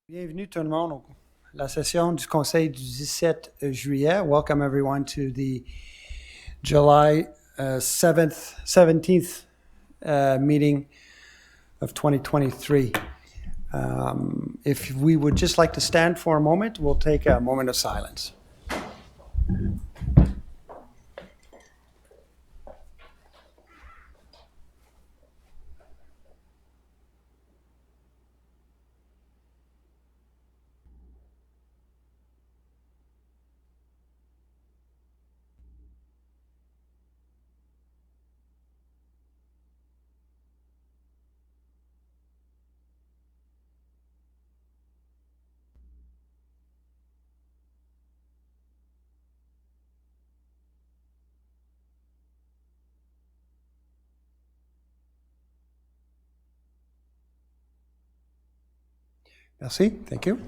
Bienvenue tout le monde à la session du conseil du 17 juillet. Welcome everyone to the July 17th meeting of 2023. If we would just like to stand for a moment, we'll take a moment of silence. Merci. Thank you.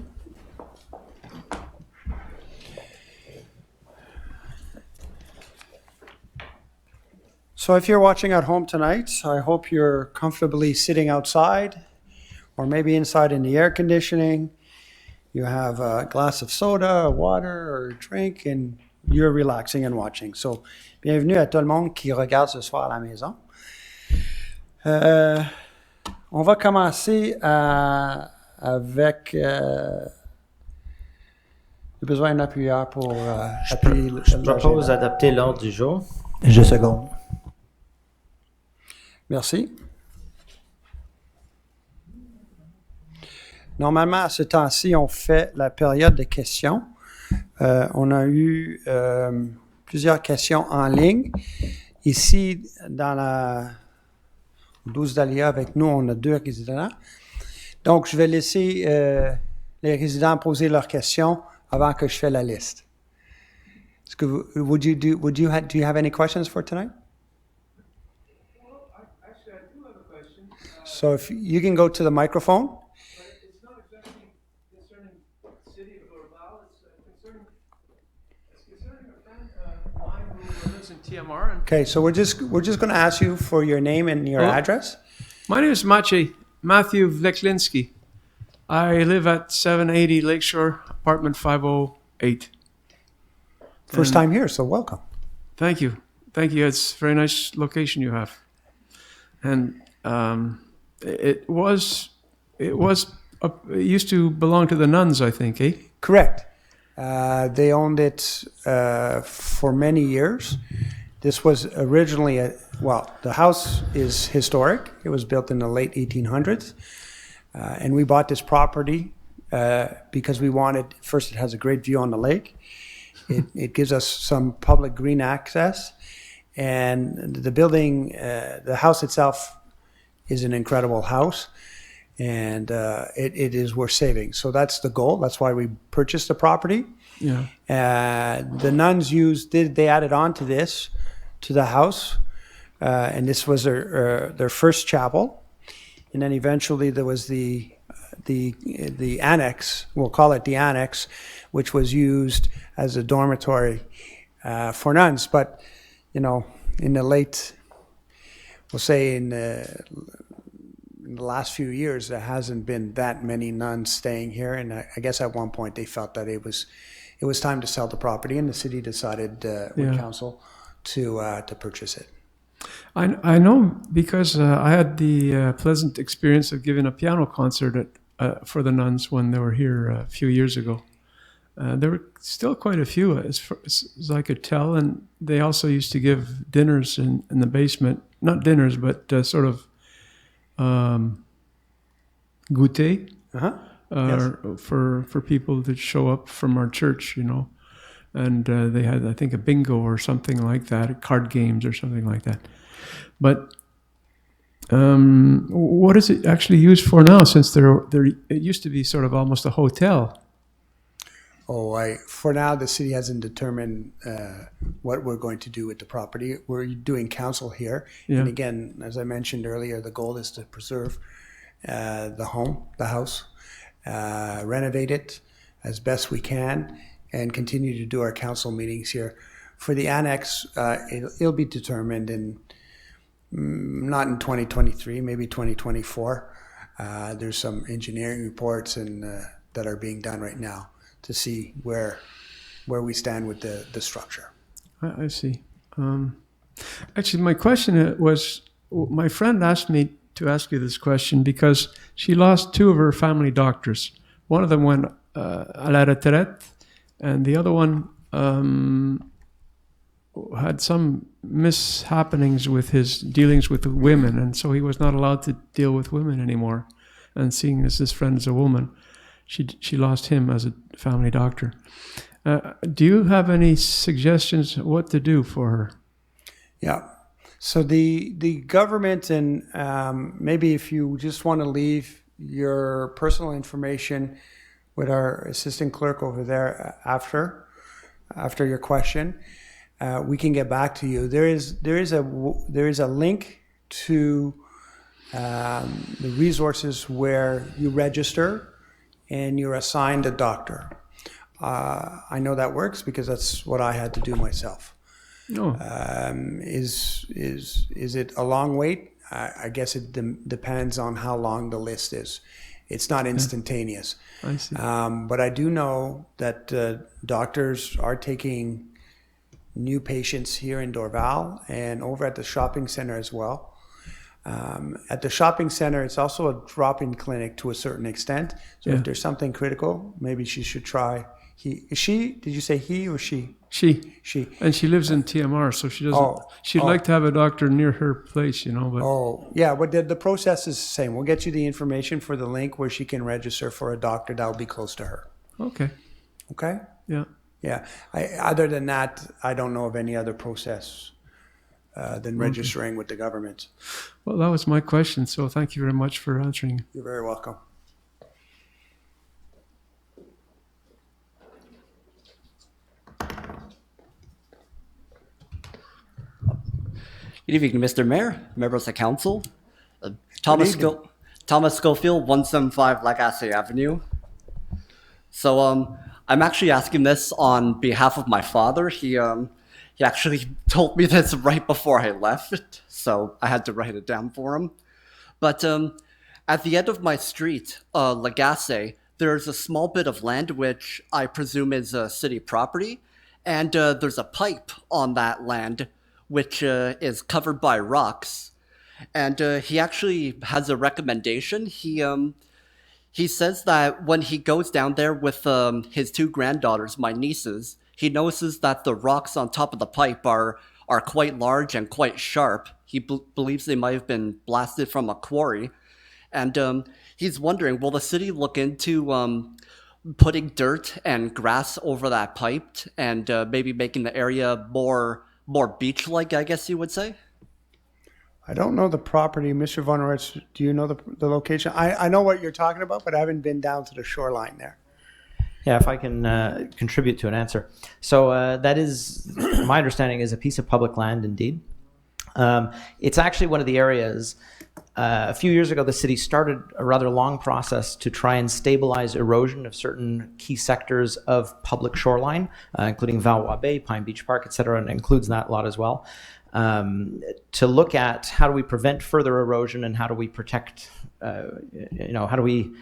So if you're watching at home tonight, I hope you're comfortably sitting outside or maybe inside in the air conditioning. You have a glass of soda, water, or a drink, and you're relaxing and watching. So, bienvenue à tout le monde qui regarde ce soir à la maison. On va commencer avec... J'ai besoin d'un appuyeur pour appuyer Je propose d'adopter l'ordre du jour. Je seconde. Merci. Normalement, à ce temps-ci, on fait la période de questions. On a eu plusieurs questions en ligne. Ici, dans la 12 d'Alia, avec nous, on a 2 résidents. Donc, je vais laisser les résidents poser leurs questions avant que je fasse la liste. Est-ce que do you have any questions for tonight? Actually, I do have a question. So if you can go to the microphone. But it's not exactly concerning the city of Laval. It's concerning a friend of mine who lives in TMR. And Okay, so we're just going to ask you for your name and your Oh. address. my name is Matthew Vleklinski. I live at 780 Lakeshore, apartment 508. First time here, so welcome. Thank you. Thank you. It's a very nice location you have. And it used to belong to the nuns, I think, eh? Correct. They owned it for many years. This was originally the house is historic. It was built in the late 1800s. And we bought this property because we wanted, first, it has a great view on the lake. It gives us some public green access. And the building, the house itself is an incredible house. And it is worth saving. So that's the goal. That's why we purchased the property. Yeah. The nuns they added on to this, to the house. And this was their first chapel. And then eventually there was the annex, we'll call it the annex, which was used as a dormitory for nuns. But, in the late, we'll say in the last few years, there hasn't been that many nuns staying here. And I guess at one point they felt that it was time to sell the property, and the city decided with council to purchase it. I know because I had the pleasant experience of giving a piano concert for the nuns when they were here a few years ago. There were still quite a few, as far as I could tell, and they also used to give dinners in the basement. Not dinners, but sort of goûter Yes. for people that show up from our church, And they had, I think, a bingo or something like that, card games or something like that. But what is it actually used for now? Since it used to be sort of almost a hotel. For now, the city hasn't determined what we're going to do with the property. We're doing council here. Yeah. And again, as I mentioned earlier, the goal is to preserve the house, renovate it as best we can, and continue to do our council meetings here. For the annex, it'll be determined not in 2023, maybe 2024. There's some engineering reports and that are being done right now to see where we stand with the structure. I see. Actually, my question was, my friend asked me to ask you this question because she lost 2 of her family doctors. One of them went à la retraite, and the other one had some mishappenings with his dealings with women, and so he was not allowed to deal with women anymore. And seeing as this friend is a woman, she lost him as a family doctor. Do you have any suggestions what to do for her? Yeah. So the government, and maybe if you just want to leave your personal information with our assistant clerk over there after your question, we can get back to you. There is a link to the resources where you register and you're assigned a doctor. I know that works because that's what I had to do myself. No. Is it a long wait? I guess it depends on how long the list is. It's not instantaneous. I see. But I do know that doctors are taking new patients here in Dorval and over at the shopping center as well. At the shopping center, it's also a drop-in clinic to a certain extent. So if there's something critical, maybe she should try. Did you say he or she? She. And she lives in TMR, so she doesn't. She'd like to have a doctor near her place, But but the process is the same. We'll get you the information for the link where she can register for a doctor that will be close to her. Okay. Okay. Yeah. Yeah. Other than that, I don't know of any other process than registering with the government. Well, that was my question. So thank you very much for answering. You're very welcome. Good evening, Mr. Mayor, members of council. Thomas Schofield, 175 Lagasse Avenue. So I'm actually asking this on behalf of my father. He actually told me this right before I left, so I had to write it down for him. But at the end of my street, Lagasse, there's a small bit of land which I presume is city property, and there's a pipe on that land which is covered by rocks. And he actually has a recommendation. He says that when he goes down there with his 2 granddaughters, my nieces, he notices that the rocks on top of the pipe are quite large and quite sharp. He believes they might have been blasted from a quarry. And he's wondering, will the city look into putting dirt and grass over that pipe and maybe making the area more beach-like, I guess you would say? I don't know the property. Mr. Von Oritz, do you know the location? I know what you're talking about, but I haven't been down to the shoreline there. Yeah, if I can contribute to an answer. So that is, my understanding, is a piece of public land indeed. It's actually one of the areas, a few years ago, the city started a rather long process to try and stabilize erosion of certain key sectors of public shoreline, including Valois Bay, Pine Beach Park, et cetera, and it includes that lot as well, to look at how do we prevent further erosion and how do we protect, how do we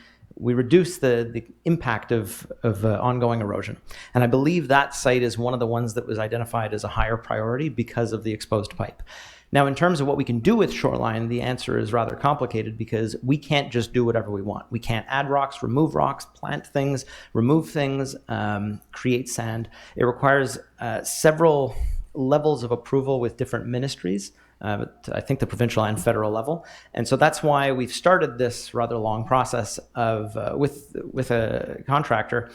reduce the impact of ongoing erosion. And I believe that site is one of the ones that was identified as a higher priority because of the exposed pipe. Now, in terms of what we can do with shoreline, the answer is rather complicated because we can't just do whatever we want. We can't add rocks, remove rocks, plant things, remove things, create sand. It requires several levels of approval with different ministries, I think the provincial and federal level. And so that's why we've started this rather long process of with a contractor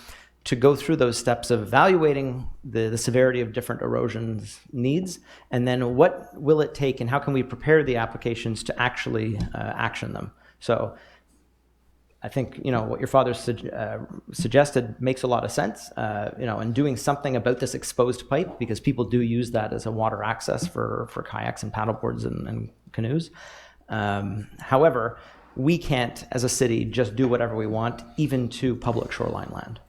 to go through those steps of evaluating the severity of different erosion needs, and then what will it take and how can we prepare the applications to actually action them. So I think, what your father suggested makes a lot of sense, and doing something about this exposed pipe, because people do use that as a water access for kayaks and paddleboards and canoes. However, we can't, as a city, just do whatever we want, even to public shoreline land.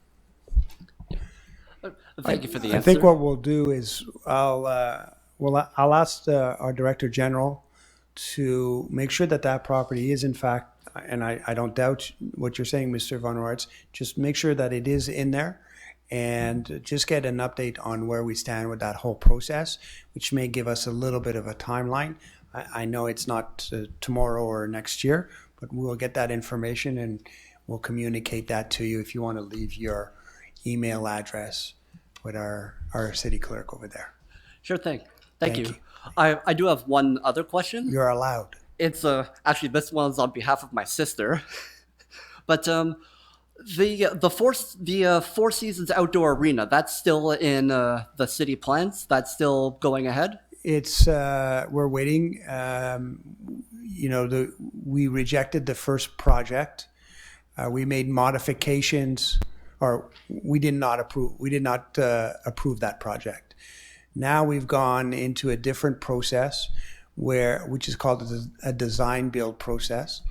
Thank you for the answer. I think what we'll do is I'll ask our Director General to make sure that property is in fact and I don't doubt what you're saying, Mr. Von Roerts, just make sure that it is in there and just get an update on where we stand with that whole process, which may give us a little bit of a timeline. I know it's not tomorrow or next year, but we'll get that information and we'll communicate that to you if you want to leave your email address with our city clerk over there. Sure thing. Thank Thank you. you. I do have one other question. You're allowed. It's actually this one's on behalf of my sister, but the Four Seasons outdoor arena, that's still in the city plans. That's still going ahead. It's we're waiting. We rejected the first project. We made modifications, or we did not approve. We did not approve that project. Now we've gone into a different process, which is called a design build process,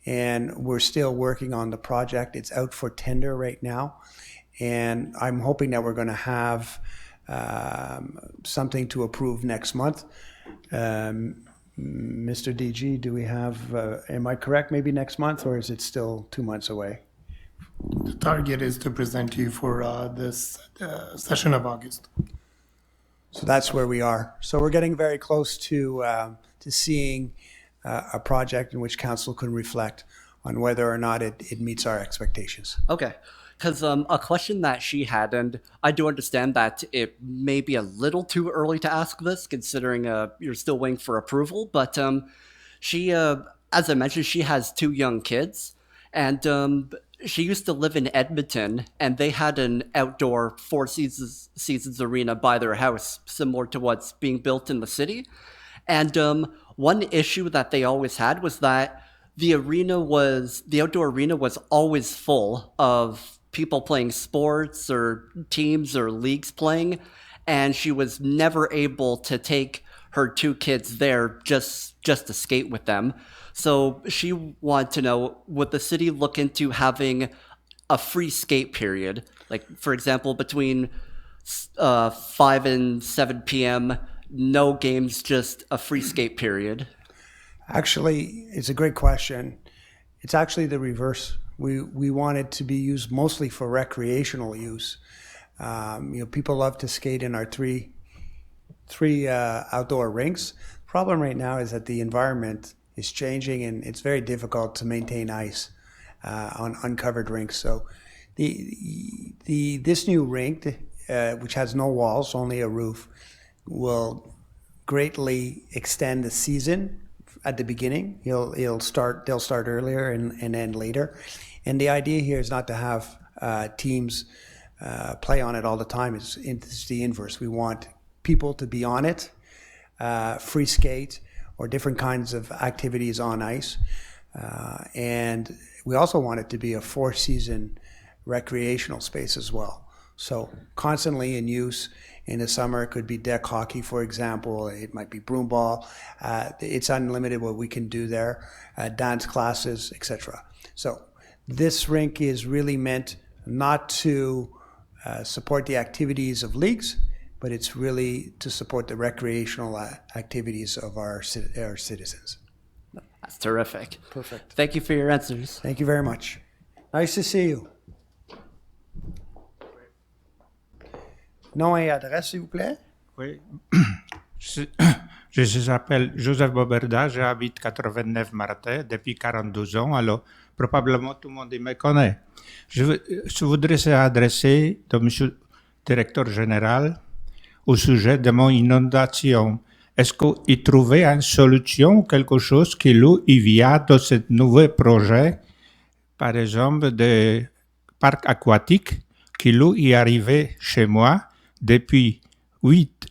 and we're still working on the project. It's out for tender right now, and I'm hoping that we're going to have something to approve next month. Mr. DG, do we have, am I correct, maybe next month, or is it still 2 months away? The target is to present you for this session of August. So that's where we are. So we're getting very close to seeing a project in which council can reflect on whether or not it meets our expectations. Okay. Because a question that she had, and I do understand that it may be a little too early to ask this, considering you're still waiting for approval, but she, as I mentioned, she has 2 young kids, and she used to live in Edmonton, and they had an outdoor Four Seasons arena by their house, similar to what's being built in the city. And one issue that they always had was that the outdoor arena was always full of people playing sports or teams or leagues playing, and she was never able to take her 2 kids there just to skate with them. So she wanted to know, would the city look into having a free skate period? Like, for example, between 5 and 7 p.m., no games, just a free skate period? Actually, it's a great question. It's actually the reverse. We want it to be used mostly for recreational use. People love to skate in our three outdoor rinks. Problem right now is that the environment is changing and it's very difficult to maintain ice on uncovered rinks. So this new rink, which has no walls, only a roof, will greatly extend the season at the beginning. They'll start earlier and end later. And the idea here is not to have teams play on it all the time. It's the inverse. We want people to be on it, free skate, or different kinds of activities on ice. And we also want it to be a 4-season recreational space as well. So constantly in use. In the summer, it could be deck hockey, for example. It might be broom ball. It's unlimited what we can do there, dance classes, etc. So this rink is really meant not to support the activities of leagues, but it's really to support the recreational activities of our citizens. That's terrific. Perfect. Thank you for your answers. Thank you very much. Nice to see you. Nom et adresse, s'il vous plaît. Oui. Je m'appelle Joseph Boberda, j'habite 89 Martin depuis 42 ans, alors probablement tout le monde me connaît. Je voudrais s'adresser à M. le directeur général au sujet de mon inondation. Est-ce qu'il trouvait une solution, quelque chose qui lui vient de ce nouveau projet, par exemple, de parc aquatique, qui lui est arrivé chez moi depuis 8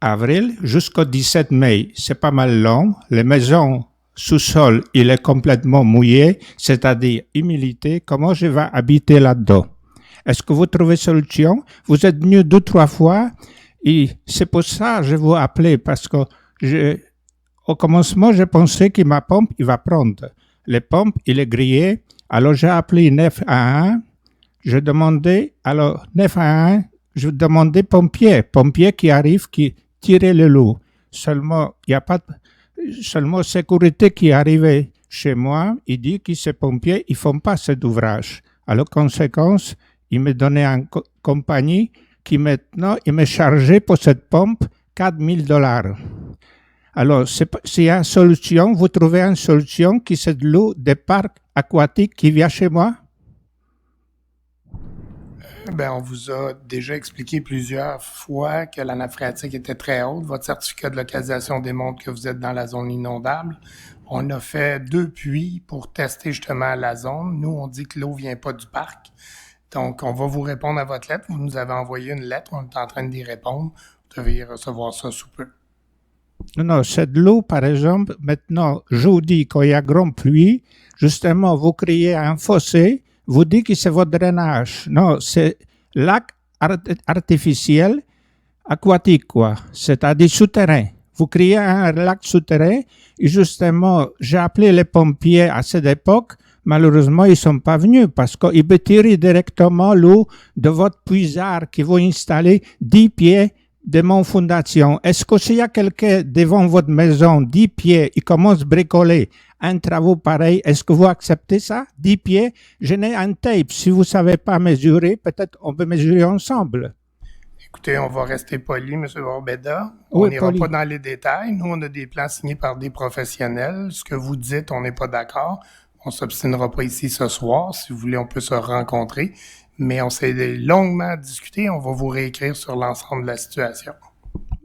avril jusqu'au 17 mai. C'est pas mal long. Les maisons sous-sol, il est complètement mouillé, c'est-à-dire humidité. Comment je vais habiter là-dedans? Est-ce que vous trouvez solution? Vous êtes venu 2-3 fois et c'est pour ça que je vous appelais parce que au commencement, je pensais que ma pompe, il va prendre. Les pompes, il est grillé. Alors, j'ai appelé 911. Je demandais, alors 911, je demandais pompier qui arrive, qui tirait le loup. Seulement, il n'y a pas seulement sécurité qui arrivait chez moi, il dit que ces pompiers, ils font pas cet ouvrage. Alors, conséquence, il me donnait une compagnie qui maintenant, il me chargeait pour cette pompe $4,000. Alors, s'il y a une solution, vous trouvez une solution qui c'est de l'eau des parcs aquatiques qui vient chez moi? Ben, on vous a déjà expliqué plusieurs fois que la nappe phréatique était très haute. Votre certificat de localisation démontre que vous êtes dans la zone inondable. On a fait 2 puits pour tester justement la zone. Nous, on dit que l'eau vient pas du parc. Donc, on va vous répondre à votre lettre. Vous nous avez envoyé une lettre. On est en train d'y répondre. Vous devez recevoir ça sous peu. Non, c'est de l'eau, par exemple, maintenant, je vous dis, quand il y a grande pluie, justement, vous créez un fossé, vous dites que c'est votre drainage. Non, c'est lac artificiel aquatique, quoi. C'est-à-dire souterrain. Vous créez un lac souterrain, et justement, j'ai appelé les pompiers à cette époque. Malheureusement, ils ne sont pas venus parce qu'ils peuvent tirer directement l'eau de votre puisard qui vous installer 10 pieds de mon fondation. Est-ce que s'il y a quelqu'un devant votre maison, 10 pieds, il commence à bricoler un travaux pareil, est-ce que vous acceptez ça? 10 pieds, je n'ai un tape. Si vous ne savez pas mesurer, peut-être on peut mesurer ensemble. Écoutez, on va rester poli, M. Barbeda. Oui, On n'ira poli. pas dans les détails. Nous, on a des plans signés par des professionnels. Ce que vous dites, on n'est pas d'accord. On s'obstinera pas ici ce soir. Si vous voulez, on peut se rencontrer. Mais on s'est longuement discuté. On va vous réécrire sur l'ensemble de la situation.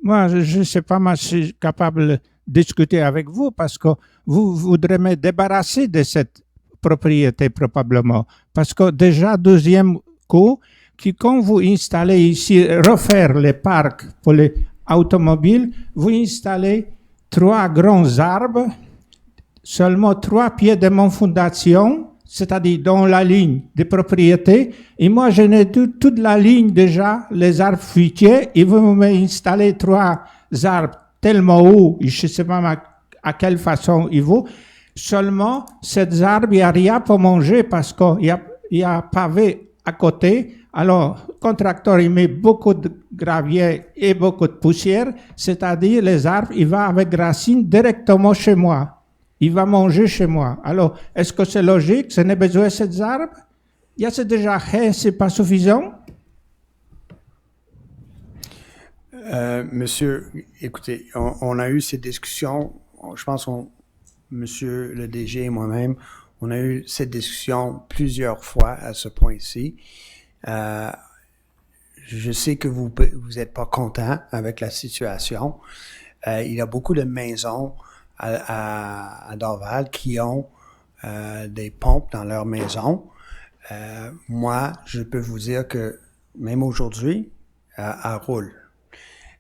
Moi, je ne sais pas, moi, je suis capable de discuter avec vous parce que vous voudrez me débarrasser de cette propriété probablement. Parce que déjà, deuxième coup, quand vous installez ici, refaire les parcs pour les automobiles, vous installez 3 grands arbres, seulement 3 pieds de mon fondation, c'est-à-dire dans la ligne de propriété. Et moi, je n'ai toute la ligne déjà, les arbres fruitiers, et vous m'installez 3 arbres tellement hauts, je ne sais pas à quelle façon ils vont. Seulement, ces arbres, il n'y a rien pour manger parce qu'il y a pavé à côté. Alors, le contracteur, il met beaucoup de gravier et beaucoup de poussière, c'est-à-dire les arbres, il va avec racines directement chez moi. Il va manger chez moi. Alors, est-ce que c'est logique? Ce n'est besoin de ces arbres? Il y a déjà, c'est pas suffisant? Monsieur, écoutez, on a eu ces discussions, je pense Monsieur le DG et moi-même, on a eu cette discussion plusieurs fois à ce point-ci. Je sais que vous êtes pas content avec la situation. Il y a beaucoup de maisons à Dorval qui ont des pompes dans leur maison. Moi, je peux vous dire que même aujourd'hui, elle roule.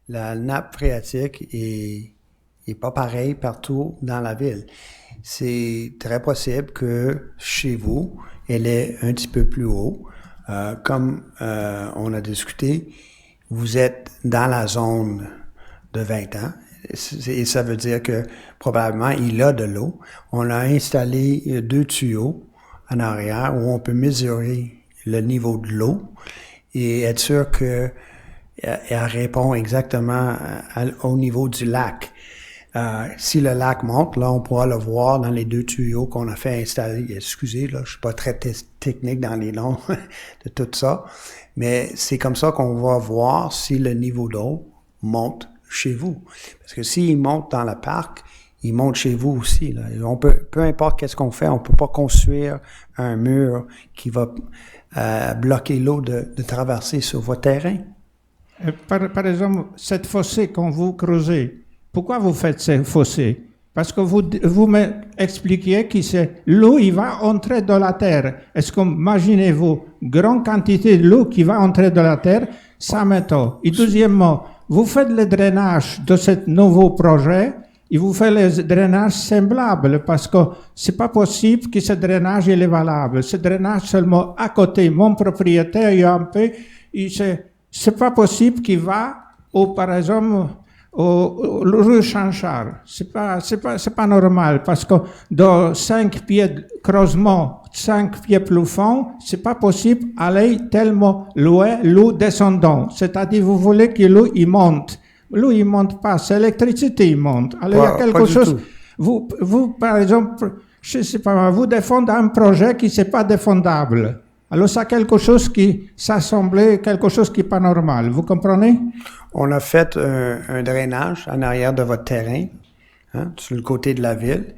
La nappe phréatique est pas pareille partout dans la ville. C'est très possible que chez vous, elle est un petit peu plus haut. Comme on a discuté, vous êtes dans la zone de 20 ans. Et ça veut dire que probablement il a de l'eau. On a installé 2 tuyaux en arrière où on peut mesurer le niveau de l'eau et être sûr que elle répond exactement au niveau du lac. Si le lac monte, là, on pourra le voir dans les 2 tuyaux qu'on a fait installer. Excusez, là, je suis pas très technique dans les noms de tout ça, mais c'est comme ça qu'on va voir si le niveau d'eau monte chez vous. Parce que s'il monte dans le parc, il monte chez vous aussi, là. On peut, peu importe qu'est-ce qu'on fait, on peut pas construire un mur qui va bloquer l'eau de traverser sur votre terrain. Par exemple, cette fossé quand vous creusez, pourquoi vous faites ce fossé? Parce que vous m'expliquiez que c'est l'eau, il va entrer dans la terre. Est-ce que, imaginez-vous, grande quantité de l'eau qui va entrer dans la terre, ça m'étonne. Et deuxièmement, vous faites le drainage de ce nouveau projet, et vous faites le drainage semblable, parce que c'est pas possible que ce drainage il est valable. Ce drainage seulement à côté, mon propriétaire, il y a un peu, c'est pas possible qu'il va, par exemple, au rue Chanchard. C'est pas normal, parce que dans 5 pieds de creusement, 5 pieds plus fond, c'est pas possible aller tellement loin, l'eau descendant. C'est-à-dire, vous voulez que l'eau, il monte. L'eau, il monte pas, c'est l'électricité, il monte. Alors, il y a quelque chose. Vous, par exemple, je ne sais pas, vous défendez un projet qui n'est pas défendable. Alors, c'est quelque chose qui, ça semblait quelque chose qui n'est pas normal. Vous comprenez? On a fait un drainage en arrière de votre terrain, hein, sur le côté de la ville,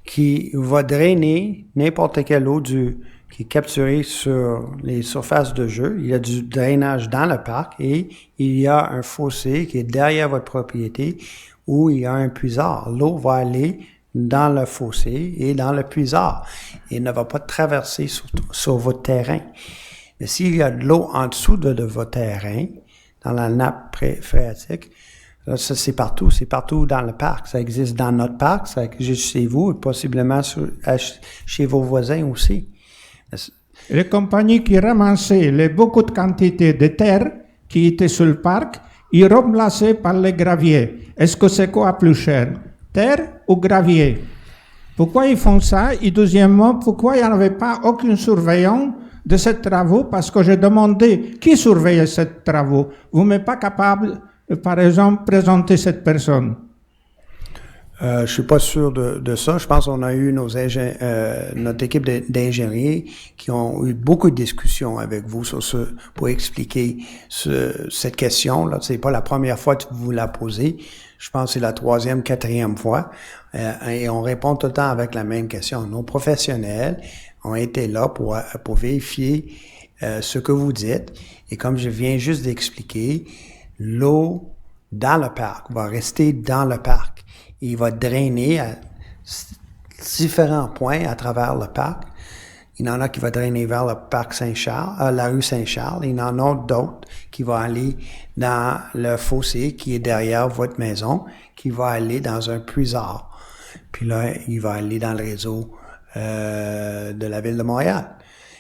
qui va drainer n'importe quelle eau qui est capturée sur les surfaces de jeu. Il y a du drainage dans le parc et il y a un fossé qui est derrière votre propriété où il y a un puisard. L'eau va aller dans le fossé et dans le puisard et ne va pas traverser sur votre terrain. Mais s'il y a de l'eau en dessous de votre terrain, dans la nappe phréatique, là, ça c'est partout dans le parc. Ça existe dans notre parc, ça existe chez vous et possiblement chez vos voisins aussi. Les compagnies qui ramassaient beaucoup de quantités de terre qui étaient sur le parc, ils remplaçaient par les graviers. Est-ce que c'est quoi plus cher? Terre ou gravier? Pourquoi ils font ça? Et deuxièmement, pourquoi il n'y avait pas aucune surveillance de ces travaux? Parce que j'ai demandé qui surveillait ces travaux. Vous n'êtes pas capable, par exemple, de présenter cette personne. Je suis pas sûr de ça. Je pense qu'on a eu notre équipe d'ingénieurs qui ont eu beaucoup de discussions avec vous sur pour expliquer cette question-là. C'est pas la première fois que vous la posez. Je pense que c'est la 3e, 4e fois. Et on répond tout le temps avec la même question. Nos professionnels ont été là pour vérifier ce que vous dites. Et comme je viens juste d'expliquer, l'eau dans le parc va rester dans le parc. Il va drainer à différents points à travers le parc. Il y en a qui va drainer vers le parc Saint-Charles, la rue Saint-Charles. Il y en a d'autres qui vont aller dans le fossé qui est derrière votre maison, qui va aller dans un puisard. Puis là, il va aller dans le réseau de la ville de Montréal.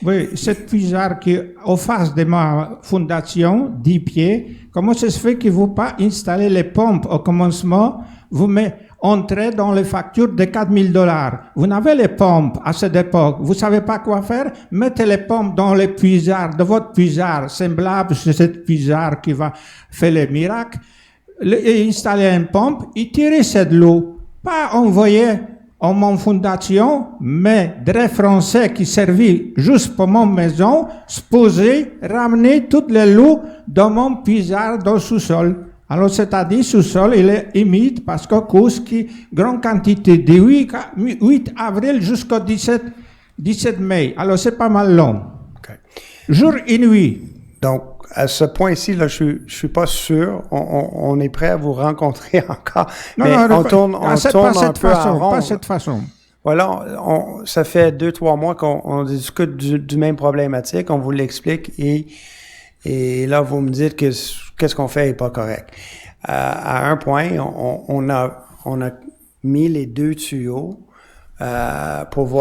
Oui, cette puisard qui est en face de ma fondation, 10 pieds, comment ça se fait que vous pas installé les pompes au commencement? Vous entrez dans les factures de $4,000. Vous n'avez les pompes à cette époque. Vous savez pas quoi faire? Mettez les pompes dans les puisards, de votre puisard, semblable à cette puisard qui va faire les miracles. Et installer une pompe et tirer cette eau. Pas envoyer en mon fondation, mais des Français qui servaient juste pour mon maison, se poser, ramener toutes les lots dans mon puisard dans le sous-sol. Alors, c'est-à-dire, sous-sol, il est humide parce qu'à cause qui grande quantité de 8 avril jusqu'au 17 mai. Alors, c'est pas mal long. Okay. Jour et nuit. Donc, à ce point-ci, là, je suis pas sûr. On est prêt à vous rencontrer encore. Non, mais non, on tourne un peu en rond. Pas cette façon. Voilà, ça fait 2-3 mois qu'on discute du même problématique. On vous l'explique et là, vous me dites que qu'est-ce qu'on fait est pas correct. À un point, on a mis les 2 tuyaux pour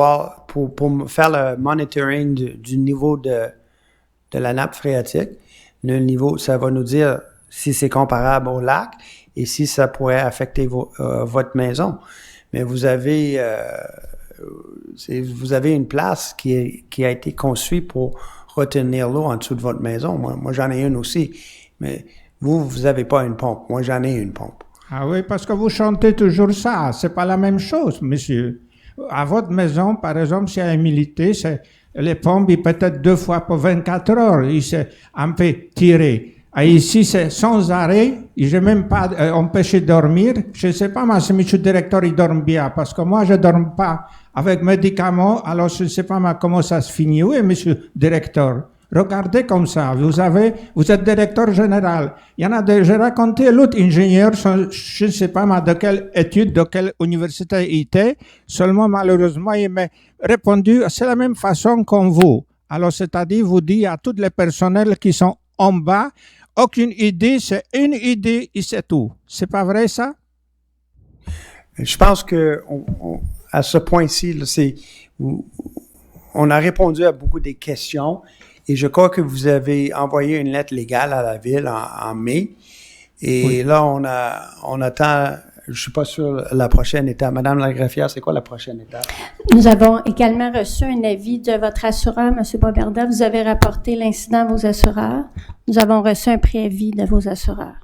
faire le monitoring du niveau de la nappe phréatique. Le niveau, ça va nous dire si c'est comparable au lac et si ça pourrait affecter votre maison. Mais vous avez une place qui a été conçue pour retenir l'eau en dessous de votre maison. Moi, j'en ai une aussi. Mais vous avez pas une pompe. Moi, j'en ai une pompe. Ah oui, parce que vous chantez toujours ça. C'est pas la même chose, monsieur. À votre maison, par exemple, s'il y a humidité, les pompes, peut-être 2 fois pour 24 heures, ils sont un peu tirés. Et ici, c'est sans arrêt. Je n'ai même pas empêché de dormir. Je ne sais pas, mais si monsieur le directeur, il dort bien. Parce que moi, je ne dors pas avec médicaments. Alors, je ne sais pas comment ça se finit. Oui, monsieur le directeur. Regardez comme ça. Vous êtes directeur général. Il y en a j'ai raconté l'autre ingénieur, je ne sais pas de quelle étude, de quelle université il était. Seulement, malheureusement, il m'a répondu, c'est la même façon comme vous. Alors, c'est-à-dire, vous dites à tous les personnels qui sont en bas, aucune idée, c'est une idée et c'est tout. C'est pas vrai, ça? Je pense que à ce point-ci, là, on a répondu à beaucoup des questions. Et je crois que vous avez envoyé une lettre légale à la ville en mai. Et oui. Là, on attend, je suis pas sûr, la prochaine étape. Madame la greffière, c'est quoi la prochaine étape? Nous avons également reçu un avis de votre assureur, M. Boberda. Vous avez rapporté l'incident à vos assureurs. Nous avons reçu un préavis de vos assureurs.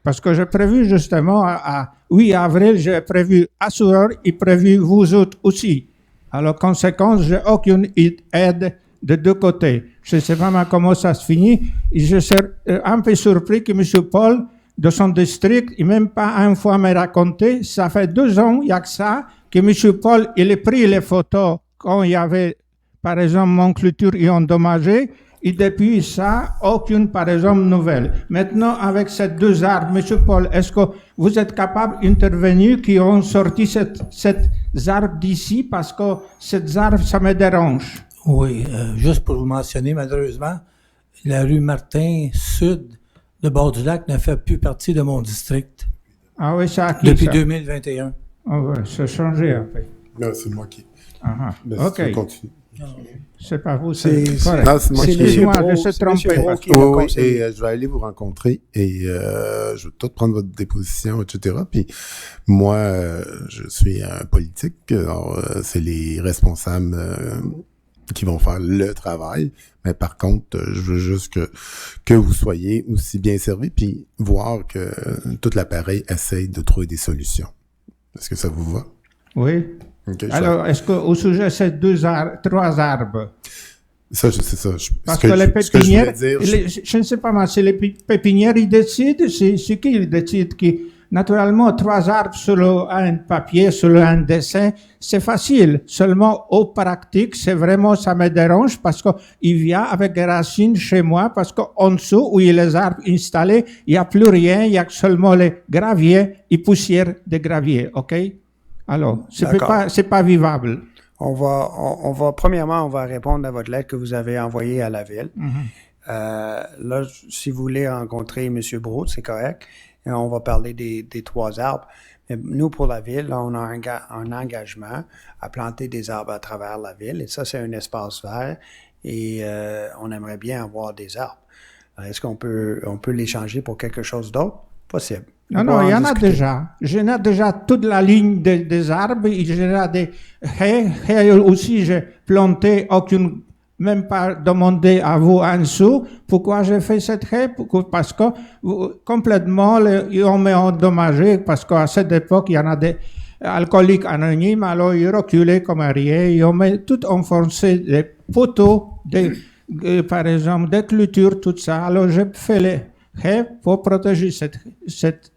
Parce que j'ai prévu justement à 8 avril, j'ai prévu assureur et prévu vous autres aussi. Alors, conséquence, j'ai aucune aide de deux côtés. Je ne sais vraiment comment ça se finit. Et je suis un peu surpris que M. Paul, de son district, il même pas une fois me raconté. Ça fait 2 ans, il y a que ça, que M. Paul, il a pris les photos quand il y avait, par exemple, mon clôture est endommagée. Et depuis ça, aucune, par exemple, nouvelle. Maintenant, avec ces 2 arbres, M. Paul, est-ce que vous êtes capable d'intervenir qui ont sorti cette arbre d'ici parce que cette arbre, ça me dérange? Oui, juste pour vous mentionner, malheureusement, la rue Martin Sud, le bord du lac, ne fait plus partie de mon district Ah oui, ça a qui, depuis ça? 2021. Ah ouais, ça a changé après. Non, c'est moi qui. Ah, Ben, ok. si tu continue. C'est pas vous, c'est C'est- correct. Non, c'est moi C'est qui. Excusez-moi, Monsieur je Brault, suis c'est Monsieur trompé. Brault qui Oui, va oui, conseiller. et je vais aller vous rencontrer et je vais tout prendre votre déposition, etc. Puis moi, je suis un politique, alors c'est les responsables qui vont faire le travail. Mais par contre, je veux juste que vous soyez aussi bien servis, puis voir que tout l'appareil essaye de trouver des solutions. Est-ce que ça vous va? Oui. Ok, je vais- Alors, est-ce qu'au sujet de ces 3 arbres, ça, c'est ça. parce que les ce que je pépinières, voulais dire, je ne sais pas, mais c'est les pépinières, ils décident, c'est qui ils décident qui, naturellement, 3 arbres sur un papier, sur un dessin, c'est facile. Seulement, au pratique, c'est vraiment, ça me dérange parce qu'il vient avec des racines chez moi, parce qu'en dessous, où il y a les arbres installés, il n'y a plus rien, il y a seulement les graviers et poussière de graviers, ok? Alors, D'accord. c'est pas vivable. On va, premièrement, on va répondre à votre lettre que vous avez envoyée à la ville. Là, si vous voulez rencontrer M. Brault, c'est correct. Et on va parler des 3 arbres. Mais nous, pour la ville, là, on a un engagement à planter des arbres à travers la ville. Et ça, c'est un espace vert. Et on aimerait bien avoir des arbres. Est-ce qu'on peut les changer pour quelque chose d'autre? Possible. Non, On non, va il y en a discuter. déjà. J'en ai déjà toute la ligne des arbres. Et j'en ai des haies. Haies aussi, j'ai planté aucune, même pas demandé à vous un sou. Pourquoi j'ai fait cette haie? Parce que complètement, ils ont endommagé. Parce qu'à cette époque, il y en a des alcooliques anonymes. Alors, ils reculaient comme rien. Ils ont tout enfoncé des poteaux, par exemple, des clôtures, tout ça. Alors, j'ai fait les haies pour protéger cette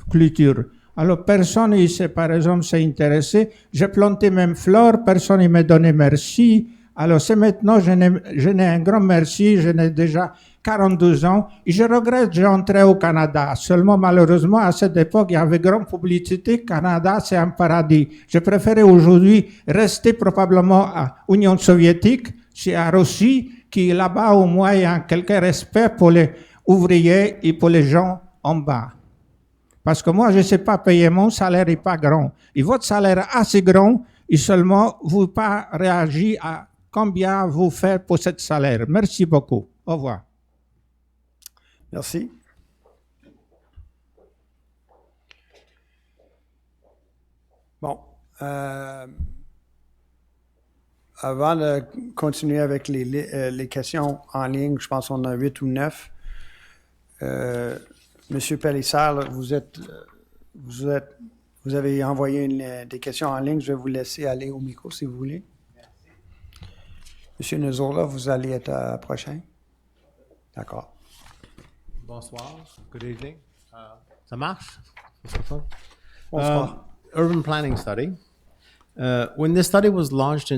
clôture. Alors, personne ici, par exemple, s'est intéressé. J'ai planté même fleurs, personne ne m'a donné merci. Alors, c'est maintenant, je n'ai un grand merci, je n'ai déjà 42 ans. Et je regrette, j'ai entré au Canada. Seulement, malheureusement, à cette époque, il y avait grande publicité. Canada, c'est un paradis. Je préférais aujourd'hui rester probablement à l'Union soviétique, c'est à Russie, qui là-bas, au moins, il y a quelque respect pour les ouvriers et pour les gens en bas. Parce que moi, je ne sais pas payer, mon salaire n'est pas grand. Et votre salaire est assez grand, et seulement, vous n'avez pas réagi à combien vous faites pour ce salaire. Merci beaucoup. Au revoir. Merci. Bon. Avant de continuer avec les questions en ligne, je pense qu'on a 8 ou 9. Monsieur Pellissard, là, vous avez envoyé des questions en ligne. Je vais vous laisser aller au micro si vous voulez. Monsieur Nezola, vous allez être prochain. D'accord. Bonsoir. Good evening. Ça marche? Bonsoir. Urban planning study. When this study was launched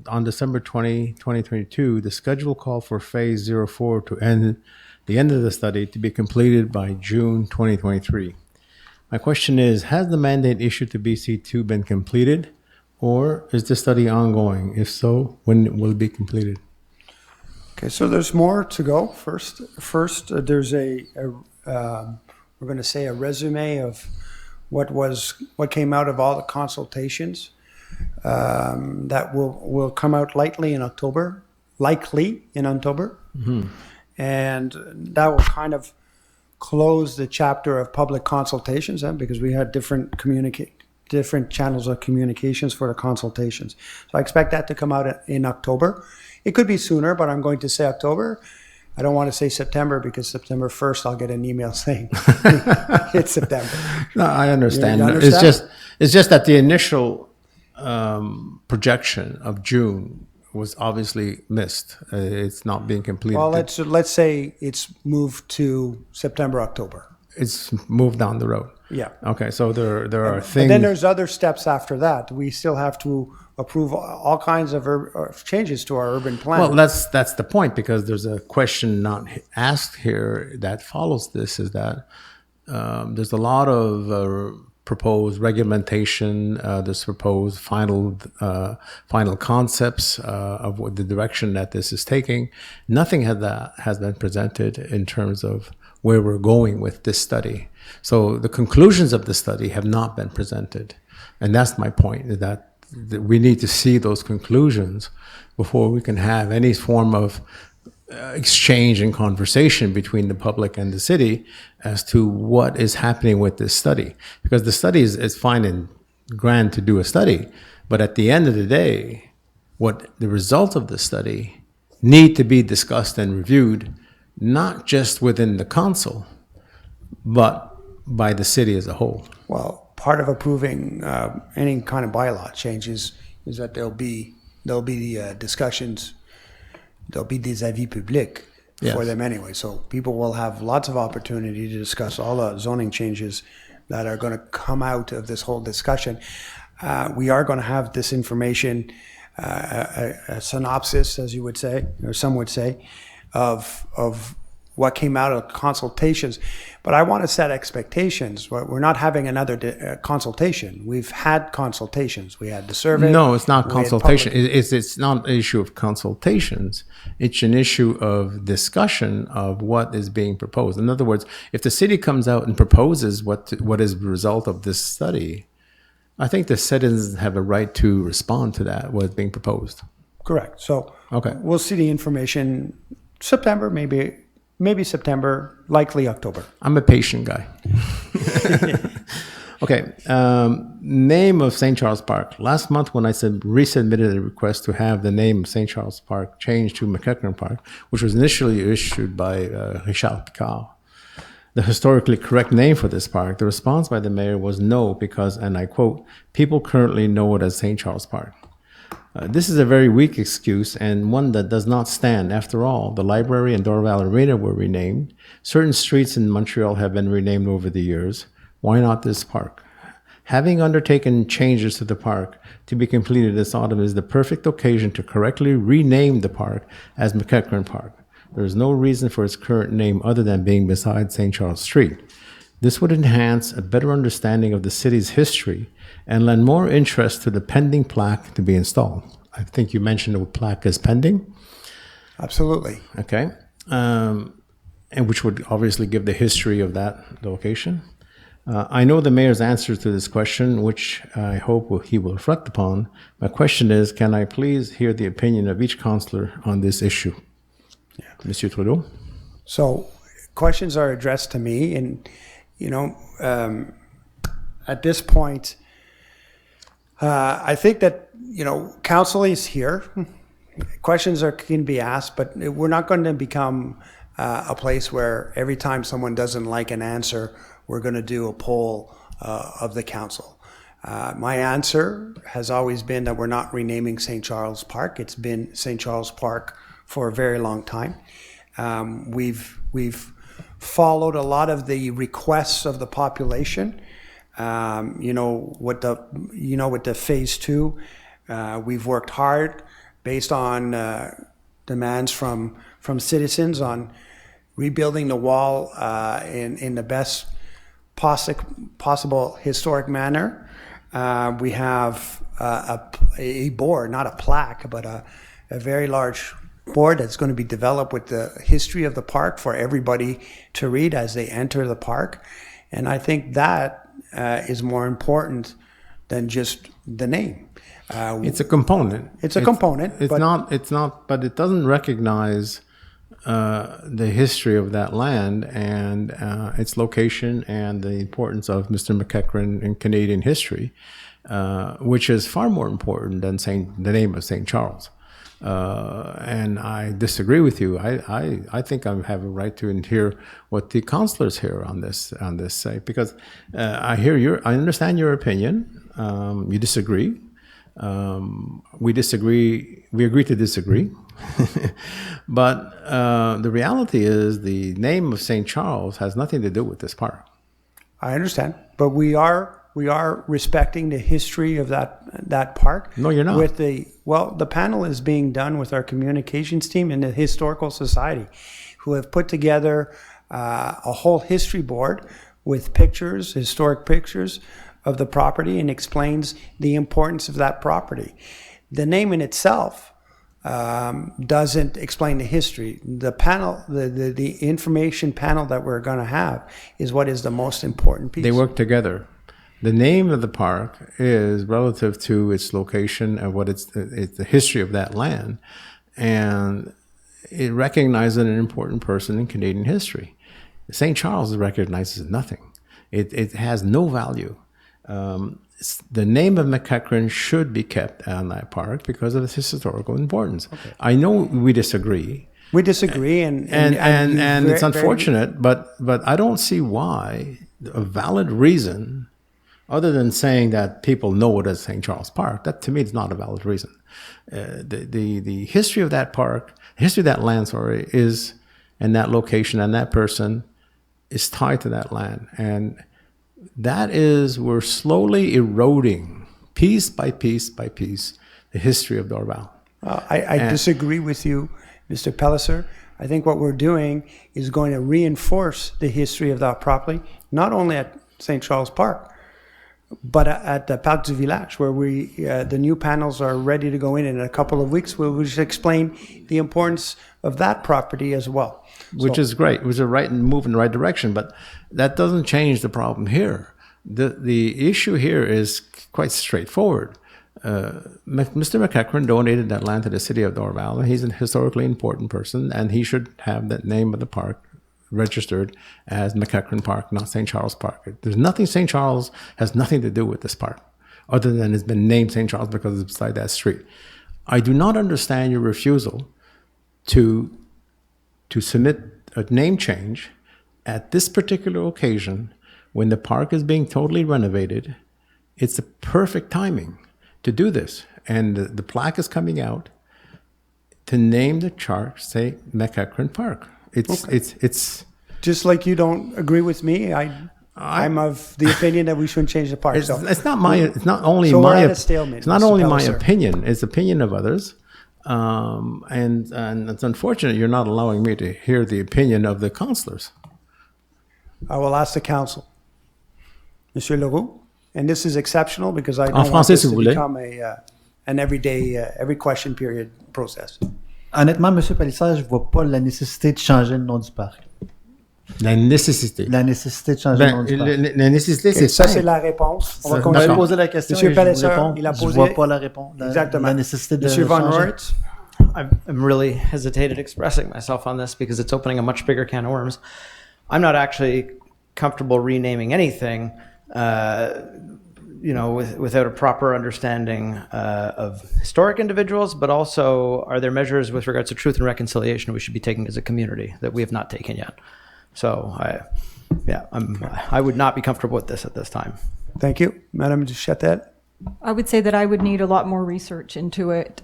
on December 20, 2022, the schedule called for phase 04 to end the end of the study to be completed by June 2023. My question is, has the mandate issued to BC2 been completed, or is the study ongoing? If so, when will it be completed? Okay, so there's more to go. First, there's we're going to say a resume of what came out of all the consultations. That will come out likely in October, Mm-hmm. And that will kind of close the chapter of public consultations, because we had different channels of communications for the consultations. So I expect that to come out in October. It could be sooner, but I'm going to say October. I don't want to say September, because September 1st I'll get an email saying it's September. No, I understand. You understand? It's just that the initial projection of June was obviously missed. It's not being completed. Well, let's say it's moved to September, October. It's moved down the road. Yeah. Okay, so there are And things. then there's other steps after that. We still have to approve all kinds of changes to our urban plan. Well, that's the point, because there's a question not asked here that follows this, is that there's a lot of proposed regulation, there's proposed final concepts of what the direction that this is taking. Nothing has been presented in terms of where we're going with this study. So the conclusions of the study have not been presented. And that's my point, that we need to see those conclusions before we can have any form of exchange and conversation between the public and the city as to what is happening with this study. Because the study is fine and grand to do a study, but at the end of the day, what the results of the study need to be discussed and reviewed, not just within the council, but by the city as a whole. Well, part of approving any kind of bylaw changes is that there'll be discussions, there'll be des avis publics for them anyway. So people will have lots of opportunity to discuss all the zoning changes that are going to come out of this whole discussion. We are going to have this information, a synopsis, as you would say, or some would say, of what came out of consultations. But I want to set expectations. We're not having another consultation. We've had consultations. We had the survey. No, it's not we had consultation. public- It's not an issue of consultations. It's an issue of discussion of what is being proposed. In other words, if the city comes out and proposes what is the result of this study, I think the citizens have a right to respond to that, what is being proposed. Correct. So Okay. we'll see the information September, maybe September, likely October. I'm a patient guy. Okay. Name of St. Charles Park. Last month, when I resubmitted a request to have the name of St. Charles Park changed to McEachern Park, which was initially issued by Richard Picard, the historically correct name for this park, the response by the mayor was no, because, and I quote, people currently know it as St. Charles Park. This is a very weak excuse, and one that does not stand. After all, the library and Dorval Arena were renamed. Certain streets in Montreal have been renamed over the years. Why not this park? Having undertaken changes to the park to be completed this autumn is the perfect occasion to correctly rename the park as McEachern Park. There is no reason for its current name other than being beside St. Charles Street. This would enhance a better understanding of the city's history and lend more interest to the pending plaque to be installed. I think you mentioned the plaque is pending. Absolutely. Okay. And which would obviously give the history of that location. I know the mayor's answer to this question, which I hope he will reflect upon. My question is, can I please hear the opinion of each councillor on this issue? Yeah. Monsieur Trudeau? So questions are addressed to me, and, at this point, I think that, council is here. Questions can be asked, but we're not going to become a place where every time someone doesn't like an answer, we're going to do a poll of the council. My answer has always been that we're not renaming St. Charles Park. It's been St. Charles Park for a very long time. We've followed a lot of the requests of the population. With the phase 2, we've worked hard based on demands from citizens on rebuilding the wall in the best possible historic manner. We have a board, not a plaque, but a very large board that's going to be developed with the history of the park for everybody to read as they enter the park. And I think that is more important than just the name. It's a component. It's a component. But it doesn't recognize the history of that land and its location and the importance of Mr. McEachern in Canadian history, which is far more important than saying the name of St. Charles. And I disagree with you. I think I have a right to hear what the councillors hear on this say, because I understand your opinion. You disagree. We disagree. We agree to disagree. But the reality is the name of St. Charles has nothing to do with this park. I understand, but we are respecting the history of that park. No, you're not. With the panel is being done with our communications team and the Historical Society, who have put together a whole history board with pictures, historic pictures of the property, and explains the importance of that property. The name in itself doesn't explain the history. The panel, the information panel that we're going to have is what is the most important piece. They work together. The name of the park is relative to its location and what it's the history of that land, and it recognizes an important person in Canadian history. St. Charles recognizes nothing. It has no value. The name of McEachran should be kept on that park because of its historical importance. Okay. I know we disagree. We disagree, and it's unfortunate, but I don't see why a valid reason, other than saying that people know it as St. Charles Park. That to me is not a valid reason. The history of that park, history of that land, is, and that location and that person is tied to that land, and that is, we're slowly eroding, piece by piece by piece, the history of Dorval. I disagree with you, Mr. Pellicer. I think what we're doing is going to reinforce the history of that property, not only at St. Charles Park, but at the Parc du Village, where the new panels are ready to go in a couple of weeks. We'll just explain the importance of that property as well. Which is great. It was a right move in the right direction, but that doesn't change the problem here. The issue here is quite straightforward. Mr. McEachran donated that land to the city of Dorval, and he's a historically important person, and he should have that name of the park registered as McEachran Park, not St. Charles Park. There's nothing. St. Charles has nothing to do with this park, other than it's been named St. Charles because it's beside that street. I do not understand your refusal to submit a name change at this particular occasion when the park is being totally renovated. It's the perfect timing to do this. And the plaque is coming out to name the church, say, McEachran Park. It's just like you don't agree with me. I'm of the opinion that we shouldn't change the park. It's not only so my we're at a stalemate, it's not Mr. only my Pellicer. opinion, it's the opinion of others. And it's unfortunate you're not allowing me to hear the opinion of the councillors. I will ask the council. Monsieur Leroux, and this is exceptional because I don't want this to become an everyday, every question period process. Honnêtement, M. Pellicer, je ne vois pas la nécessité de changer le nom du parc. La nécessité. La nécessité de changer le nom du parc. La nécessité, c'est ça, simple. c'est la réponse. On va Vous continuer. m'avez posé la question Monsieur et je vous Pellicer, réponds. il a Je posé. vois pas la réponse. Exactement. La nécessité de Monsieur Von changer. Roerts. I'm really hesitated expressing myself on this because it's opening a much bigger can of worms. I'm not actually comfortable renaming anything, without a proper understanding of historic individuals, but also are there measures with regards to truth and reconciliation we should be taking as a community that we have not taken yet? So I would not be comfortable with this at this time. Thank you. Madame Duchâtel. I would say that I would need a lot more research into it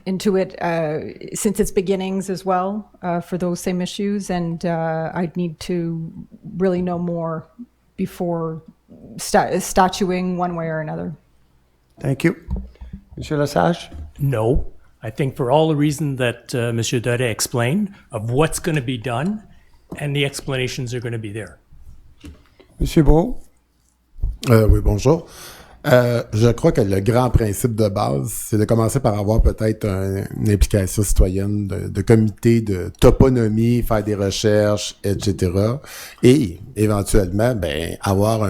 since its beginnings as well for those same issues, and I'd need to really know more before statuing one way or another. Thank you. Monsieur Lesage? No. I think for all the reasons that Monsieur Doré explained of what's going to be done, and the explanations are going to be there. Monsieur Brault? Oui, bonjour. Je crois que le grand principe de base, c'est de commencer par avoir peut-être une implication citoyenne de comité de toponymie, faire des recherches, etc. Et éventuellement, avoir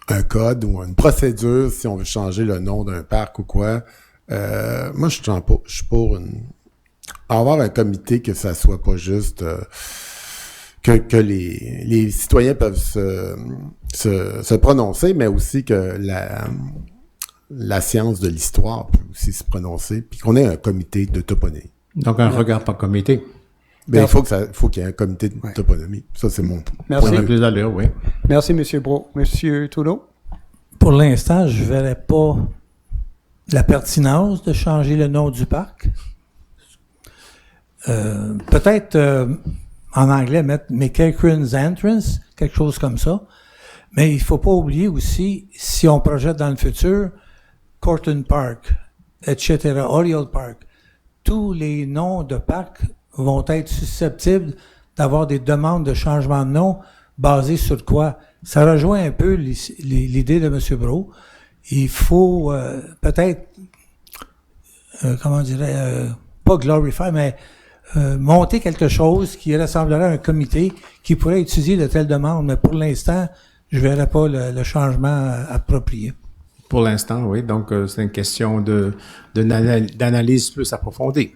un code ou une procédure si on veut changer le nom d'un parc ou quoi. Moi, je suis pour avoir un comité que ça soit pas juste que les citoyens peuvent se prononcer, mais aussi que la science de l'histoire peut aussi se prononcer, puis qu'on ait un comité de toponymie. Donc un regard par comité. Il faut qu'il y ait un comité de toponymie. Ça, c'est mon Merci. point de vue. Allure, oui. Merci, Monsieur Brault. Monsieur Trudeau? Pour l'instant, je ne verrais pas la pertinence de changer le nom du parc. Peut-être en anglais mettre McEachran's Entrance, quelque chose comme ça. Mais il ne faut pas oublier aussi, si on projette dans le futur, Corton Park, etc., Oriole Park, tous les noms de parcs vont être susceptibles d'avoir des demandes de changement de nom basées sur quoi? Ça rejoint un peu l'idée de M. Brault. Il faut peut-être, comment dirais pas glorify, mais monter quelque chose qui ressemblerait à un comité qui pourrait étudier de telles demandes. Mais pour l'instant, je ne verrais pas le changement approprié. Pour l'instant, oui. Donc, c'est une question d'analyse plus approfondie.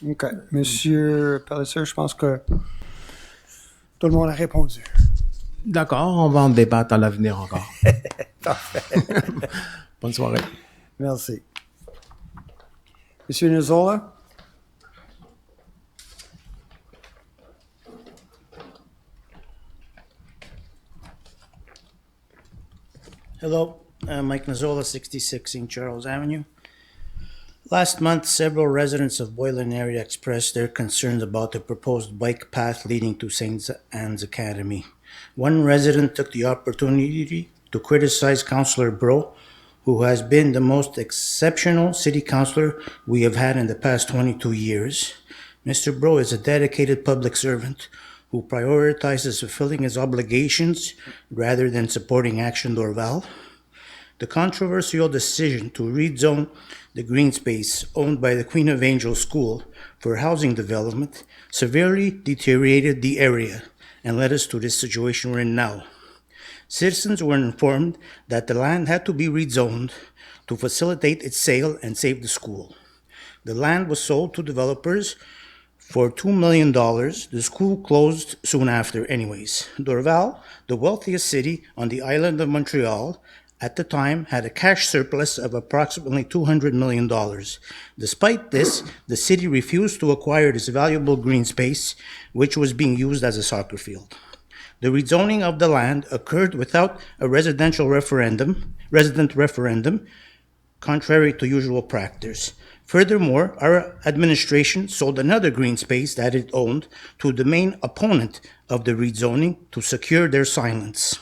OK. Monsieur Pellicer, je pense que tout le monde a répondu. D'accord, on va en débattre à l'avenir encore. Parfait. Bonne soirée. Merci. Monsieur Nuzzola? Hello, Mike Mazzola, 66 St. Charles Avenue. Last month, several residents of Boylan area expressed their concerns about the proposed bike path leading to St. Anne's Academy. One resident took the opportunity to criticize Councillor Bro, who has been the most exceptional city councillor we have had in the past 22 years. Mr. Bro is a dedicated public servant who prioritizes fulfilling his obligations rather than supporting Action Dorval. The controversial decision to rezone the green space owned by the Queen of Angels School for housing development severely deteriorated the area and led us to this situation we're in now. Citizens were informed that the land had to be rezoned to facilitate its sale and save the school. The land was sold to developers for $2 million. The school closed soon after anyways. Dorval, the wealthiest city on the island of Montreal, at the time had a cash surplus of approximately $200 million. Despite this, the city refused to acquire this valuable green space, which was being used as a soccer field. The rezoning of the land occurred without a resident referendum, contrary to usual practice. Furthermore, our administration sold another green space that it owned to the main opponent of the rezoning to secure their silence.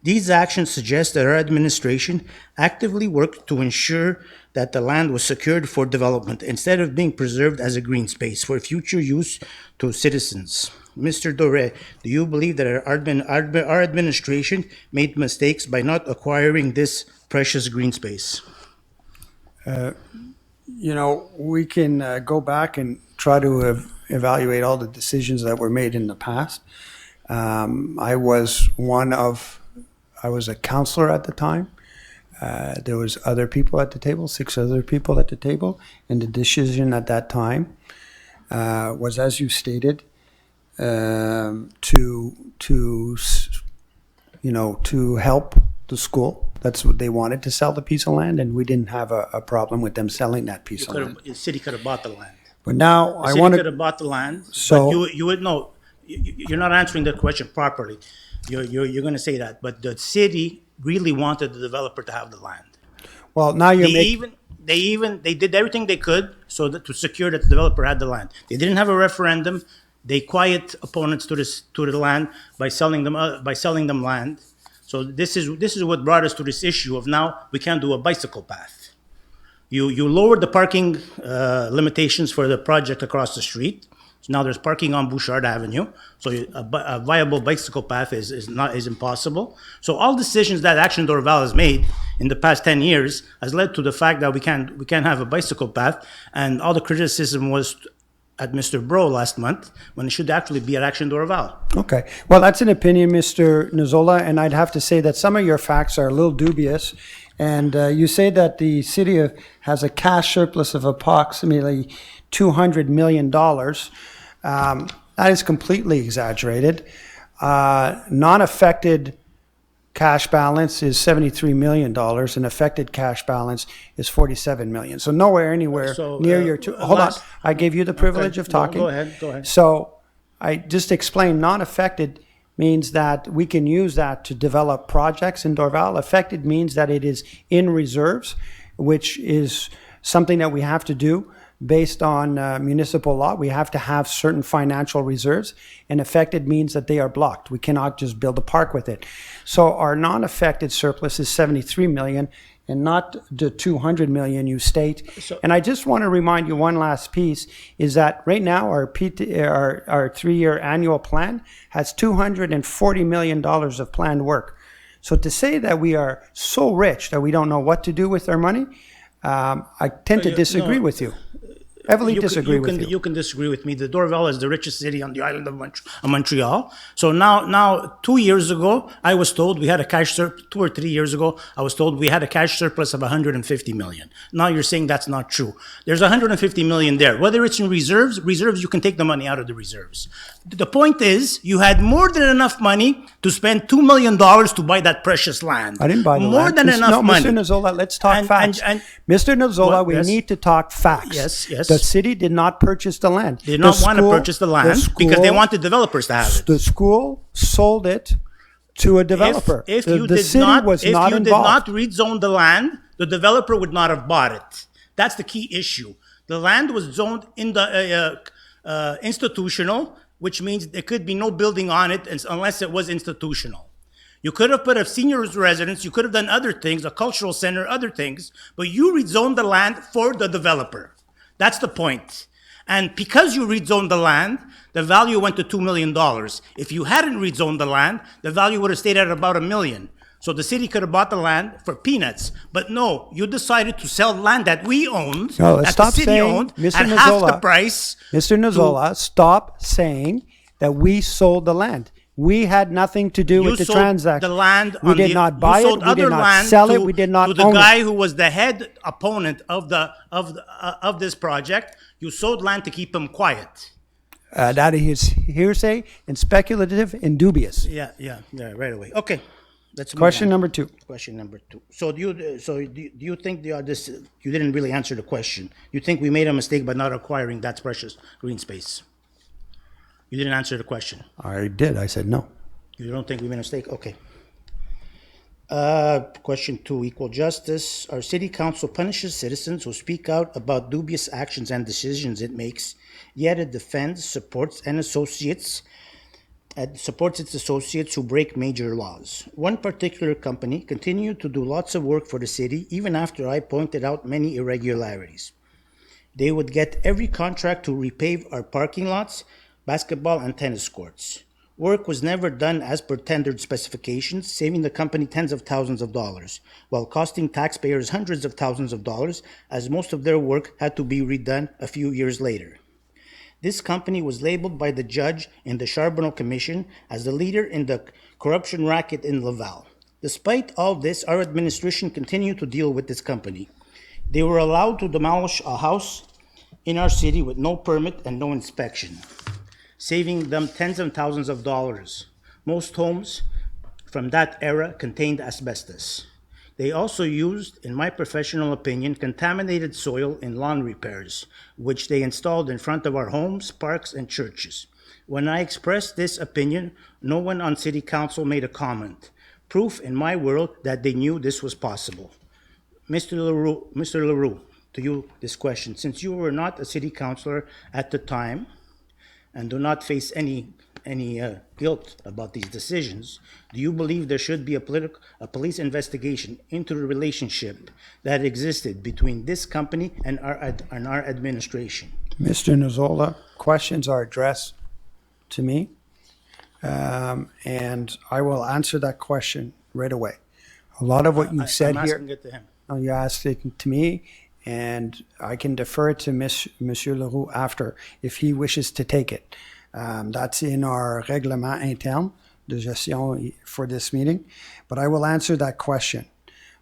These actions suggest that our administration actively worked to ensure that the land was secured for development instead of being preserved as a green space for future use to citizens. Mr. Doré, do you believe that our administration made mistakes by not acquiring this precious green space? We can go back and try to evaluate all the decisions that were made in the past. I was a counselor at the time. There was other people at the table, 6 other people at the table, and the decision at that time was, as you stated, to help the school. That's what they wanted, to sell the piece of land, and we didn't have a problem with them selling that piece of land. The city could have bought the land. But now The city could have bought the land. So- but you would know. You're not answering the question properly. You're going to say that, but the city really wanted the developer to have the land. Well, now you're making. They did everything they could so that to secure that the developer had the land. They didn't have a referendum. They quiet opponents to the land by selling them land. So this is what brought us to this issue of now we can't do a bicycle path. You lowered the parking limitations for the project across the street. So now there's parking on Bouchard Avenue. So a viable bicycle path is impossible. So all decisions that Action Dorval has made in the past 10 years has led to the fact that we can't have a bicycle path. And all the criticism was at Mr. Bro last month when it should actually be at Action Dorval. Okay. Well, that's an opinion, Mr. Nuzzola, and I'd have to say that some of your facts are a little dubious. And you say that the city has a cash surplus of approximately $200 million. That is completely exaggerated. Non-affected cash balance is $73 million, and affected cash balance is $47 million. So nowhere, anywhere near your two. Hold on. I gave you the privilege of talking. Go ahead. So I just explained non-affected means that we can use that to develop projects in Dorval. Affected means that it is in reserves. which is something that we have to do based on municipal law. We have to have certain financial reserves, and affected means that they are blocked. We cannot just build a park with it. So our non-affected surplus is 73 million and not the 200 million you state. And I just want to remind you one last piece is that right now our 3-year annual plan has $240 million of planned work. So to say that we are so rich that we don't know what to do with our money, I tend to disagree with you. Heavily disagree with you. You can disagree with me. The Dorval is the richest city on the island of Montreal. So now, 2 years ago, I was told we had a cash surplus. 2 or 3 years ago, I was told we had a cash surplus of 150 million. Now you're saying that's not true. There's 150 million there. Whether it's in reserves, you can take the money out of the reserves. The point is, you had more than enough money to spend $2 million to buy that precious land. I didn't buy the land. More than enough money. Mr. Nozola, let's talk facts. Mr. Nozola, we need to talk facts. Yes. The city did not purchase the land. They did not want to purchase the land because they wanted developers to have it. The school sold it to a developer. If you did not rezone the land, the developer would not have bought it. That's the key issue. The land was zoned in the institutional, which means there could be no building on it unless it was institutional. You could have put a seniors residence, you could have done other things, a cultural center, other things, but you rezoned the land for the developer. That's the point. And because you rezoned the land, the value went to $2 million. If you hadn't rezoned the land, the value would have stayed at about $1 million. So the city could have bought the land for peanuts. But no, you decided to sell land that we owned, that the city owned, at half the price. Mr. Nozola, stop saying that we sold the land. We had nothing to do with the transaction. The land we did not buy it. We did not sell it. We did not own it. To the guy who was the head opponent of this project, you sold land to keep him quiet. That is hearsay and speculative and dubious. Yeah, right away. Okay, let's move Question on. number 2. Question number 2. So do you think this? You didn't really answer the question. You think we made a mistake by not acquiring that precious green space? You didn't answer the question. I did. I said no. You don't think we made a mistake? Okay. Question 2, equal justice. Our city council punishes citizens who speak out about dubious actions and decisions it makes, yet it defends, supports its associates who break major laws. One particular company continued to do lots of work for the city even after I pointed out many irregularities. They would get every contract to repave our parking lots, basketball and tennis courts. Work was never done as per tendered specifications, saving the company tens of thousands of dollars, while costing taxpayers hundreds of thousands of dollars, as most of their work had to be redone a few years later. This company was labeled by the judge in the Charbonneau Commission as the leader in the corruption racket in Laval. Despite all this, our administration continued to deal with this company. They were allowed to demolish a house in our city with no permit and no inspection, saving them tens of thousands of dollars. Most homes from that era contained asbestos. They also used, in my professional opinion, contaminated soil in lawn repairs, which they installed in front of our homes, parks, and churches. When I expressed this opinion, no one on city council made a comment. Proof in my world that they knew this was possible. Mr. Leroux, to you this question. Since you were not a city councilor at the time, and do not face any guilt about these decisions, do you believe there should be a police investigation into the relationship that existed between this company and our administration? Mr. Nozola, questions are addressed to me, and I will answer that question right away. A lot of what you said I'm here, asking it to him. You asked it to me, and I can defer it to Monsieur Leroux after if he wishes to take it. That's in our règlement interne de gestion for this meeting, but I will answer that question.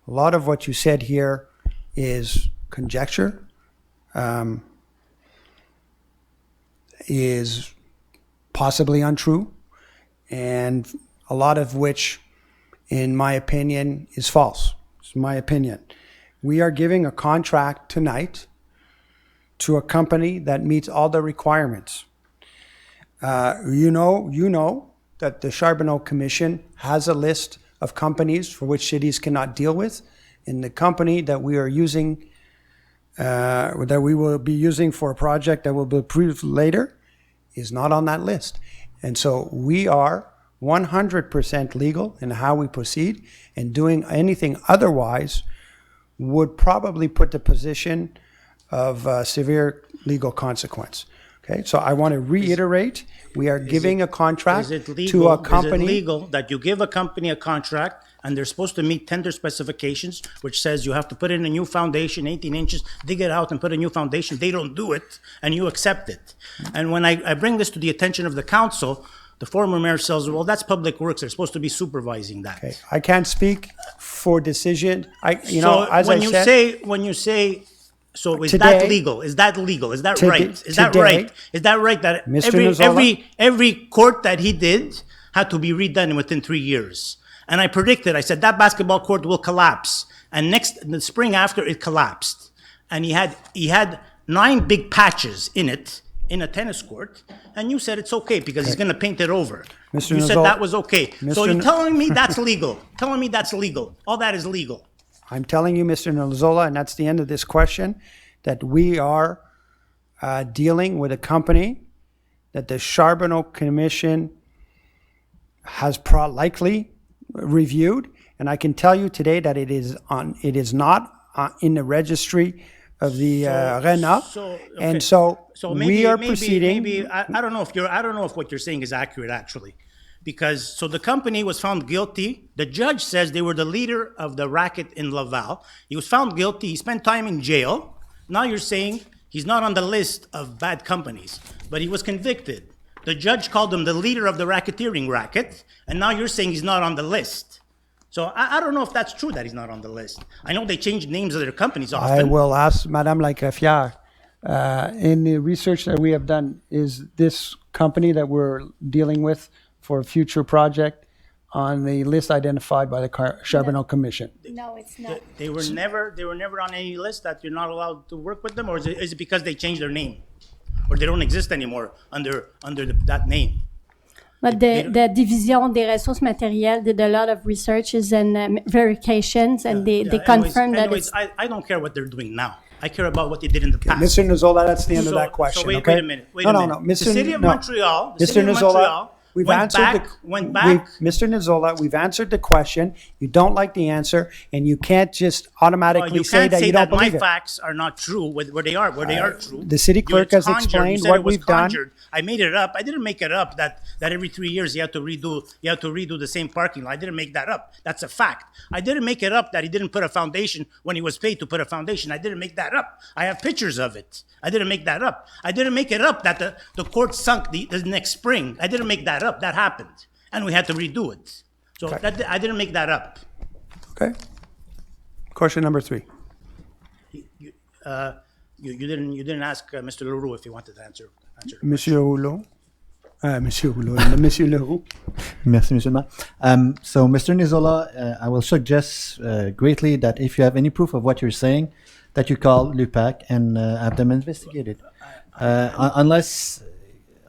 A lot of what you said here is conjecture, is possibly untrue, and a lot of which, in my opinion, is false. It's my opinion. We are giving a contract tonight to a company that meets all the requirements. You know that the Charbonneau Commission has a list of companies for which cities cannot deal with in the company that we are using, that we will be using for a project that will be approved later, is not on that list. And so we are 100% legal in how we proceed, and doing anything otherwise would probably put the position of severe legal consequence. Okay, so I want to reiterate, we are giving a contract Is it legal? to a Is it company. legal that you give a company a contract and they're supposed to meet tender specifications, which says you have to put in a new foundation, 18 inches, dig it out and put a new foundation. They don't do it, and you accept it. And when I bring this to the attention of the council, the former mayor says, well, that's public works. They're supposed to be supervising that. Okay, I can't speak for decision. As when I you said, say, so is Today- that legal? Is that legal? Is that Today- right? Is that today- right? Is that right that Mr. Nuzzola? every court that he did had to be redone within 3 years? And I predicted, I said that basketball court will collapse. And the spring after, it collapsed. And he had 9 big patches in it, in a tennis court, and you said it's okay because he's going to paint it over. Mr. You said Nuzzola- that was okay. So Mr. you're telling me that's legal. Telling me that's legal. All that is legal. I'm telling you, Mr. Nolzola, and that's the end of this question, that we are dealing with a company that the Charbonneau Commission has likely reviewed, and I can tell you today that it is not in the registry of the RENA, and so we are proceeding. Maybe I don't know if what you're saying is accurate actually, because the company was found guilty. The judge says they were the leader of the racket in Laval. He was found guilty. He spent time in jail. Now you're saying he's not on the list of bad companies, but he was convicted. The judge called him the leader of the racketeering racket, and now you're saying he's not on the list. So I don't know if that's true that he's not on the list. I know they change names of their companies often. I will ask Madame Lacreffière, in the research that we have done, is this company that we're dealing with for a future project on the list identified by the Charbonneau Commission? No, it's not. They were never on any list that you're not allowed to work with them, or is it because they changed their name, or they don't exist anymore under that name? But the division des ressources matérielles did a lot of researches and verifications, and they confirmed that it's... I don't care what they're doing now. I care about what they did in the past. Mr. Nuzzola, that's the end of that question. So wait okay? a minute. No. The city of Montreal, Mr. Nuzzola, went back. Mr. Nuzzola, we've answered the question. You don't like the answer, and you can't just automatically say that you don't believe my it. facts are not true where they are true. The city clerk has explained what we've done. I made it up. I didn't make it up that every 3 years you have to redo the same parking lot. I didn't make that up. That's a fact. I didn't make it up that he didn't put a foundation when he was paid to put a foundation. I didn't make that up. I have pictures of it. I didn't make that up. I didn't make it up that the court sunk the next spring. I didn't make that up. That happened, and we had to redo it. So I didn't make that up. Okay. Question number 3. You didn't ask Mr. Leroux if he wanted to answer. Monsieur Rouleau. Monsieur Leroux. Merci, Monsieur le Maire. So, Mr. Nizola, I will suggest greatly that if you have any proof of what you're saying, that you call l'UPAC and have them investigated.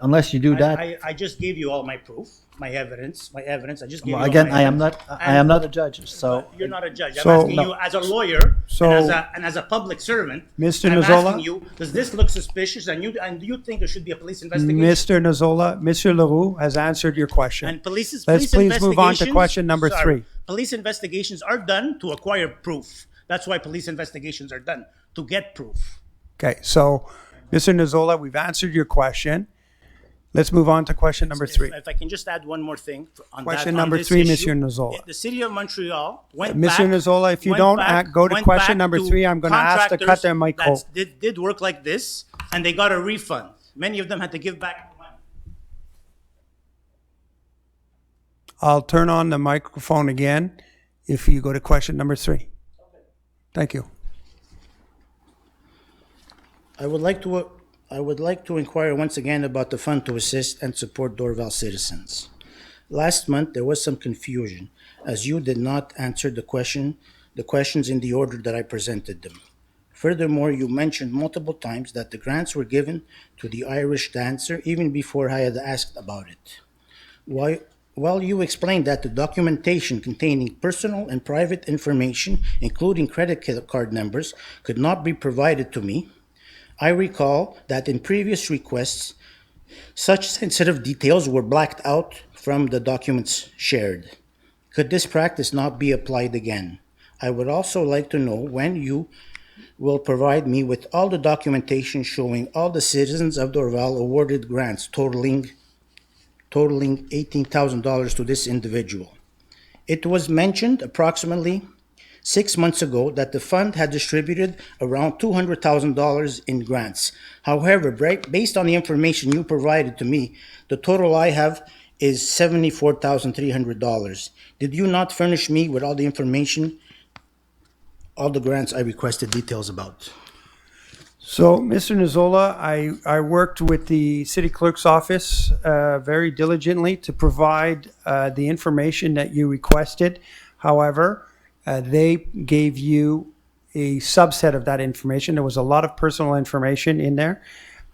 Unless you do that. I just gave you all my proof, my evidence. I just gave you again, all my evidence. I am not a judge, so. You're not a judge. I'm asking you as a lawyer and as a public servant. Mr. I'm Nuzzola, asking you, does this look suspicious? And do you think there should be a police investigation? Mr. Nuzzola, Monsieur Leroux has answered your question. And police please move on to question number 3. Police investigations are done to acquire proof. That's why police investigations are done, to get proof. Okay, so Mr. Nuzzola, we've answered your question. Let's move on to question number 3. If I can just add one more thing on Question that, number on this 3, issue. Monsieur Nuzzola. The city of Montreal went back. Mr. Nuzzola, if you don't go to question number 3, I'm going to ask to cut their mic off. Did work like this, and they got a refund. Many of them had to give back money. I'll turn on the microphone again if you go to question number 3. Thank you. I would like to inquire once again about the fund to assist and support Dorval citizens. Last month, there was some confusion, as you did not answer the questions in the order that I presented them. Furthermore, you mentioned multiple times that the grants were given to the Irish dancer even before I had asked about it. Well, you explained that the documentation containing personal and private information, including credit card numbers, could not be provided to me. I recall that in previous requests, such sensitive details were blacked out from the documents shared. Could this practice not be applied again? I would also like to know when you will provide me with all the documentation showing all the citizens of Dorval awarded grants totaling $18,000 to this individual. It was mentioned approximately 6 months ago that the fund had distributed around $200,000 in grants. However, based on the information you provided to me, the total I have is $74,300. Did you not furnish me with all the information, all the grants I requested details about? So, Mr. Nizola, I worked with the city clerk's office very diligently to provide the information that you requested. However, they gave you a subset of that information. There was a lot of personal information in there.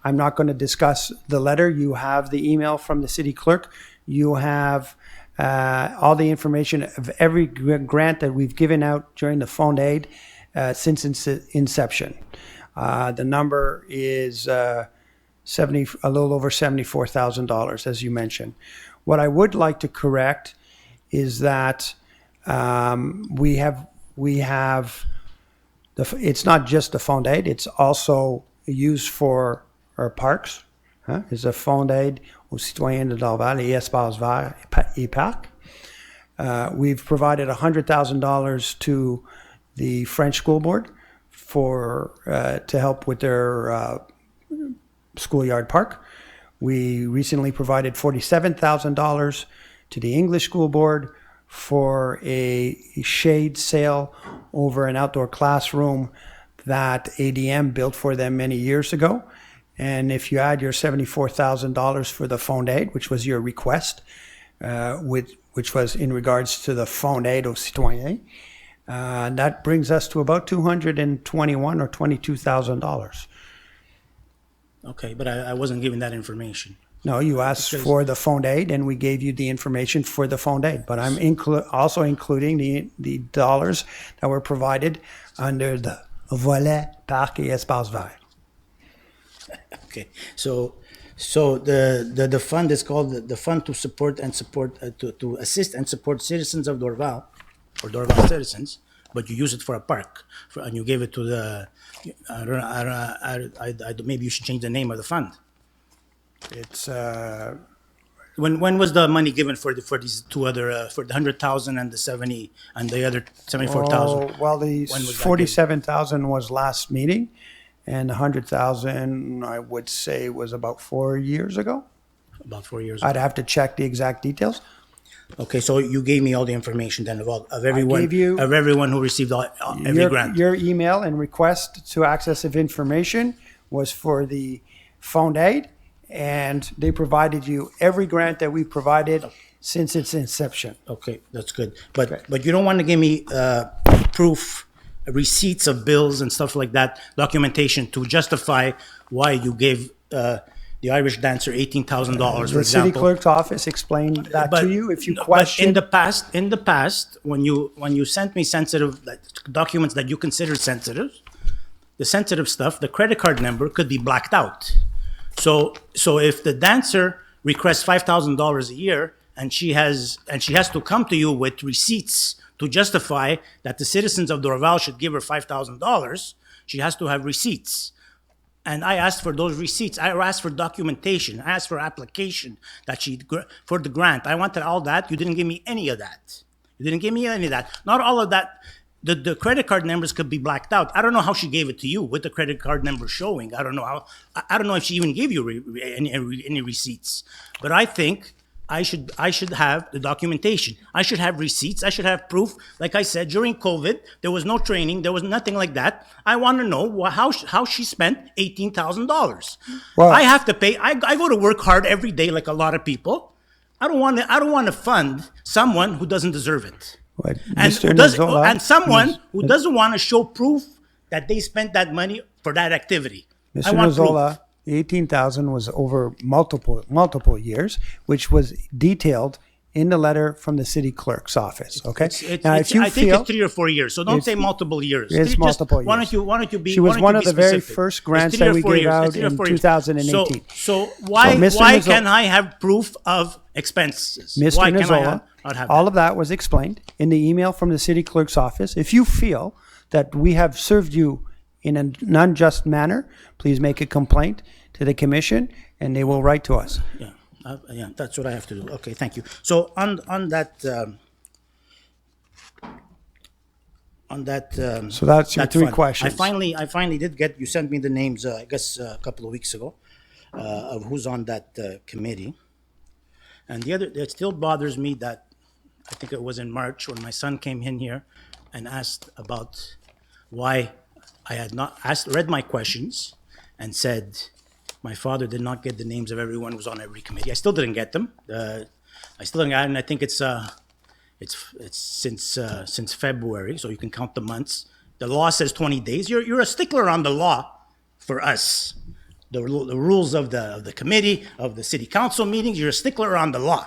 I'm not going to discuss the letter. You have the email from the city clerk. You have all the information of every grant that we've given out during the Fond Aid since inception. The number is a little over $74,000, as you mentioned. What I would like to correct is that it's not just the Fond Aid, it's also used for our parks. It's a Fond Aid aux citoyens de Dorval et Espaces Verts et Parcs. We've provided $100,000 to the French School Board to help with their schoolyard park. We recently provided $47,000 to the English School Board for a shade sail over an outdoor classroom that ADM built for them many years ago. And if you add your $74,000 for the Fond Aid, which was your request, which was in regards to the Fond Aid aux citoyens, that brings us to about $221,000 or $22,000. Okay, but I wasn't given that information. No, you asked for the Fond Aid, and we gave you the information for the Fond Aid. But I'm also including the dollars that were provided under the volet Parc et Espaces Verts. Okay, so the fund is called the Fund to Support and to Assist and Support Citizens of Dorval, or Dorval citizens, but you use it for a park, and you gave it to the. Maybe you should change the name of the fund. It's when was the money given for these two other for the 100,000 and the 70 and the other 74,000? Well, the 47,000 was last meeting, and the 100,000 I would say was about 4 years ago. About 4 years ago. I'd have to check the exact details. Okay, so you gave me all the information then of everyone who received every grant. Your email and request to access of information was for the Fond Aid, and they provided you every grant that we provided since its inception. Okay, that's good. But you don't want to give me proof, receipts of bills and stuff like that, documentation to justify why you gave the Irish dancer $18,000, for example. The city clerk's office explained that to you. If you question, but in the past, when you sent me sensitive documents that you consider sensitive, the sensitive stuff, the credit card number could be blacked out. So if the dancer requests $5,000 a year and she has to come to you with receipts to justify that the citizens of Dorval should give her $5,000, she has to have receipts. And I asked for those receipts. I asked for documentation. I asked for application for the grant. I wanted all that. You didn't give me any of that. Not all of that. The credit card numbers could be blacked out. I don't know how she gave it to you with the credit card number showing. I don't know how. I don't know if she even gave you any receipts. But I think I should have the documentation. I should have receipts. I should have proof. Like I said, during COVID, there was no training. There was nothing like that. I want to know how she spent $18,000. Well, I have to pay. I go to work hard every day, like a lot of people. I don't want to fund someone who doesn't deserve it, and someone who doesn't want to show proof that they spent that money for that activity. Mr. Nozola, the 18,000 was over multiple years, which was detailed in the letter from the city clerk's office. Okay. I think it's 3 or 4 years. So don't say multiple years. It's multiple years. Why don't you be? She was why don't one you of be the very specific? first It's grants 3 that or we 4 gave years. out It's 3 or in 4 years. 2018. So why Mr. can Nizzola- I have proof of expenses? Mr. Why can I Nizzola, not have all that? of that was explained in the email from the city clerk's office. If you feel that we have served you in an unjust manner, please make a complaint to the commission and they will write to us. Yeah, that's what I have to do. Okay, thank you. So on that. So that's your that three fund, questions. I finally did get. You sent me the names. I guess a couple of weeks ago, of who's on that committee. And it still bothers me that I think it was in March when my son came in here and asked about why I had not read my questions and said my father did not get the names of everyone who was on every committee. I still didn't get them. I still didn't get it, and I think it's since February, so you can count the months. The law says 20 days. You're a stickler on the law for us. The rules of the committee, of the city council meetings, you're a stickler on the law.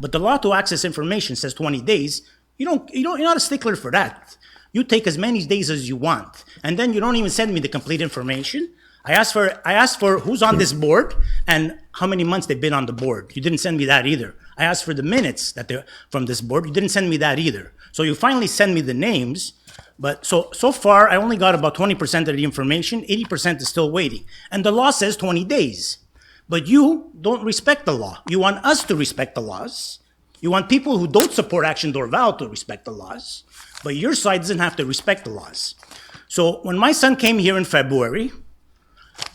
But the law to access information says 20 days. You're not a stickler for that. You take as many days as you want. And then you don't even send me the complete information. I asked for who's on this board and how many months they've been on the board. You didn't send me that either. I asked for the minutes that they're from this board. You didn't send me that either. So you finally send me the names, but so far I only got about 20% of the information. 80% is still waiting. And the law says 20 days. But you don't respect the law. You want us to respect the laws. You want people who don't support Action Dorval to respect the laws. But your side doesn't have to respect the laws. So when my son came here in February,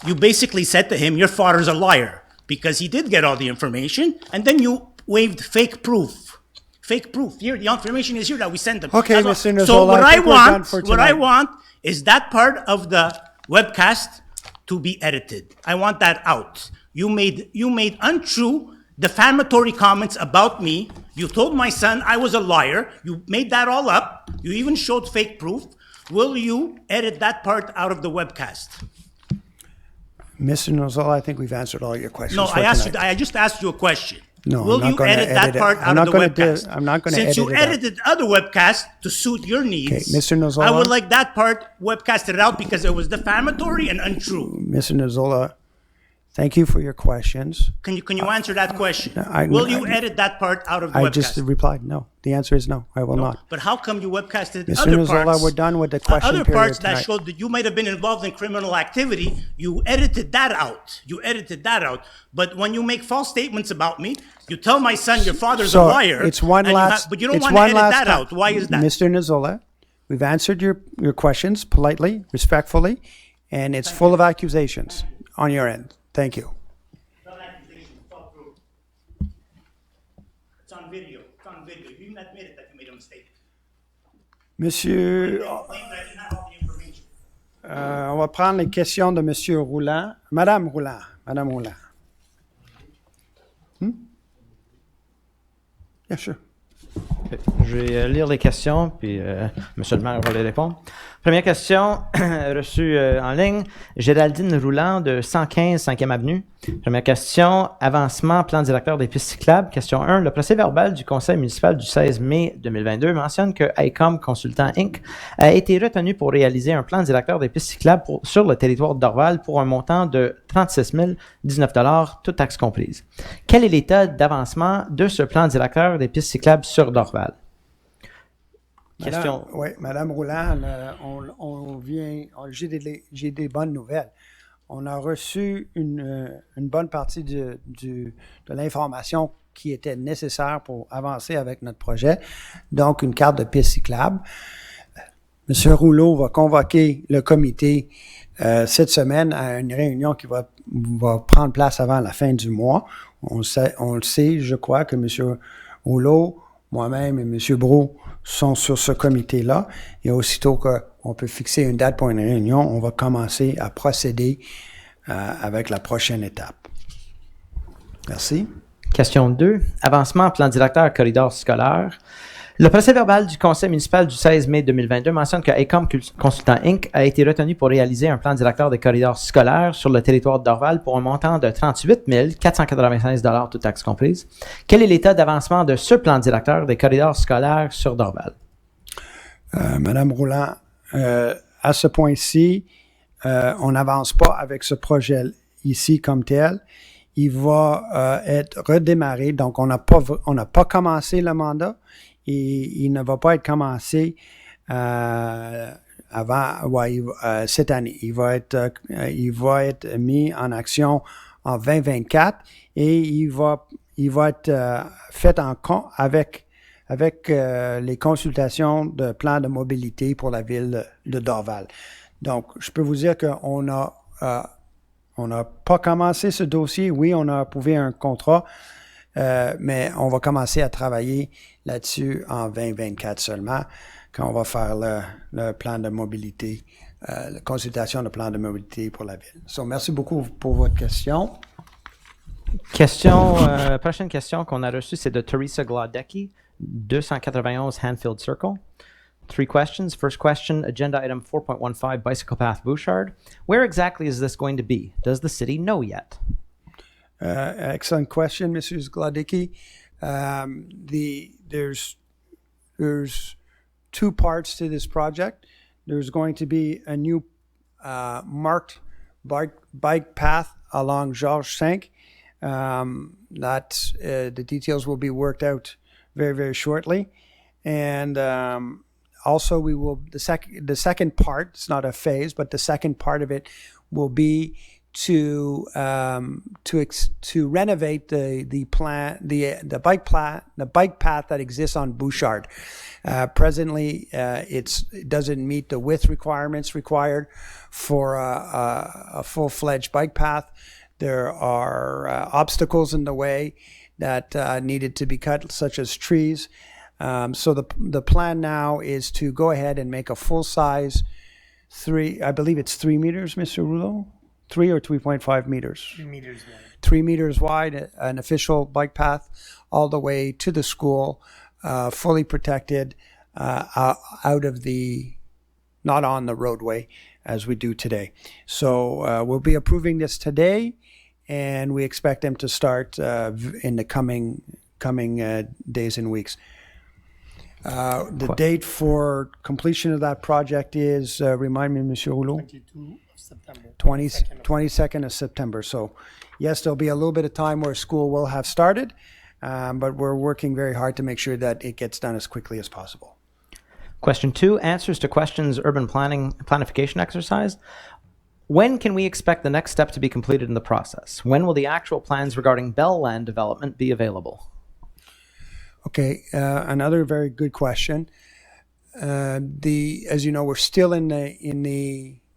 you basically said to him, your father's a liar because he did get all the information, and then you waived fake proof. Fake proof. Here, the information is here that we sent them. Okay, That's Mr. all. Nizzola, So what I I think we're done for want, what I tonight. want is that part of the webcast to be edited. I want that out. You made untrue, defamatory comments about me. You told my son I was a liar. You made that all up. You even showed fake proof. Will you edit that part out of the webcast? Mr. Nozal, I think we've answered all your questions. No, for I tonight. just asked you a question. No, Will I'm not you gonna edit that edit it. part I'm out not of the gonna do- webcast? I'm not gonna Since edit you it out. edited other webcasts to suit your needs, Okay, Mr. Nozal, I would like that part webcasted out because it was defamatory and untrue. Mr. Nozzola, thank you for your questions. Can you answer that question? Will you edit that part out of the I webcast? just replied no. The answer is no. I will not. But how come you webcasted Mr. other Nozzola, parts? we're done with the question Other period parts that tonight. showed that you might have been involved in criminal activity, you edited that out. But when you make false statements about me, you tell my son your father's a liar. It's one and last. but you don't it's want to one edit last that time. out. Why is that? Mr. Nozzola, we've answered your questions politely, respectfully, and it's full of accusations on your end. Thank you. It's on video. It's on video. You even admitted that you made a mistake. Monsieur, on va prendre les questions de Monsieur Roulant. Madame Roulant. Yeah, sure. Je vais lire les questions, puis Monsieur le maire va les répondre. Première question reçue en ligne. Géraldine Roulant de 115 5e Avenue. Première question, avancement, plan directeur des pistes cyclables. Question 1. Le procès-verbal du conseil municipal du 16 mai 2022 mentionne que ICOM Consultant Inc. a été retenu pour réaliser un plan directeur des pistes cyclables sur le territoire d'Orval pour un montant de 36 019 $, toutes taxes comprises. Quel est l'état d'avancement de ce plan directeur des pistes cyclables sur Dorval? Question. Madame Roulant, j'ai des bonnes nouvelles. On a reçu une bonne partie de l'information qui était nécessaire pour avancer avec notre projet, donc une carte de piste cyclable. Monsieur Rouleau va convoquer le comité cette semaine à une réunion qui va prendre place avant la fin du mois. On le sait, je crois que Monsieur Rouleau, moi-même et Monsieur Brault sont sur ce comité-là. Et aussitôt qu'on peut fixer une date pour une réunion, on va commencer à procéder avec la prochaine étape. Merci. Question 2. Avancement, plan directeur corridor scolaire. Le procès-verbal du conseil municipal du 16 mai 2022 mentionne que ACOM Consultant Inc. a été retenu pour réaliser un plan directeur des corridors scolaires sur le territoire de Dorval pour un montant de 38 496 $ toutes taxes comprises. Quel est l'état d'avancement de ce plan directeur des corridors scolaires sur Dorval? Madame Rouland, à ce point-ci, on n'avance pas avec ce projet ici comme tel. Il va être redémarré, donc on n'a pas commencé le mandat et il ne va pas être commencé cette année. Il va être mis en action en 2024 et il va être fait avec les consultations de plans de mobilité pour la ville de Dorval. Donc, je peux vous dire qu'on n'a pas commencé ce dossier. Oui, on a approuvé un contrat, mais on va commencer à travailler là-dessus en 2024 seulement, quand on va faire le plan de mobilité, la consultation de plan de mobilité pour la ville. So, merci beaucoup pour votre question. Prochaine question qu'on a reçue, c'est de Teresa Glodecki, 291 Hanfield Circle. 3 questions. First question, agenda item 4.15, bicycle path Bouchard. Where exactly is this going to be? Does the city know yet? Excellent question, Mrs. Glodicki. There's 2 parts to this project. There's going to be a new marked bike path along Georges V. The details will be worked out very, very shortly. And also, the second part, it's not a phase, but the second part of it will be to renovate the bike path that exists on Bouchard. Presently, it doesn't meet the width requirements required for a full-fledged bike path. There are obstacles in the way that needed to be cut, such as trees. So the plan now is to go ahead and make a full-size 3 meters, Mr. Rouleau? 3 or 3.5 meters? 3 meters wide. 3 meters wide, an official bike path all the way to the school, fully protected, not on the roadway as we do today. So we'll be approving this today, and we expect them to start in the coming days and weeks. The date for completion of that project is, remind me, Monsieur Rouleau? 22nd of September. So, yes, there'll be a little bit of time where school will have started, but we're working very hard to make sure that it gets done as quickly as possible. Question 2, answers to questions urban planification exercise. When can we expect the next step to be completed in the process? When will the actual plans regarding Bell Land development be available? Okay, another very good question. As you know, we're still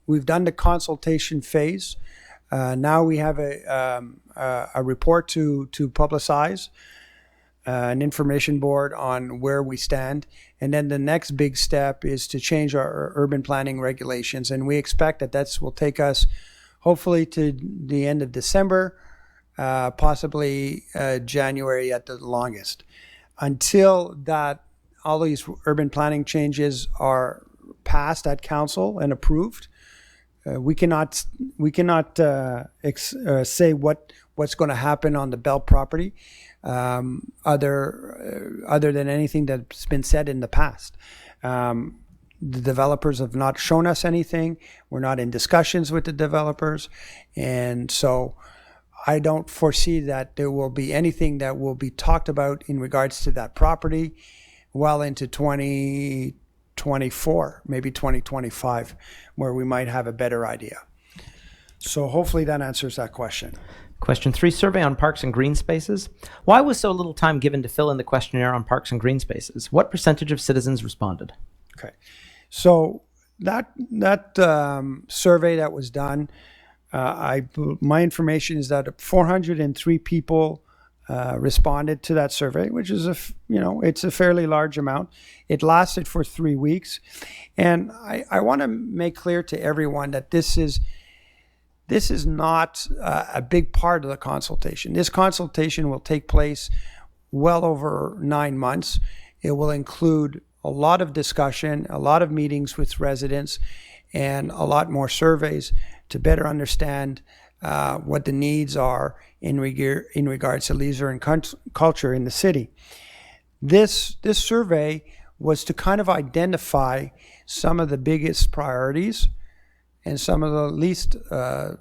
we've done the consultation phase. Now we have a report to publicize, an information board on where we stand. And then the next big step is to change our urban planning regulations. And we expect that will take us hopefully to the end of December, possibly January at the longest. Until all these urban planning changes are passed at council and approved, we cannot say what's going to happen on the Bell property, other than anything that's been said in the past. The developers have not shown us anything. We're not in discussions with the developers, and so I don't foresee that there will be anything that will be talked about in regards to that property well into 2024, maybe 2025, where we might have a better idea. So hopefully that answers that question. Question 3, survey on parks and green spaces. Why was so little time given to fill in the questionnaire on parks and green spaces? What percentage of citizens responded? Okay. So that survey that was done, my information is that 403 people responded to that survey, which is it's a fairly large amount. It lasted for 3 weeks, and I want to make clear to everyone that this is not a big part of the consultation. This consultation will take place well over 9 months, It will include a lot of discussion, a lot of meetings with residents, and a lot more surveys to better understand what the needs are in regards to leisure and culture in the city. This survey was to kind of identify some of the biggest priorities and some of the least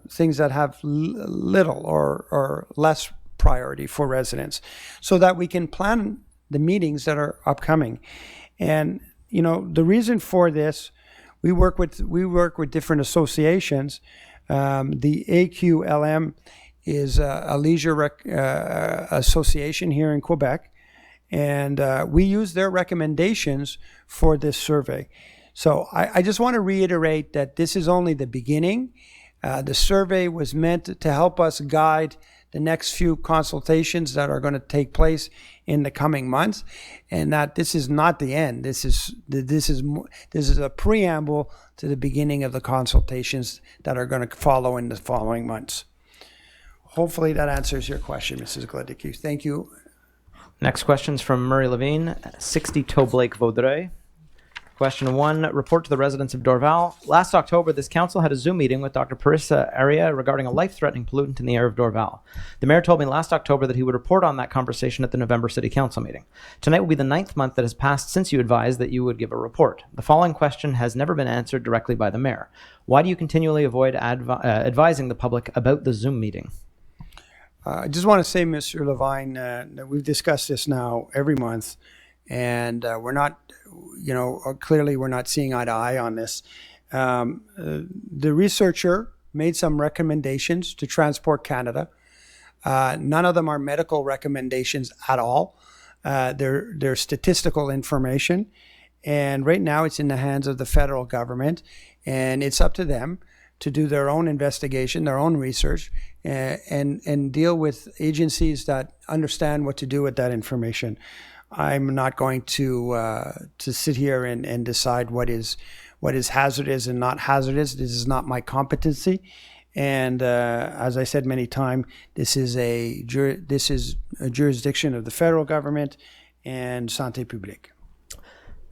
things that have little or less priority for residents, so that we can plan the meetings that are upcoming. And the reason for this, we work with different associations. The AQLM is a leisure association here in Quebec, and we use their recommendations for this survey. So I just want to reiterate that this is only the beginning. The survey was meant to help us guide the next few consultations that are going to take place in the coming months, and that this is not the end. This is a preamble to the beginning of the consultations that are going to follow in the following months. Hopefully that answers your question, Mrs. Gladicki. Thank you. Next question's from Murray Levine, 60 Toblake Vaudreuil. Question 1, report to the residents of Dorval. Last October, this council had a Zoom meeting with Dr. Parissa Aria regarding a life-threatening pollutant in the air of Dorval. The mayor told me last October that he would report on that conversation at the November City Council meeting. Tonight will be the 9th month that has passed since you advised that you would give a report. The following question has never been answered directly by the mayor. Why do you continually avoid advising the public about the Zoom meeting? I just want to say, Mr. Levine, that we've discussed this now every month, and we're not, clearly we're not seeing eye to eye on this. The researcher made some recommendations to Transport Canada. None of them are medical recommendations at all. They're statistical information, and right now it's in the hands of the federal government, and it's up to them to do their own investigation, their own research, and deal with agencies that understand what to do with that information. I'm not going to sit here and decide what is hazardous and not hazardous. This is not my competency, and as I said many times, this is a jurisdiction of the federal government and Santé Publique.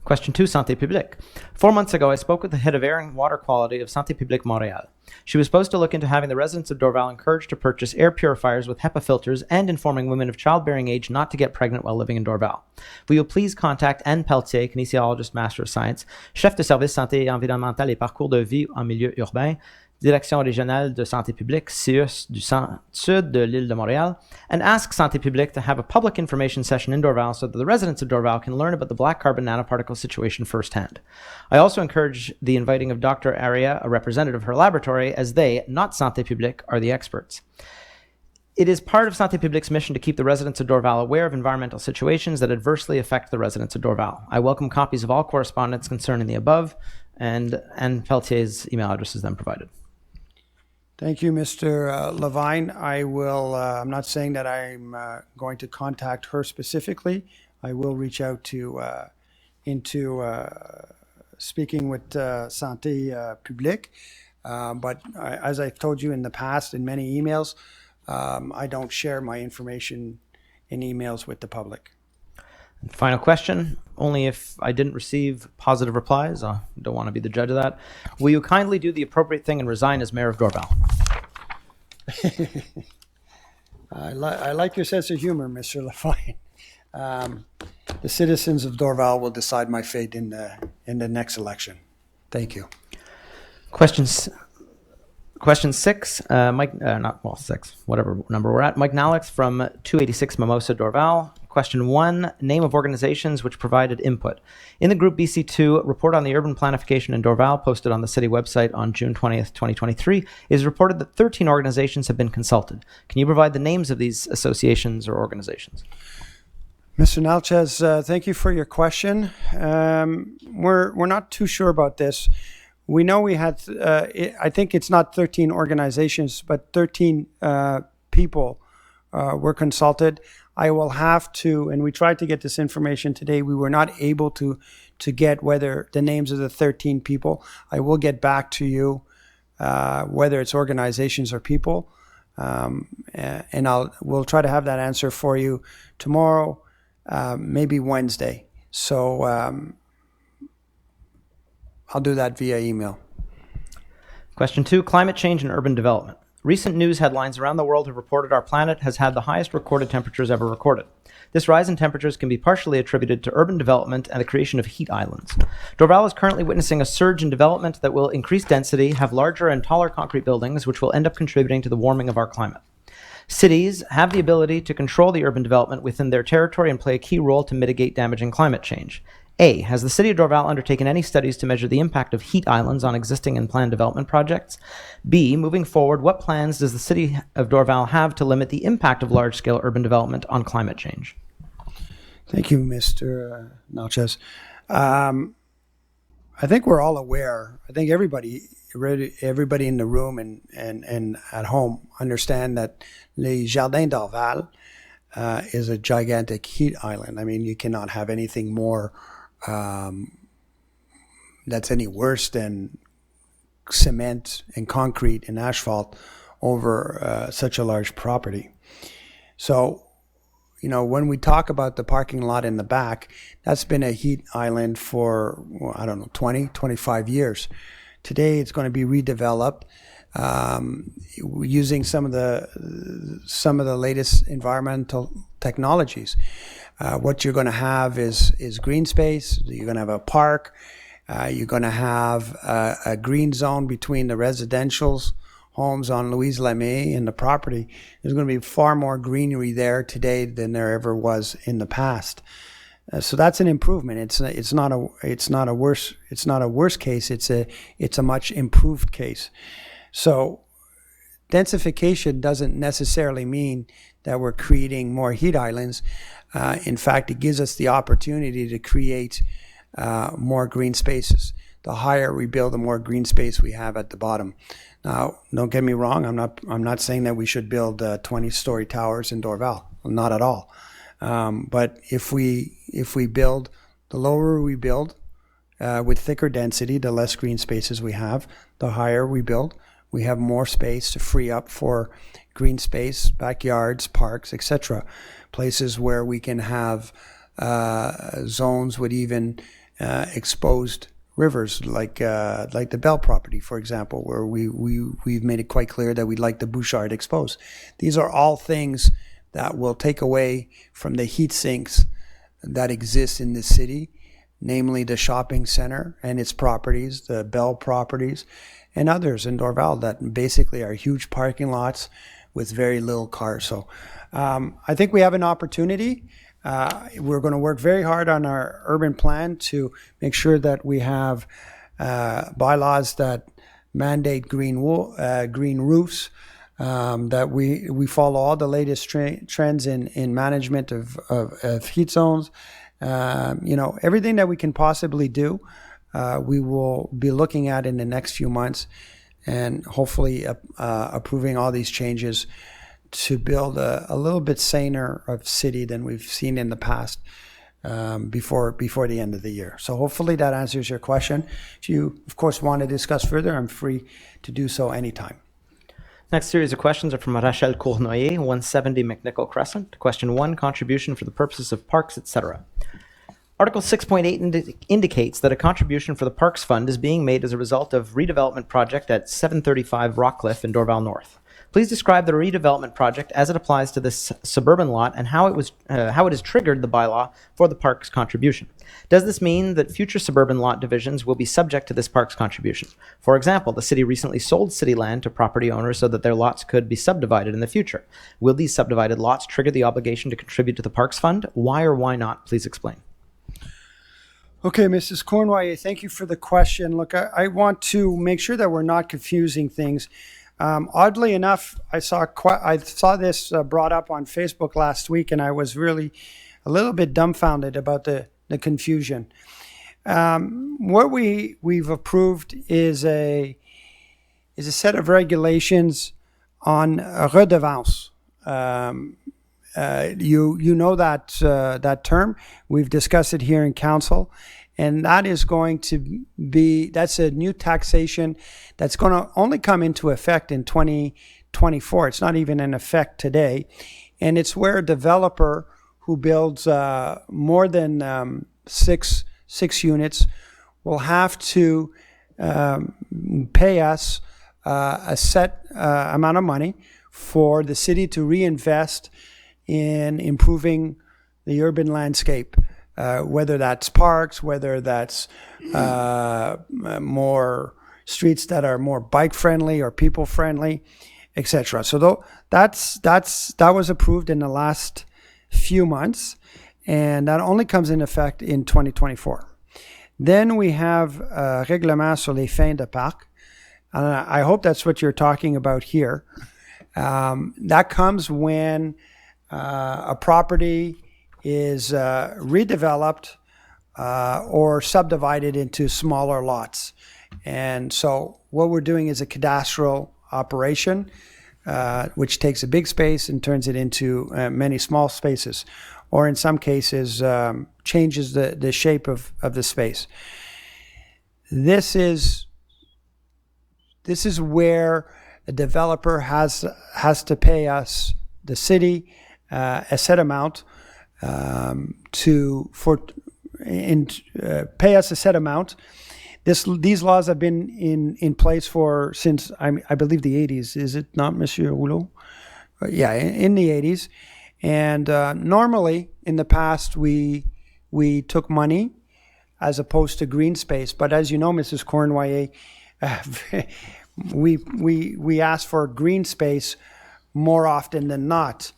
Question 2, Santé Publique. 4 months ago, I spoke with the head of air and water quality of Santé Publique Montréal. She was supposed to look into having the residents of Dorval encouraged to purchase air purifiers with HEPA filters and informing women of childbearing age not to get pregnant while living in Dorval. Will you please contact Anne Pelletier, kinésiologist, Master of Science, chef de service santé environnementale et parcours de vie en milieu urbain, Direction régionale de santé publique, CIUS du sud de l'île de Montréal, and ask Santé Publique to have a public information session in Dorval so that the residents of Dorval can learn about the black carbon nanoparticle situation firsthand. I also encourage the inviting of Dr. Aria, a representative of her laboratory, as they, not Santé Publique, are the experts. It is part of Santé Publique's mission to keep the residents of Dorval aware of environmental situations that adversely affect the residents of Dorval. I welcome copies of all correspondence concerning the above, and Anne Pelletier's email address is then provided. Thank you, Mr. Levine. I will, I'm not saying that I'm going to contact her specifically. I will reach out to, speaking with Santé Publique. But as I've told you in the past, in many emails, I don't share my information in emails with the public. And final question, only if I didn't receive positive replies, I don't want to be the judge of that. Will you kindly do the appropriate thing and resign as mayor of Dorval? I like your sense of humor, Mr. Levine. The citizens of Dorval will decide my fate in the next election. Thank you. Question 6, six, whatever number we're at. Mike Nalix from 286 Mimosa, Dorval. Question 1, name of organizations which provided input. In the group BC2, report on the urban planification in Dorval, posted on the city website on June 20th, 2023, is reported that 13 organizations have been consulted. Can you provide the names of these associations or organizations? Mr. Nalchez, thank you for your question. We're not too sure about this. We know we had, I think it's not 13 organizations, but 13 people were consulted. I will have to, and we tried to get this information today, we were not able to get whether the names of the 13 people. I will get back to you whether it's organizations or people, and we'll try to have that answer for you tomorrow, maybe Wednesday. So I'll do that via email. Question 2, climate change and urban development. Recent news headlines around the world have reported our planet has had the highest recorded temperatures ever recorded. This rise in temperatures can be partially attributed to urban development and the creation of heat islands. Dorval is currently witnessing a surge in development that will increase density, have larger and taller concrete buildings, which will end up contributing to the warming of our climate. Cities have the ability to control the urban development within their territory and play a key role to mitigate damaging climate change. A, has the City of Dorval undertaken any studies to measure the impact of heat islands on existing and planned development projects? B, moving forward, what plans does the City of Dorval have to limit the impact of large-scale urban development on climate change? Thank you, Mr. Nalchez. I think we're all aware. I think everybody in the room and at home understand that Les Jardins d'Orval is a gigantic heat island. I mean, you cannot have anything more that's any worse than cement and concrete and asphalt over such a large property. So, you know, when we talk about the parking lot in the back, that's been a heat island for, well, I don't know, 20, 25 years. Today, it's going to be redeveloped using some of the latest environmental technologies. What you're going to have is green space. You're going to have a park. You're going to have a green zone between the residentials, homes on Louise Lemay and the property. There's going to be far more greenery there today than there ever was in the past. So that's an improvement. It's not a worse case. It's a much improved case. So densification doesn't necessarily mean that we're creating more heat islands. In fact, it gives us the opportunity to create more green spaces. The higher we build, the more green space we have at the bottom. Now, don't get me wrong. I'm not saying that we should build 20-story towers in Dorval. Not at all. But if we build, the lower we build with thicker density, the less green spaces we have. The higher we build, we have more space to free up for green space, backyards, parks, etc. Places where we can have zones with even exposed rivers, like the Bell property, for example, where we've made it quite clear that we'd like the Bouchard exposed. These are all things that will take away from the heat sinks that exist in the city, namely the shopping center and its properties, the Bell properties, and others in Dorval that basically are huge parking lots with very little cars. So I think we have an opportunity. We're going to work very hard on our urban plan to make sure that we have bylaws that mandate green roofs, that we follow all the latest trends in management of heat zones. Everything that we can possibly do, we will be looking at in the next few months and hopefully approving all these changes to build a little bit saner of city than we've seen in the past before the end of the year. So hopefully that answers your question. If you, of course, want to discuss further, I'm free to do so anytime. Next series of questions are from Rachel Cournoyer, 170 McNichol Crescent. Question 1, contribution for the purposes of parks, etc. Article 6.8 indicates that a contribution for the Parks Fund is being made as a result of redevelopment project at 735 Rockcliffe in Dorval North. Please describe the redevelopment project as it applies to this suburban lot and how it has triggered the bylaw for the parks contribution. Does this mean that future suburban lot divisions will be subject to this parks contribution? For example, the city recently sold city land to property owners so that their lots could be subdivided in the future. Will these subdivided lots trigger the obligation to contribute to the Parks Fund? Why or why not? Please explain. Okay, Mrs. Cornway, thank you for the question. Look, I want to make sure that we're not confusing things. Oddly enough, I saw this brought up on Facebook last week, and I was really a little bit dumbfounded about the confusion. What we've approved is a set of regulations on redevance. You know that term. We've discussed it here in council, and that is going to be, that's a new taxation that's going to only come into effect in 2024. It's not even in effect today, and it's where a developer who builds more than six units, will have to pay us a set amount of money for the city to reinvest in improving the urban landscape, whether that's parks, whether that's more streets that are more bike friendly or people friendly, etc. So that was approved in the last few months, and that only comes in effect in 2024. Then we have règlement sur les fins de parc. I hope that's what you're talking about here. That comes when a property is redeveloped or subdivided into smaller lots. And so what we're doing is a cadastral operation, which takes a big space and turns it into many small spaces, or in some cases changes the shape of the space. This is where a developer has to pay us, the city, a set amount pay us a set amount. These laws have been in place since I believe the 80s. Is it not, Monsieur Rouleau? Yeah, in the 80s. And normally in the past we took money as opposed to green space. But as you know, Mrs. Cornway, we ask for green space more often than not.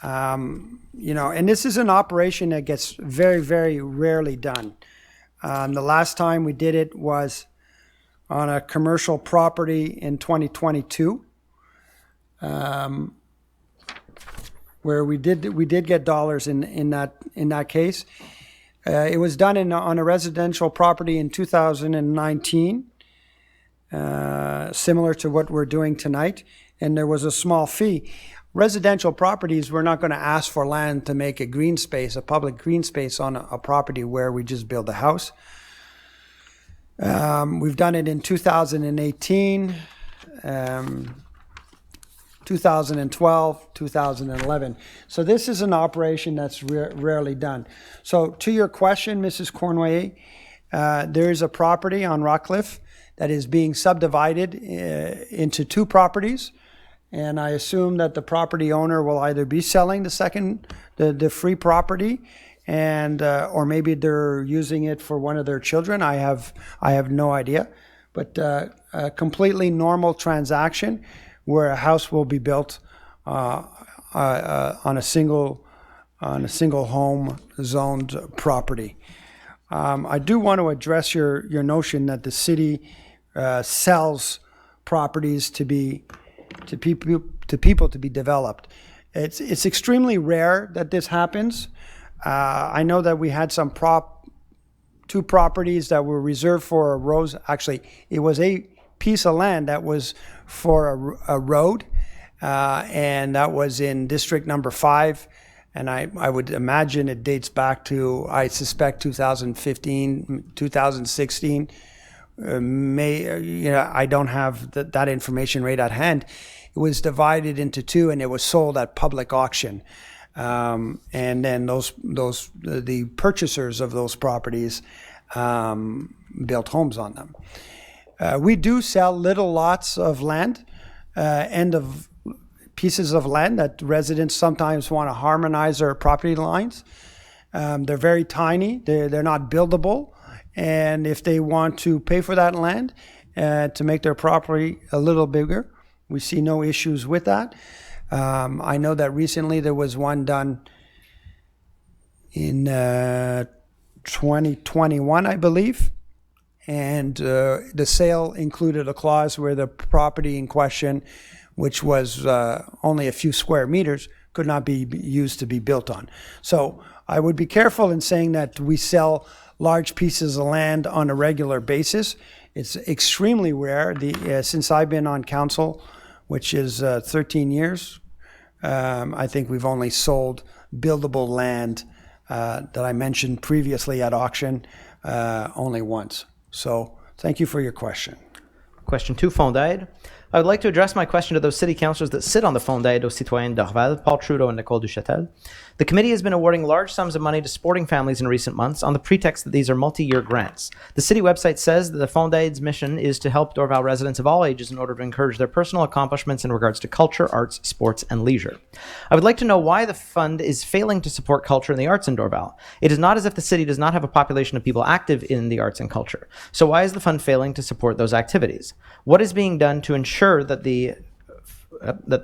And this is an operation that gets very, very rarely done. The last time we did it was on a commercial property in 2022, where we did get dollars in that case. It was done on a residential property in 2019, similar to what we're doing tonight, and there was a small fee. Residential properties, we're not going to ask for land to make a green space, a public green space on a property where we just build a house. We've done it in 2018, 2012, 2011. So this is an operation that's rarely done. So to your question, Mrs. Cornway, there is a property on Rockcliffe that is being subdivided into two properties. And I assume that the property owner will either be selling the free property, and or maybe they're using it for one of their children. I have no idea, but a completely normal transaction where a house will be built on a single home zoned property. I do want to address your notion that the city sells properties to people to be developed. It's extremely rare that this happens. I know that we had two properties that were reserved for a road. Actually, it was a piece of land that was for a road, and that was in District Number 5. And I would imagine it dates back to, I suspect, 2015, 2016. I don't have that information right at hand. It was divided into two, and it was sold at public auction. And then the purchasers of those properties built homes on them. We do sell little lots of land, of pieces of land that residents sometimes want to harmonize their property lines. They're very tiny. They're not buildable. And if they want to pay for that land to make their property a little bigger, we see no issues with that. I know that recently there was one done in 2021, I believe. And the sale included a clause where the property in question, which was only a few square meters, could not be used to be built on. So I would be careful in saying that we sell large pieces of land on a regular basis. It's extremely rare. Since I've been on council, which is 13 years, I think we've only sold buildable land that I mentioned previously at auction only once. So thank you for your question. Question 2, Fonds d'aide. I would like to address my question to those city councillors that sit on the Fonds d'aide aux citoyens d'Orval, Paul Trudeau and Nicole Duchâtel. The committee has been awarding large sums of money to sporting families in recent months on the pretext that these are multi-year grants. The city website says that the Fond Aide's mission is to help Dorval residents of all ages in order to encourage their personal accomplishments in regards to culture, arts, sports, and leisure. I would like to know why the fund is failing to support culture and the arts in Dorval. It is not as if the city does not have a population of people active in the arts and culture. So why is the fund failing to support those activities? What is being done to ensure that the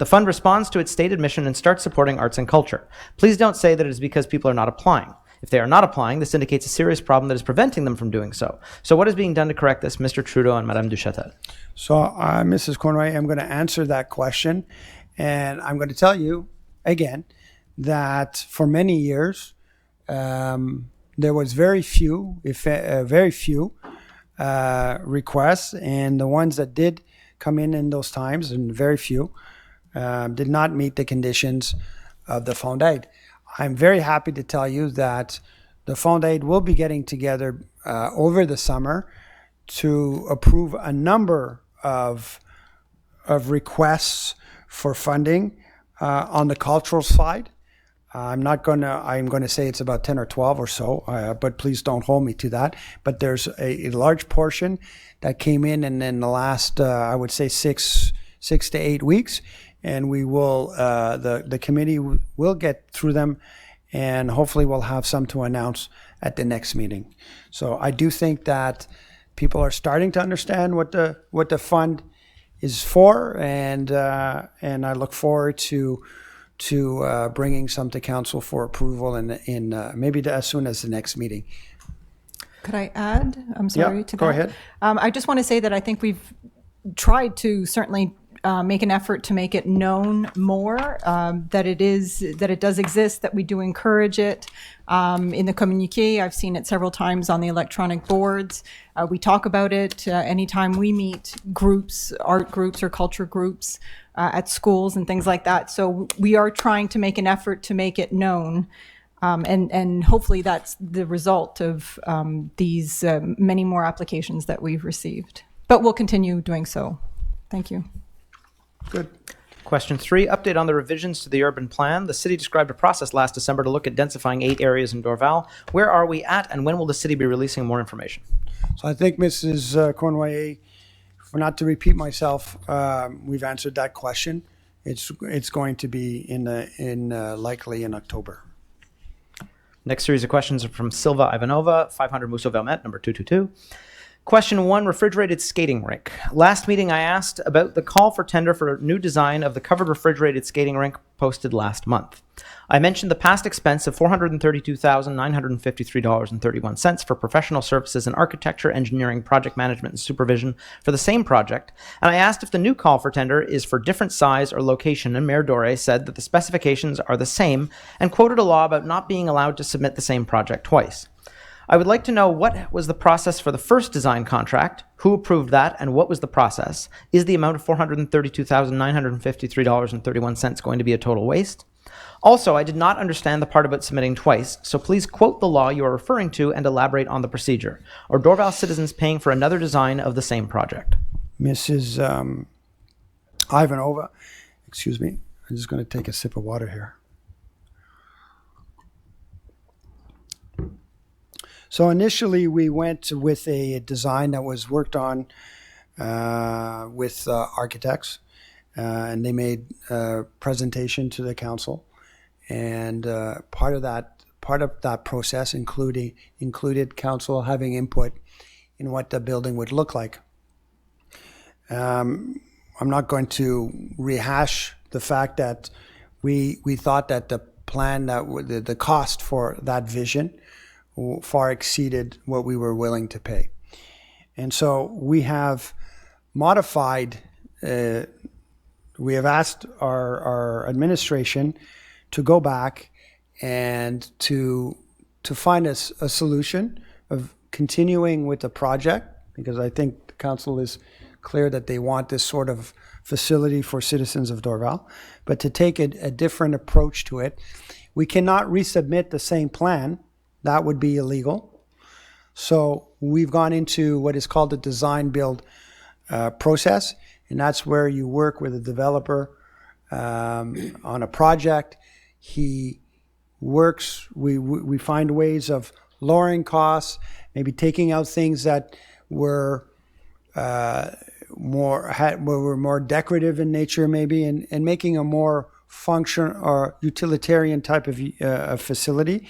fund responds to its stated mission and starts supporting arts and culture? Please don't say that it is because people are not applying. If they are not applying, this indicates a serious problem that is preventing them from doing so. So what is being done to correct this, Mr. Trudeau and Madame Duchâtel? So, Mrs. Cornway, I'm going to answer that question, and I'm going to tell you again that for many years there was very few requests, and the ones that did come in those times, and very few, did not meet the conditions of the Fond Aide. I'm very happy to tell you that the Fond Aide will be getting together over the summer to approve a number of requests for funding on the cultural side. I'm going to say it's about 10 or 12 or so, but please don't hold me to that. But there's a large portion that came in the last, I would say 6 to 8 weeks. And we will, the committee will get through them, and hopefully we'll have some to announce at the next meeting. So I do think that people are starting to understand what the fund is for, and I look forward to bringing some to council for approval in maybe as soon as the next meeting. Could I add? I'm sorry to that. Go ahead. I just want to say that I think we've tried to certainly make an effort to make it known more, that it does exist, that we do encourage it. In the communiqué, I've seen it several times on the electronic boards. We talk about it anytime we meet groups, art groups or culture groups at schools and things like that. So we are trying to make an effort to make it known. And hopefully that's the result of these many more applications that we've received. But we'll continue doing so. Thank you. Good. Question 3, update on the revisions to the urban plan. The city described a process last December to look at densifying 8 areas in Dorval. Where are we at, and when will the city be releasing more information? So I think, Mrs. Cornway, for not to repeat myself, we've answered that question. It's going to be likely in October. Next series of questions are from Silva Ivanova, 500 Musso Velmet, number 222. Question 1, refrigerated skating rink. Last meeting I asked about the call for tender for a new design of the covered refrigerated skating rink posted last month. I mentioned the past expense of $432,953.31 for professional services in architecture, engineering, project management, and supervision for the same project, and I asked if the new call for tender is for different size or location, and Mayor Doré said that the specifications are the same and quoted a law about not being allowed to submit the same project twice. I would like to know what was the process for the first design contract, who approved that, and what was the process? Is the amount of $432,953.31 going to be a total waste? Also, I did not understand the part about submitting twice, so please quote the law you are referring to and elaborate on the procedure. Are Dorval citizens paying for another design of the same project? Mrs. Ivanova, excuse me, I'm just going to take a sip of water here. So initially, we went with a design that was worked on with architects, and they made a presentation to the council. And part of that process included council having input in what the building would look like. I'm not going to rehash the fact that we thought that the plan, that the cost for that vision far exceeded what we were willing to pay. And so we have modified, we have asked our administration to go back and to find a solution of continuing with the project, because I think the council is clear that they want this sort of facility for citizens of Dorval, but to take a different approach to it. We cannot resubmit the same plan. That would be illegal. So we've gone into what is called the design build process, and that's where you work with a developer on a project. He works. We find ways of lowering costs, maybe taking out things that were more decorative in nature, maybe, and making a more function or utilitarian type of facility,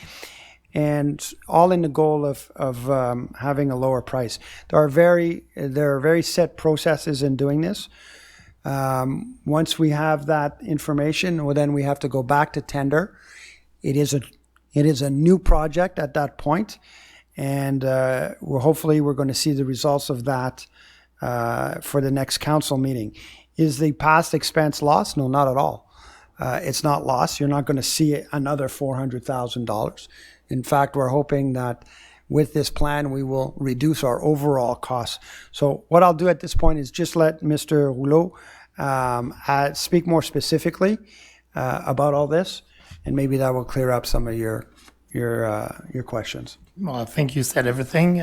and all in the goal of having a lower price. There are very set processes in doing this. Once we have that information, well, then we have to go back to tender. It is a new project at that point, and hopefully we're going to see the results of that for the next council meeting. Is the past expense lost? No, not at all. It's not lost. You're not going to see another $400,000. In fact, we're hoping that with this plan, we will reduce our overall costs. So what I'll do at this point is just let Mr. Rouleau speak more specifically about all this, and maybe that will clear up some of your questions. Well, I think you said everything.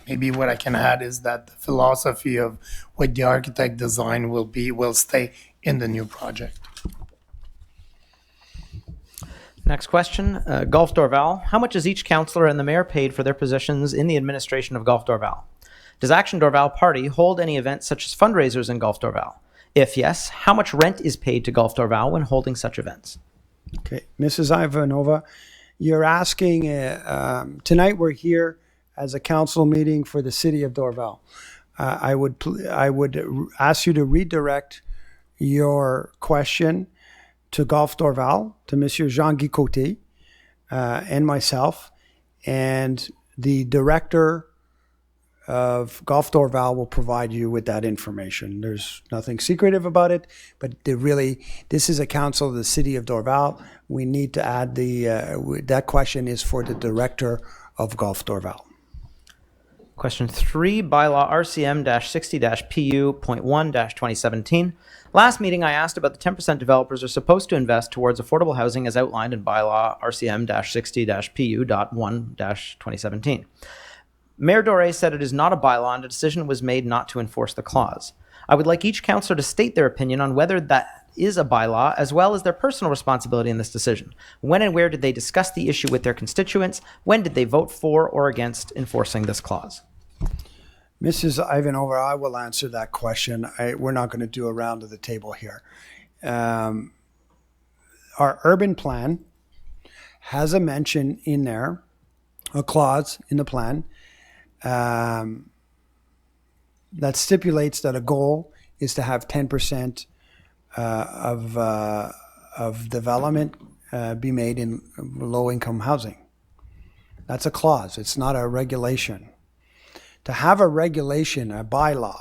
Maybe what I can add is that the philosophy of what the architect design will stay in the new project. Next question, Gulf Dorval. How much is each councillor and the mayor paid for their positions in the administration of Gulf Dorval? Does Action Dorval Party hold any events such as fundraisers in Gulf Dorval? If yes, how much rent is paid to Gulf Dorval when holding such events? Okay, Mrs. Ivanova, you're asking, tonight we're here as a council meeting for the city of Dorval. I would ask you to redirect your question to Gulf Dorval, to Monsieur Jean-Guy Côté, and myself, and the director of Gulf Dorval will provide you with that information. There's nothing secretive about it, but this is a council of the city of Dorval. We need to add that question is for the director of Gulf Dorval. Question 3, bylaw RCM-60-PU.1-2017. Last meeting, I asked about the 10% developers are supposed to invest towards affordable housing as outlined in bylaw RCM-60-PU.1-2017. Mayor Doré said it is not a bylaw and a decision was made not to enforce the clause. I would like each councillor to state their opinion on whether that is a bylaw, as well as their personal responsibility in this decision. When and where did they discuss the issue with their constituents? When did they vote for or against enforcing this clause? Mrs. Ivanova, I will answer that question. We're not going to do a round of the table here. Our urban plan has a mention in there, a clause in the plan, that stipulates that a goal is to have 10% of development be made in low-income housing. That's a clause. It's not a regulation. To have a regulation, a bylaw,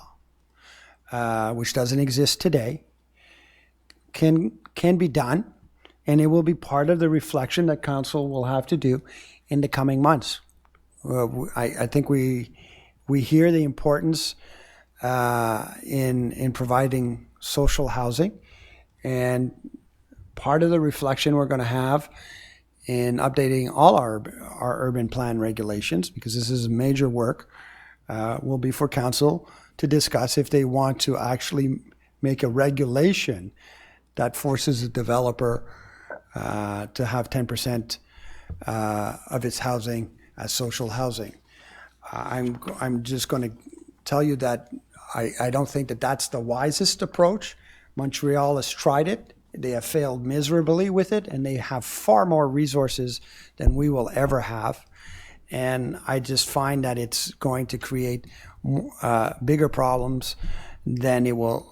which doesn't exist today, can be done, and it will be part of the reflection that council will have to do in the coming months. I think we hear the importance in providing social housing, and part of the reflection we're going to have in updating all our urban plan regulations, because this is major work, will be for council to discuss if they want to actually make a regulation that forces a developer to have 10% of its housing as social housing. I'm just going to tell you that I don't think that that's the wisest approach. Montreal has tried it. They have failed miserably with it, and they have far more resources than we will ever have. And I just find that it's going to create bigger problems than it will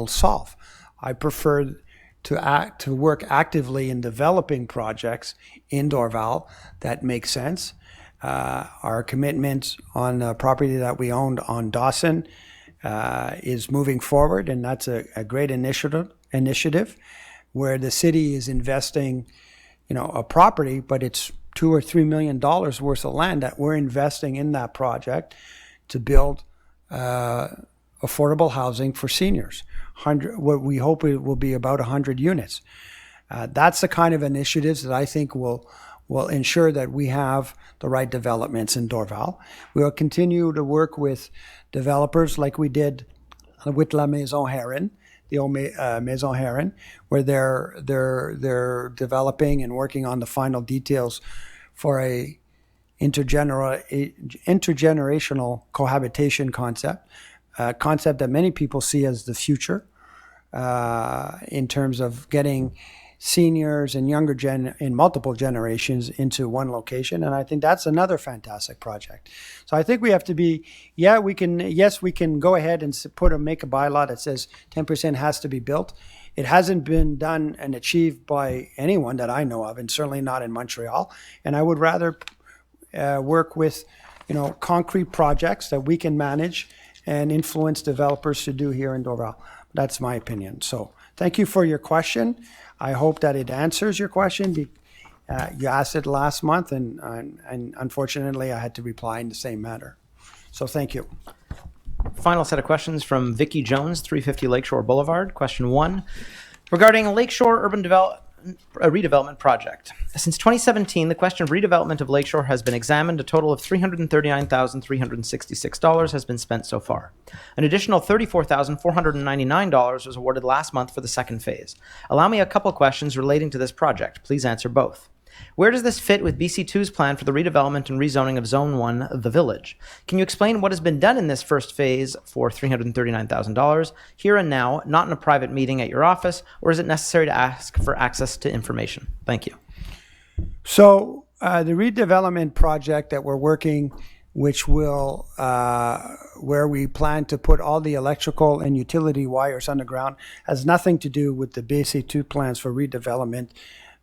solve. I prefer to work actively in developing projects in Dorval that make sense. Our commitment on the property that we owned on Dawson is moving forward, and that's a great initiative where the city is investing, a property, but it's $2 or $3 million worth of land that we're investing in that project to build affordable housing for seniors. What we hope it will be about 100 units. That's the kind of initiatives that I think will ensure that we have the right developments in Dorval. We will continue to work with developers like we did with La Maison Heron the old Maison Heron, where they're developing and working on the final details for a intergenerational cohabitation concept, a concept that many people see as the future in terms of getting seniors and younger in multiple generations into one location. And I think that's another fantastic project. So I think we have to be, we can go ahead and make a bylaw that says 10% has to be built. It hasn't been done and achieved by anyone that I know of, and certainly not in Montreal. And I would rather work with, concrete projects that we can manage and influence developers to do here in Dorval. That's my opinion. So thank you for your question. I hope that it answers your question. You asked it last month, and unfortunately, I had to reply in the same manner. So thank you. Final set of questions from Vicky Jones, 350 Lakeshore Boulevard. Question 1, regarding Lakeshore Urban redevelopment project. Since 2017, the question of redevelopment of Lakeshore has been examined. A total of $339,366 has been spent so far. An additional $34,499 was awarded last month for the second phase. Allow me a couple questions relating to this project. Please answer both. Where does this fit with BC2's plan for the redevelopment and rezoning of Zone 1 of the village? Can you explain what has been done in this first phase for $339,000 here and now, not in a private meeting at your office, or is it necessary to ask for access to information? Thank you. So the redevelopment project that we're working, which will, where we plan to put all the electrical and utility wires underground, has nothing to do with the BC2 plans for redevelopment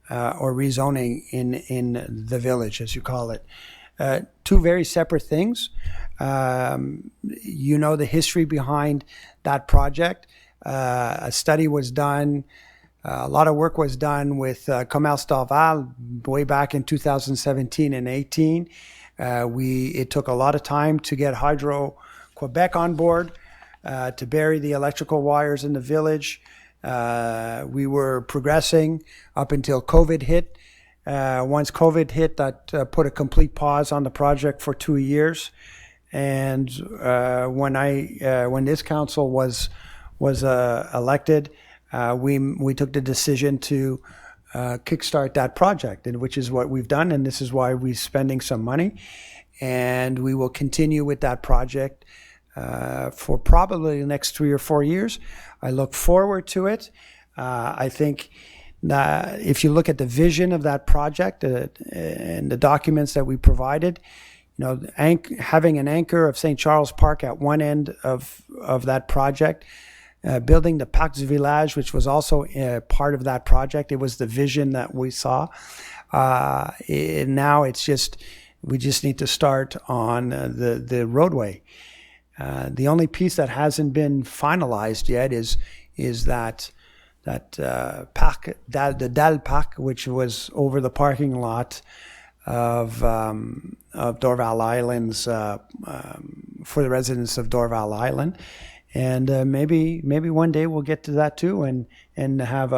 or rezoning in the village, as you call it. Two very separate things. The history behind that project. A study was done, a lot of work was done with Commerce Dorval way back in 2017 and 18. It took a lot of time to get Hydro-Quebec on board to bury the electrical wires in the village. We were progressing up until COVID hit. Once COVID hit, that put a complete pause on the project for 2 years. And when this council was elected, we took the decision to kickstart that project, and which is what we've done, and this is why we're spending some money. And we will continue with that project for probably the next 3 or 4 years. I look forward to it. I think that if you look at the vision of that project and the documents that we provided, having an anchor of St. Charles Park at one end of that project, building the Parc du Village, which was also part of that project, it was the vision that we saw. Now we just need to start on the roadway. The only piece that hasn't been finalized yet is that park, the Dalle Park, which was over the parking lot of Dorval Islands for the residents of Dorval Island, and maybe one day we'll get to that too, and have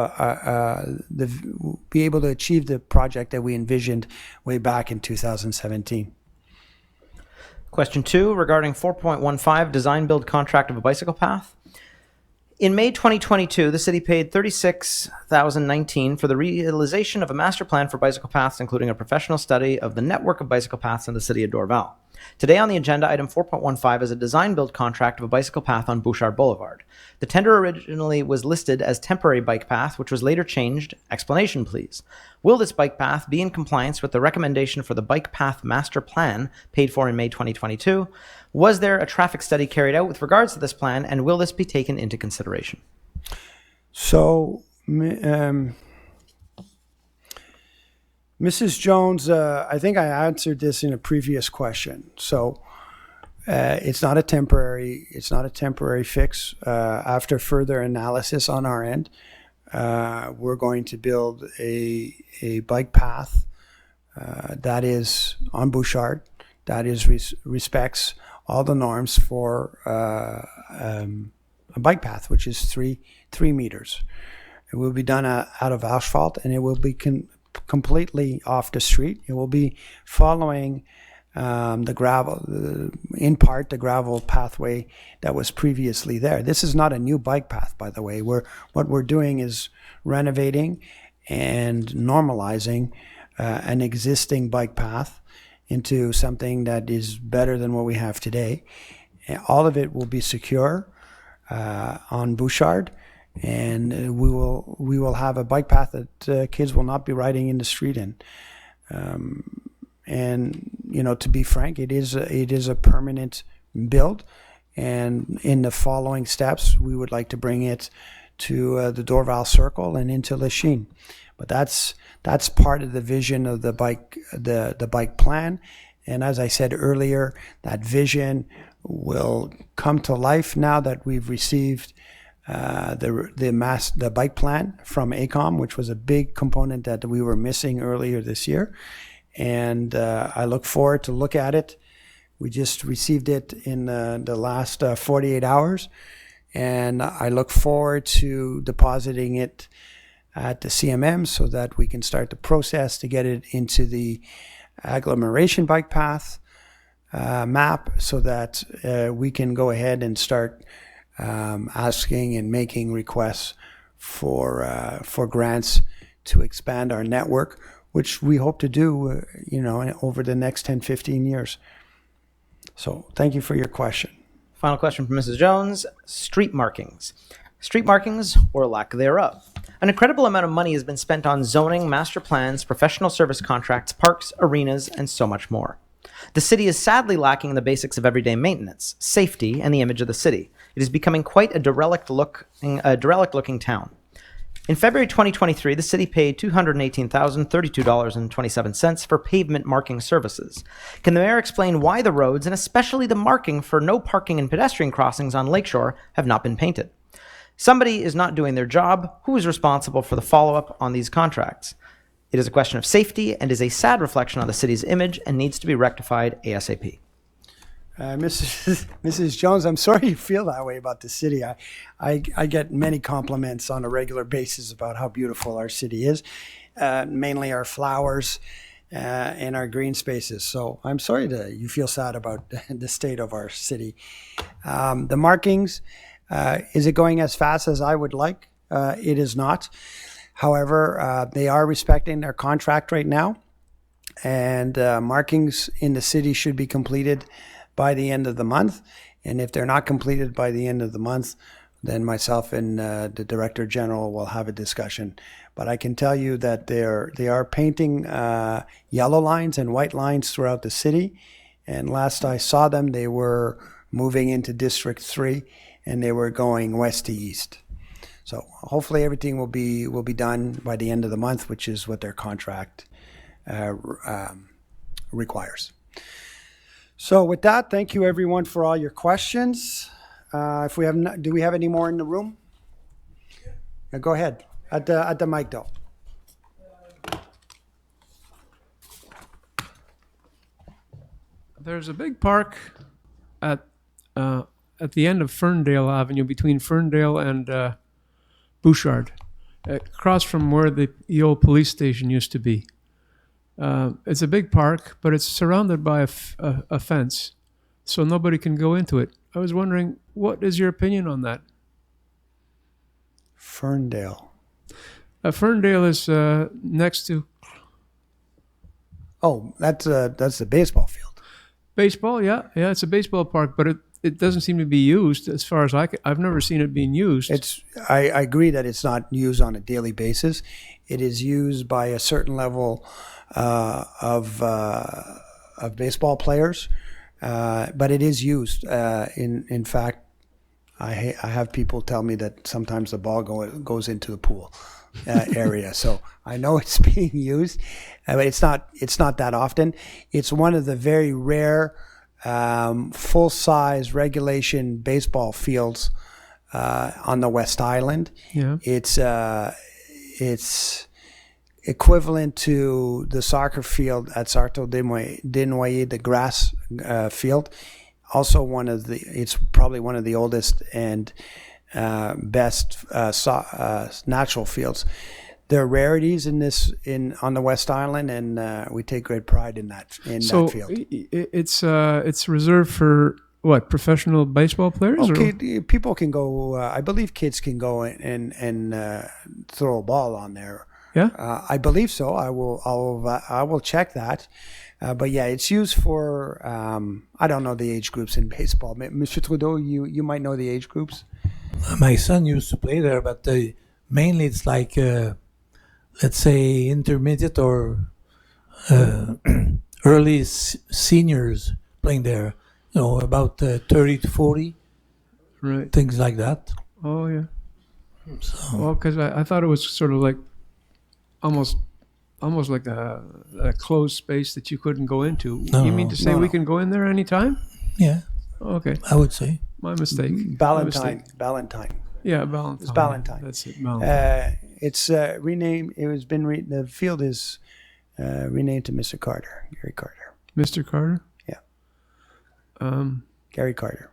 be able to achieve the project that we envisioned way back in 2017. Question 2, regarding 4.15 design build contract of a bicycle path. In May 2022, the city paid $36,019 for the realization of a master plan for bicycle paths, including a professional study of the network of bicycle paths in the city of Dorval. Today on the agenda, item 4.15 is a design build contract of a bicycle path on Bouchard Boulevard. The tender originally was listed as temporary bike path, which was later changed. Explanation, please. Will this bike path be in compliance with the recommendation for the bike path master plan paid for in May 2022? Was there a traffic study carried out with regards to this plan, and will this be taken into consideration? So, Mrs. Jones, I think I answered this in a previous question. So, it's not a temporary fix. After further analysis on our end, we're going to build a bike path that is on Bouchard, that respects all the norms for a bike path, which is three meters. It will be done out of asphalt, and it will be completely off the street. It will be following the gravel, in part the gravel pathway that was previously there. This is not a new bike path, by the way. What we're doing is renovating and normalizing an existing bike path into something that is better than what we have today. And all of it will be secure on Bouchard, and we will have a bike path that kids will not be riding in the street in. And to be frank, it is a permanent build, and in the following steps, we would like to bring it to the Dorval Circle and into Lachine. But that's part of the vision of the bike plan. And as I said earlier, that vision will come to life now that we've received the bike plan from ACOM, which was a big component that we were missing earlier this year. And I look forward to look at it. We just received it in the last 48 hours, and I look forward to depositing it at the CMM so that we can start the process to get it into the agglomeration bike path map, so that we can go ahead and start asking and making requests for grants to expand our network, which we hope to do, over the next 10, 15 years. So thank you for your question. Final question from Mrs. Jones. Street markings. Street markings, or lack thereof. An incredible amount of money has been spent on zoning, master plans, professional service contracts, parks, arenas, and so much more. The city is sadly lacking in the basics of everyday maintenance, safety, and the image of the city. It is becoming quite a derelict-looking town. In February 2023, the city paid $218,032.27 for pavement marking services. Can the mayor explain why the roads, and especially the marking for no parking and pedestrian crossings on Lakeshore, have not been painted? Somebody is not doing their job. Who is responsible for the follow-up on these contracts? It is a question of safety and is a sad reflection on the city's image and needs to be rectified ASAP. Mrs. Jones, I'm sorry you feel that way about the city. I get many compliments on a regular basis about how beautiful our city is, mainly our flowers and our green spaces. So I'm sorry you feel sad about the state of our city. The markings, is it going as fast as I would like? It is not. However, they are respecting their contract right now, and markings in the city should be completed by the end of the month. And if they're not completed by the end of the month, then myself and the Director General will have a discussion. But I can tell you that they are painting yellow lines and white lines throughout the city. And last I saw them, they were moving into District 3, and they were going west to east. So hopefully everything will be done by the end of the month, which is what their contract requires. So with that, thank you everyone for all your questions. Do we have any more in the room? Yeah, go ahead at the mic though. There's a big park at the end of Ferndale Avenue, between Ferndale and Bouchard, across from where the old police station used to be. It's a big park, but it's surrounded by a fence, so nobody can go into it. I was wondering, what is your opinion on that? Ferndale. Ferndale is next to... Oh, that's the baseball field. Baseball, yeah, it's a baseball park, but it doesn't seem to be used as far as I've never seen it being used. I agree that it's not used on a daily basis. It is used by a certain level of baseball players, but it is used. In fact, I have people tell me that sometimes the ball goes into the pool area. So I know it's being used, but it's not that often. It's one of the very rare full-size regulation baseball fields on the West Island. Yeah. It's equivalent to the soccer field at Sarto de Noyer, the grass field. Also it's probably one of the oldest and best natural fields. there are rarities in this on the West Island, and we take great pride in that So that field. it's reserved for what, professional baseball players? Okay, people can go. I believe kids can go and throw a ball on there. Yeah, I believe so. I will check that. But yeah, it's used for. I don't know the age groups in baseball. Monsieur Trudeau, you might know the age groups. My son used to play there, but mainly it's like, let's say, intermediate or early seniors playing there. You know, about 30 to 40, right. things like that. Oh yeah. So, Well, because I thought it was sort of like almost like a closed space that you couldn't go into. No, you mean to say no, we no. can go in there anytime? yeah, Okay, I would say. my mistake. Ballantyne. Yeah, Ballantyne. It's Ballantyne. That's it. Ballantyne. It's renamed. It has been the field is renamed to Mr. Carter, Gary Carter. Mr. Carter. Yeah. Um, Gary Carter.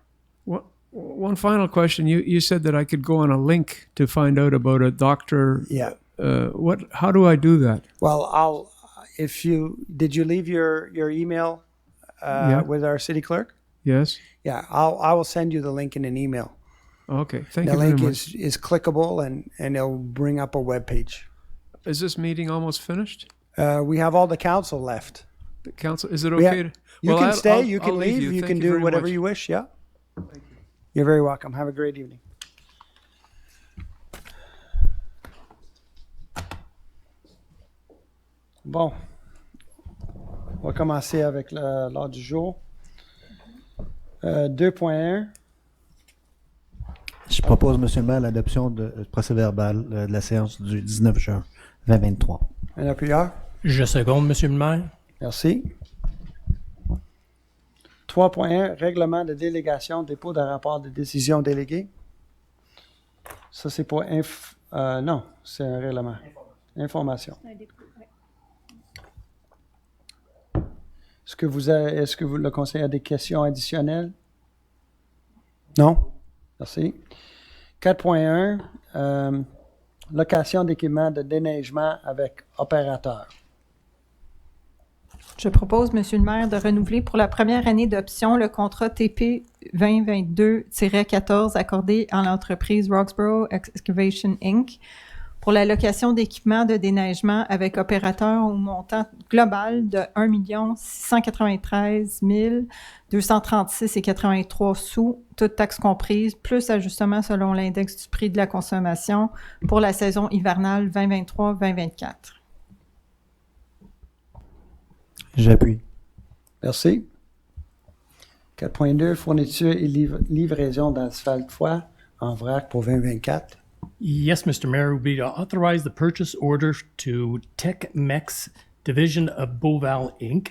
One final question. You said that I could go on a link to find out about a doctor. Yeah. How do I do that? Well, did you leave your email Yeah. with our city clerk? Yes. Yeah, I will send you the link in an email. Okay. Thank The you very link much. is clickable and it'll bring up a web page. Is this meeting almost finished? We have all the council left. The council. Is it We okay? have- You can stay, you can I'll leave, you Thank can very do whatever much. you wish, yeah? You're very welcome. Have a great evening. Bon. On va commencer avec l'ordre du jour. 2.1. Je propose, Monsieur le maire, l'adoption de procès-verbal de la séance du 19 juin 2023. Un appuyeur. Je seconde, Monsieur le maire. Merci. 3.1, règlement de délégation, dépôt d'un rapport de décision déléguée. Ça, c'est pour non, c'est un règlement. Information. Est-ce que le conseil a des questions additionnelles? Non? Merci. 4.1, location d'équipement de déneigement avec opérateur. Je propose, Monsieur le maire, de renouveler pour la première année d'option le contrat TP 2022-14 accordé à l'entreprise Roxborough Excavation Inc. pour la location d'équipements de déneigement avec opérateur au montant global de 1 693 236,83 sous, toutes taxes comprises, plus ajustement selon l'index du prix de la consommation pour la saison hivernale 2023-2024. J'appuie. Merci. 4.2, fourniture et livraison d'asphalte foie en vrac pour 2024. Yes, Mr. Mayor, we authorize the purchase order to TechMex Division of Beauval, Inc.,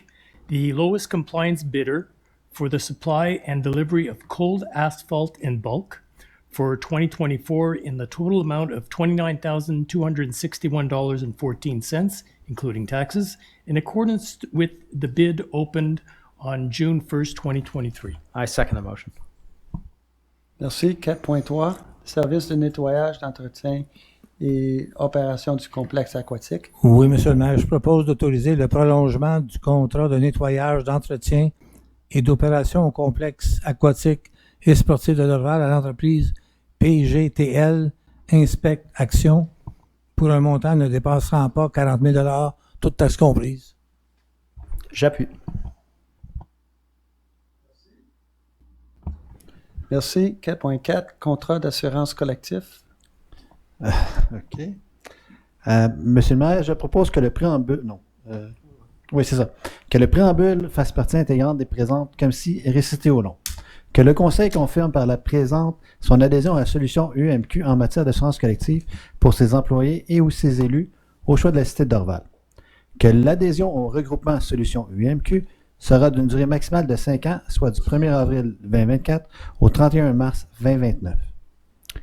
the lowest compliance bidder for the supply and delivery of cold asphalt in bulk for 2024 in the total amount of $29,261.14, including taxes, in accordance with the bid opened on June 1st, 2023. I second the motion. Merci. 4.3, service de nettoyage, d'entretien et opération du complexe aquatique. Oui, Monsieur le maire, je propose d'autoriser le prolongement du contrat de nettoyage, d'entretien et d'opération au complexe aquatique et sportif de Dorval à l'entreprise PGTL Inspect Action pour un montant ne dépassant pas 40 000 $, toutes taxes comprises. J'appuie. Merci. 4.4, contrat d'assurance collectif. OK. Monsieur le maire, je propose que le préambule... Non. Oui, c'est ça. Que le préambule fasse partie intégrante des présentes comme si récité au long. Que le conseil confirme par la présente son adhésion à la solution UMQ en matière d'assurance collective pour ses employés et ou ses élus au choix de la cité de Dorval. Que l'adhésion au regroupement solution UMQ sera d'une durée maximale de 5 ans, soit du 1er avril 2024 au 31 mars 2029.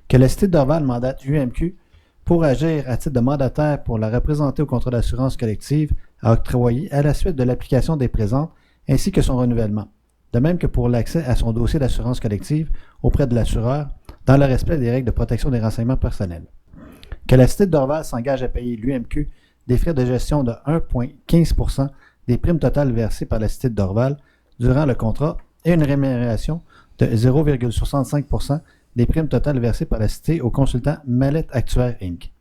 Que la cité de Dorval mandate UMQ pour agir à titre de mandataire pour la représenter au contrat d'assurance collective à octroyer à la suite de l'application des présentes ainsi que son renouvellement. De même que pour l'accès à son dossier d'assurance collective auprès de l'assureur dans le respect des règles de protection des renseignements personnels. que la Cité de Dorval s'engage à payer l'UMQ des frais de gestion de 1,15% des primes totales versées par la Cité de Dorval durant le contrat et une rémunération de 0,65% des primes totales versées par la Cité au consultant Mallette Actuaire Inc.,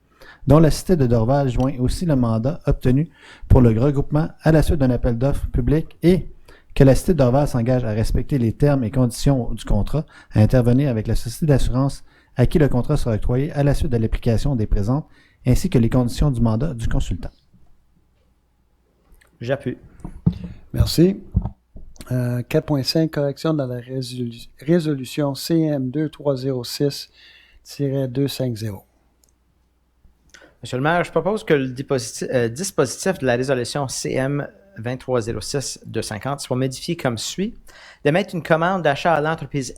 dont la Cité de Dorval joint aussi le mandat obtenu pour le regroupement à la suite d'un appel d'offres public et que la Cité de Dorval s'engage à respecter les termes et conditions du contrat, à intervenir avec la société d'assurance à qui le contrat sera octroyé à la suite de l'application des présentes, ainsi que les conditions du mandat du consultant. J'appuie. Merci. 4.5, correction dans la résolution CM 2306-250. Monsieur le maire, je propose que le dispositif de la résolution CM 2306-250 soit modifié comme suit. D'émettre une commande d'achat à l'entreprise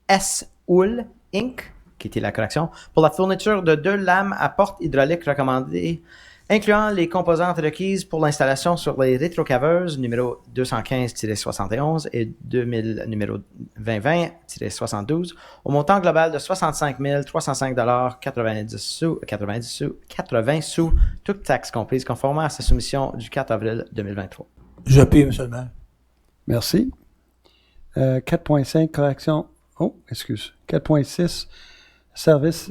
S-Oul Inc., qui était la correction, pour la fourniture de 2 lames à porte hydraulique recommandées, incluant les composantes requises pour l'installation sur les rétrocaveuses numéro 215-71 et 2000 numéro 2020-72 au montant global de 65 305,90 sous, toutes taxes comprises, conformément à sa soumission du 4 avril 2023. J'appuie, monsieur le maire. Merci. 4.5, correction. Oh, excuse. 4.6, service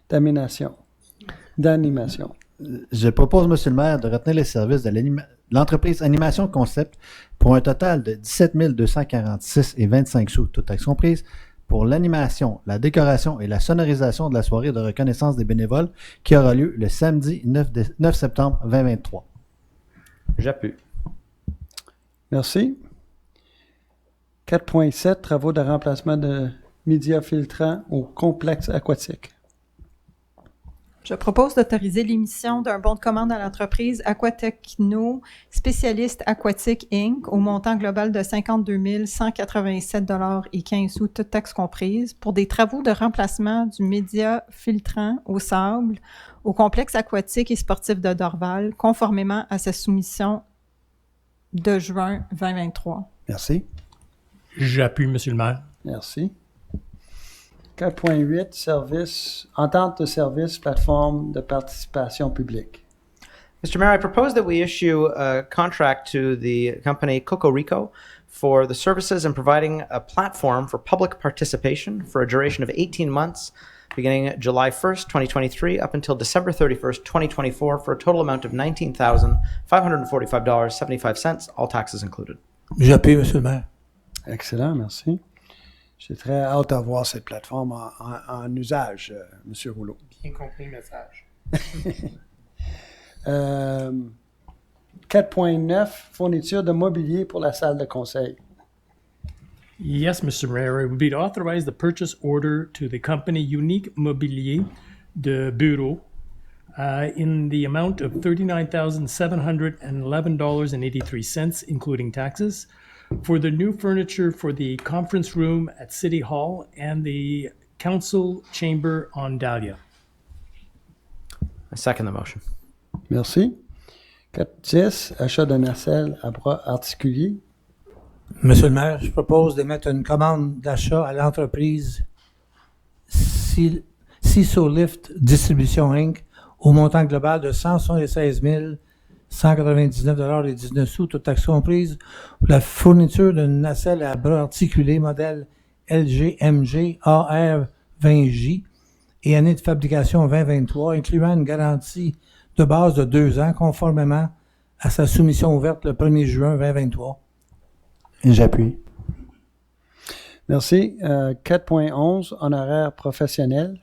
d'animation. Je propose, monsieur le maire, de retenir les services de l'entreprise Animation Concept pour un total de 17 246,25 sous, toutes taxes comprises, pour l'animation, la décoration et la sonorisation de la soirée de reconnaissance des bénévoles qui aura lieu le samedi 9 septembre 2023. J'appuie. Merci. 4.7, travaux de remplacement de médias filtrants au complexe aquatique. Je propose d'autoriser l'émission d'un bon de commande à l'entreprise Aquatechno Spécialiste Aquatique Inc. au montant global de 52 187,15 sous, toutes taxes comprises, pour des travaux de remplacement du média filtrant au sable au complexe aquatique et sportif de Dorval, conformément à sa soumission de juin 2023. Merci. J'appuie, monsieur le maire. Merci. 4.8, service, entente de service, plateforme de participation publique. Mr. Mayor, I propose that we issue a contract to the company Cocorico for the services and providing a platform for public participation for a duration of 18 months, beginning July 1st, 2023, up until December 31st, 2024, for a total amount of $19,545.75, all taxes included. J'appuie, monsieur le maire. Excellent, merci. J'ai très hâte à voir cette plateforme en usage, M. Rouleau. Bien compris le message. 4.9, fourniture de mobilier pour la salle de conseil. Yes, Mr. Mayor, it would be to authorize the purchase order to the company Unique Mobilier de Bureau in the amount of $39,711.83, including taxes, for the new furniture for the conference room at City Hall and the council chamber on Dahlia. I second the motion. Merci. 4.10, achat de nacelle à bras articulés. Monsieur le maire, je propose d'émettre une commande d'achat à l'entreprise Lift Distribution Inc. au montant global de 176 199,19 sous, toutes taxes comprises, pour la fourniture d'une nacelle à bras articulés modèle LG-MG AR20J et année de fabrication 2023, incluant une garantie de base de 2 ans, conformément à sa soumission ouverte le 1er juin 2023. J'appuie. Merci. 4.11, honoraires professionnels.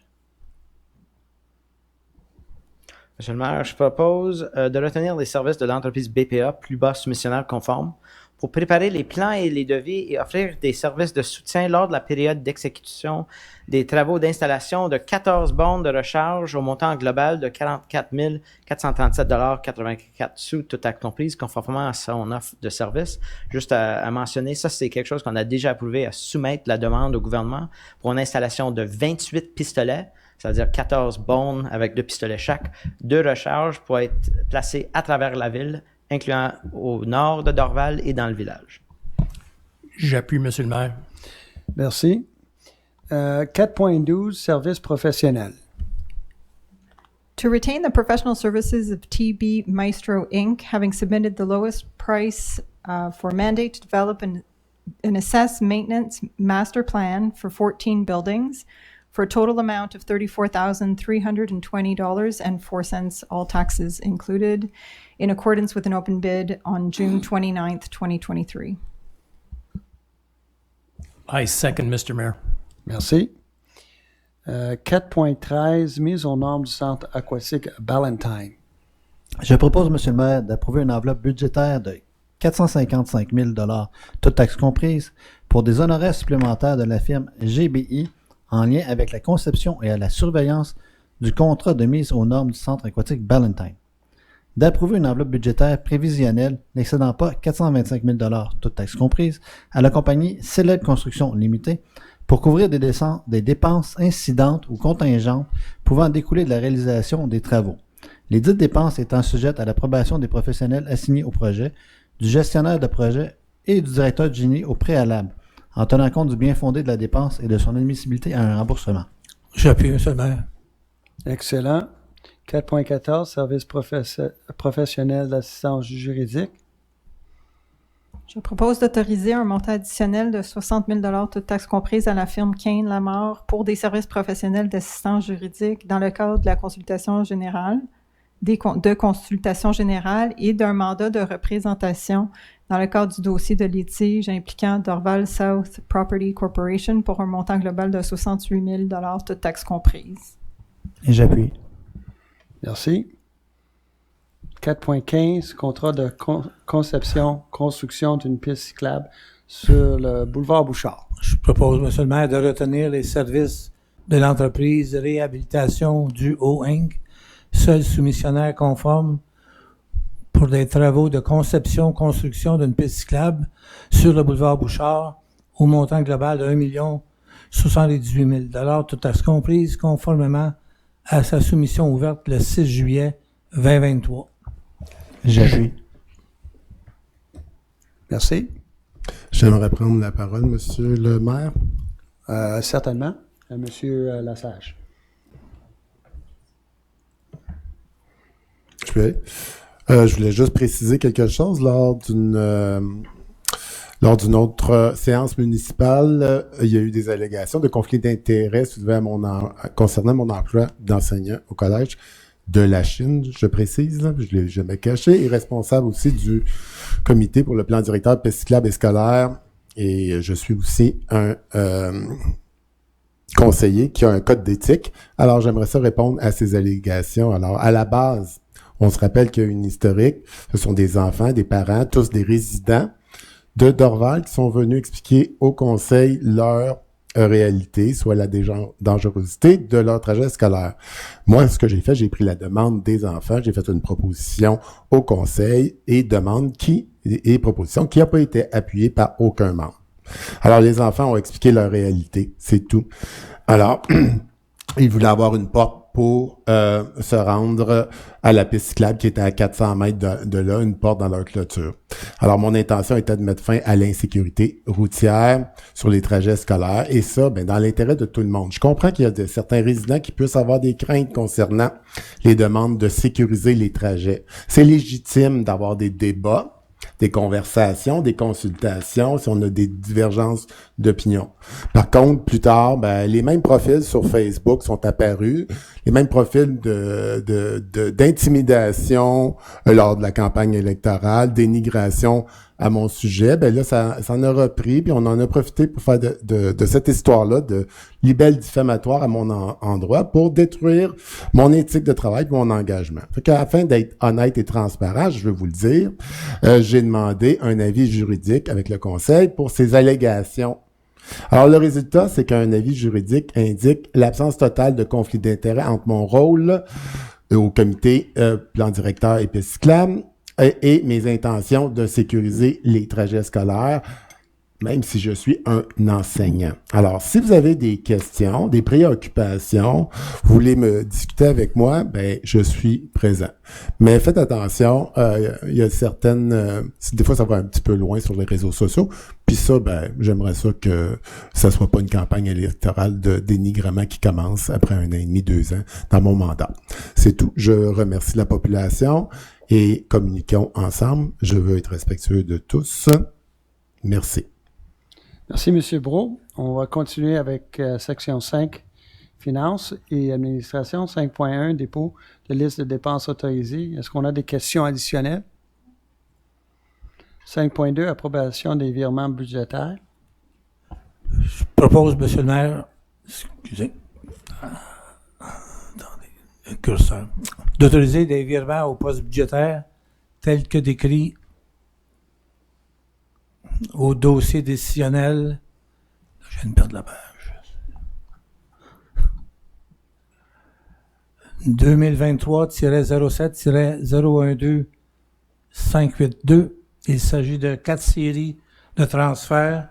Monsieur le maire, je propose de retenir les services de l'entreprise BPA, plus bas soumissionnaire conforme, pour préparer les plans et les devis et offrir des services de soutien lors de la période d'exécution des travaux d'installation de 14 bornes de recharge au montant global de 44 437,84 sous, toutes taxes comprises, conformément à son offre de service. Juste à mentionner, ça c'est quelque chose qu'on a déjà approuvé à soumettre la demande au gouvernement pour une installation de 28 pistolets, c'est-à-dire 14 bornes avec 2 pistolets chaque, de recharge pour être placés à travers la ville, incluant au nord de Dorval et dans le village. J'appuie, monsieur le maire. Merci. 4.12, services professionnels. To retain the professional services of TB Maestro Inc., having submitted the lowest price for mandate to develop and assess maintenance master plan for 14 buildings for a total amount of $34,320.04, all taxes included, in accordance with an open bid on June 29th, 2023. I second, Mr. Mayor. Merci. 4.13, mise aux normes du centre aquatique Ballantine. Je propose, Monsieur le maire, d'approuver une enveloppe budgétaire de 455 000 toutes taxes comprises, pour des honoraires supplémentaires de la firme GBI en lien avec la conception et à la surveillance du contrat de mise aux normes du centre aquatique Ballantine. D'approuver une enveloppe budgétaire prévisionnelle n'excédant pas 425 000 toutes taxes comprises, à la compagnie Célèbre Construction Limitée pour couvrir des dépenses incidentes ou contingentes pouvant découler de la réalisation des travaux. Les dites dépenses étant sujettes à l'approbation des professionnels assignés au projet, du gestionnaire de projet et du directeur du génie au préalable, en tenant compte du bien fondé de la dépense et de son admissibilité à un remboursement. J'appuie, Monsieur le maire. Excellent. 4.14, services professionnels d'assistance juridique. Je propose d'autoriser un montant additionnel de 60 000 toutes taxes comprises à la firme Kane Lamar pour des services professionnels d'assistance juridique dans le cadre de la consultation générale, de consultation générale et d'un mandat de représentation dans le cadre du dossier de litige impliquant Dorval South Property Corporation pour un montant global de 68 000 toutes taxes comprises. Et j'appuie. Merci. 4.15, contrat de conception, construction d'une piste cyclable sur le boulevard Bouchard. Je propose, Monsieur le maire, de retenir les services de l'entreprise de réhabilitation du Haut Inc., seul soumissionnaire conforme pour des travaux de conception, construction d'une piste cyclable sur le boulevard Bouchard au montant global de 1 078 000 toutes taxes comprises, conformément à sa soumission ouverte le 6 juillet 2023. J'appuie. Merci. J'aimerais prendre la parole, Monsieur le maire. Certainement. Monsieur Lassage. Je voulais juste préciser quelque chose lors d'une autre séance municipale. Il y a eu des allégations de conflit d'intérêts concernant mon emploi d'enseignant au collège de la Chine, je précise, là, je ne l'ai jamais caché, et responsable aussi du comité pour le plan directeur piste cyclable et scolaire. Et je suis aussi un conseiller qui a un code d'éthique. Alors, j'aimerais ça répondre à ces allégations. Alors, à la base, on se rappelle qu'il y a une historique. Ce sont des enfants, des parents, tous des résidents de Dorval qui sont venus expliquer au conseil leur réalité, soit la dangerosité de leur trajet scolaire. Moi, ce que j'ai fait, j'ai pris la demande des enfants, j'ai fait une proposition au conseil et proposition qui n'a pas été appuyée par aucun membre. Alors, les enfants ont expliqué leur réalité, c'est tout. Alors, ils voulaient avoir une porte pour se rendre à la piste cyclable qui était à 400 mètres de là, une porte dans leur clôture. Alors, mon intention était de mettre fin à l'insécurité routière sur les trajets scolaires, et ça, dans l'intérêt de tout le monde. Je comprends qu'il y a certains résidents qui puissent avoir des craintes concernant les demandes de sécuriser les trajets. C'est légitime d'avoir des débats, des conversations, des consultations, si on a des divergences d'opinion. Par contre, plus tard, les mêmes profils sur Facebook sont apparus, les mêmes profils d'intimidation lors de la campagne électorale, dénigration à mon sujet. Là, ça en a repris, puis on en a profité pour faire de cette histoire-là de libelle diffamatoire à mon endroit pour détruire mon éthique de travail et mon engagement. Fait qu'afin d'être honnête et transparent, je veux vous le dire, j'ai demandé un avis juridique avec le conseil pour ces allégations. Alors, le résultat, c'est qu'un avis juridique indique l'absence totale de conflit d'intérêt entre mon rôle au comité plan directeur et cyclable et mes intentions de sécuriser les trajets scolaires même si je suis un enseignant. Alors, si vous avez des questions, des préoccupations, vous voulez me discuter avec moi, ben je suis présent. Mais faites attention, il y a certaines... des fois, ça va un petit peu loin sur les réseaux sociaux. Puis ça, ben j'aimerais ça que ça soit pas une campagne électorale de dénigrement qui commence après 1 an et demi, 2 ans dans mon mandat. C'est tout. Je remercie la population et communiquons ensemble. Je veux être respectueux de tous. Merci. Merci, M. Brault. On va continuer avec section 5, Finances et administration. 5.1, dépôt de liste de dépenses autorisées. Est-ce qu'on a des questions additionnelles? 5.2, approbation des virements budgétaires. Je propose, Monsieur le maire, excusez, attendez, le curseur, d'autoriser des virements au poste budgétaire tels que décrits au dossier décisionnel. Je viens de perdre la page. 2023-07-012-582. Il s'agit de 4 séries de transferts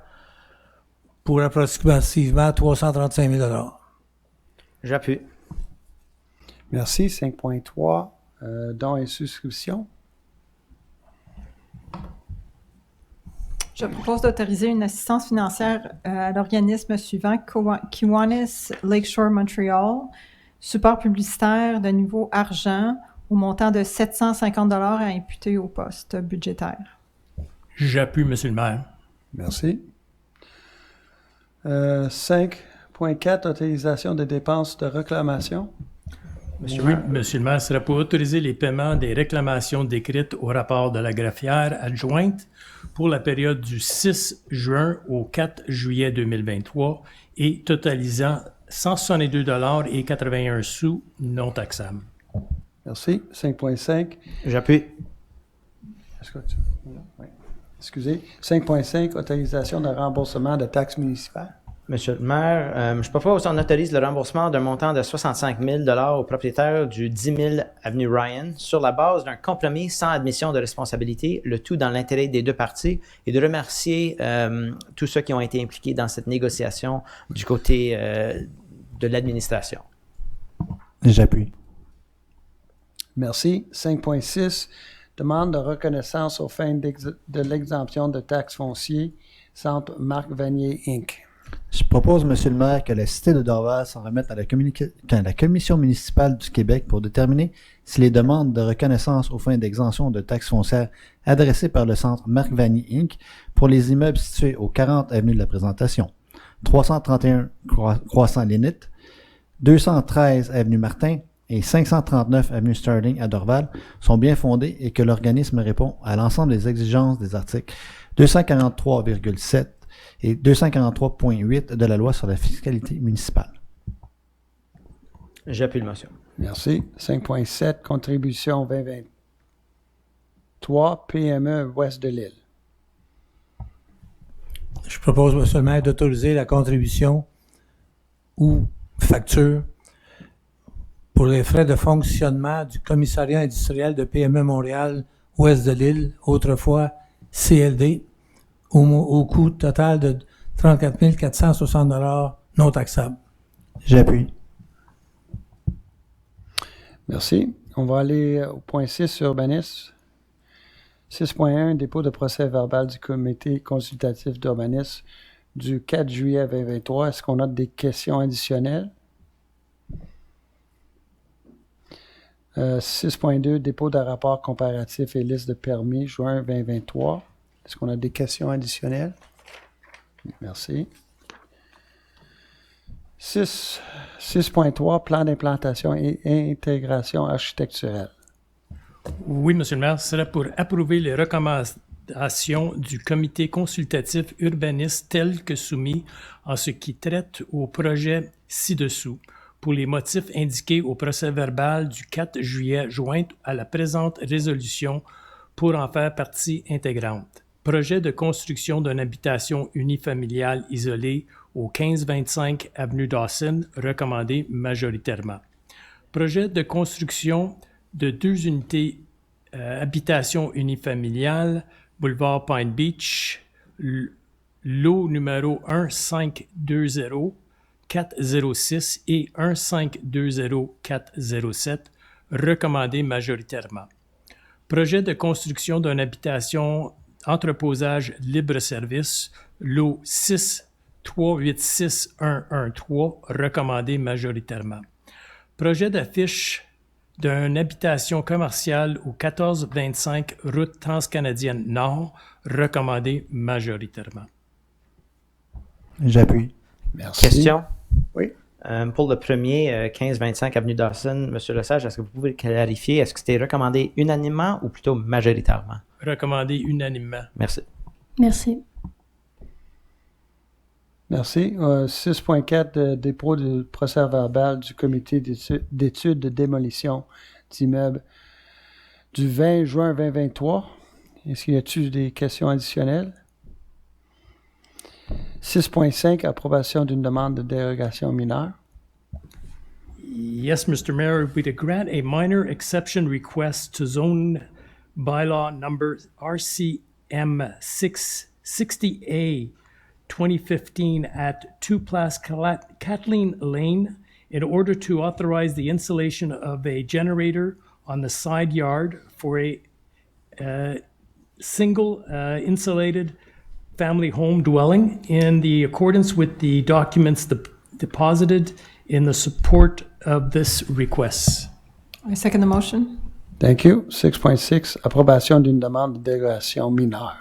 pour approximativement 335 000 $. J'appuie. Merci. 5.3, dons et souscriptions. Je propose d'autoriser une assistance financière à l'organisme suivant, Kiwanis Lakeshore Montreal, support publicitaire de niveau argent au montant de 750 $ à imputer au poste budgétaire. J'appuie, Monsieur le maire. Merci. 5.4, autorisation des dépenses de réclamation. Oui, Monsieur le maire, ce serait pour autoriser les paiements des réclamations décrites au rapport de la greffière adjointe pour la période du 6 juin au 4 juillet 2023 et totalisant 162,81 $ non taxables. Merci. 5.5. J'appuie. Oui. Excusez. 5.5, autorisation de remboursement de taxes municipales. Monsieur le maire, je propose qu'on autorise le remboursement d'un montant de 65 000 $ au propriétaire du 10 000 avenue Ryan sur la base d'un compromis sans admission de responsabilité, le tout dans l'intérêt des deux parties, et de remercier tous ceux qui ont été impliqués dans cette négociation du côté de l'administration. J'appuie. Merci. 5.6, demande de reconnaissance aux fins de l'exemption de taxes foncières, Centre Marc Vanier, Inc. Je propose, Monsieur le maire, que la Cité de Dorval s'en remette à la Commission municipale du Québec pour déterminer si les demandes de reconnaissance aux fins d'exemption de taxes foncières adressées par le Centre Marc Vanier, Inc. pour les immeubles situés au 40 avenue de la Présentation, 331 Croissant-Lénite, 213 avenue Martin et 539 avenue Sterling à Dorval sont bien fondées et que l'organisme répond à l'ensemble des exigences des articles 243,7 et 243.8 de la loi sur la fiscalité municipale. J'appuie le motion. Merci. 5.7, contribution 2023, PME Ouest de l'île. Je propose, Monsieur le maire, d'autoriser la contribution ou facture pour les frais de fonctionnement du commissariat industriel de PME Montréal Ouest de l'île, autrefois CLD, au coût total de 34 460 $ non taxables. J'appuie. Merci. On va aller au point 6, urbanisme. 6.1, dépôt de procès verbal du comité consultatif d'urbanisme du 4 juillet 2023. Est-ce qu'on a des questions additionnelles? 6.2, dépôt de rapport comparatif et liste de permis, juin 2023. Est-ce qu'on a des questions additionnelles? Merci. 6.3, plan d'implantation et intégration architecturelle. Oui, Monsieur le maire, ce serait pour approuver les recommandations du comité consultatif urbaniste telles que soumis en ce qui traite au projet ci-dessous, pour les motifs indiqués au procès-verbal du 4 juillet joint à la présente résolution pour en faire partie intégrante. Projet de construction d'une habitation unifamiliale isolée au 1525 avenue Dawson, recommandé majoritairement. Projet de construction de 2 unités habitation unifamiliale, boulevard Pine Beach, lot numéro 1520-406 et 1520-407, recommandé majoritairement. Projet de construction d'une habitation entreposage libre-service, lot 6386113, recommandé majoritairement. Projet d'affiche d'une habitation commerciale au 1425 route transcanadienne Nord, recommandé majoritairement. J'appuie. Merci. Question? Oui. Pour le premier, 1525 avenue Dawson, M. Lesage, est-ce que vous pouvez clarifier, est-ce que c'était recommandé unanimement ou plutôt majoritairement? Recommandé unanimement. Merci. Merci. Merci. 6.4, dépôt de procès-verbal du comité d'études de démolition d'immeubles du 20 juin 2023. Est-ce qu'il y a-t-il des questions additionnelles? 6.5, approbation d'une demande de dérogation mineure. Yes, Mr. Mayor, we to grant a minor exception request to zone bylaw number RCM 660A 2015 at 2 Place Kathleen Lane in order to authorize the installation of a generator on the side yard for a single insulated family home dwelling in the accordance with the documents deposited in the support of this request. I second the motion. Thank you. 6.6, approbation d'une demande de dérogation mineure.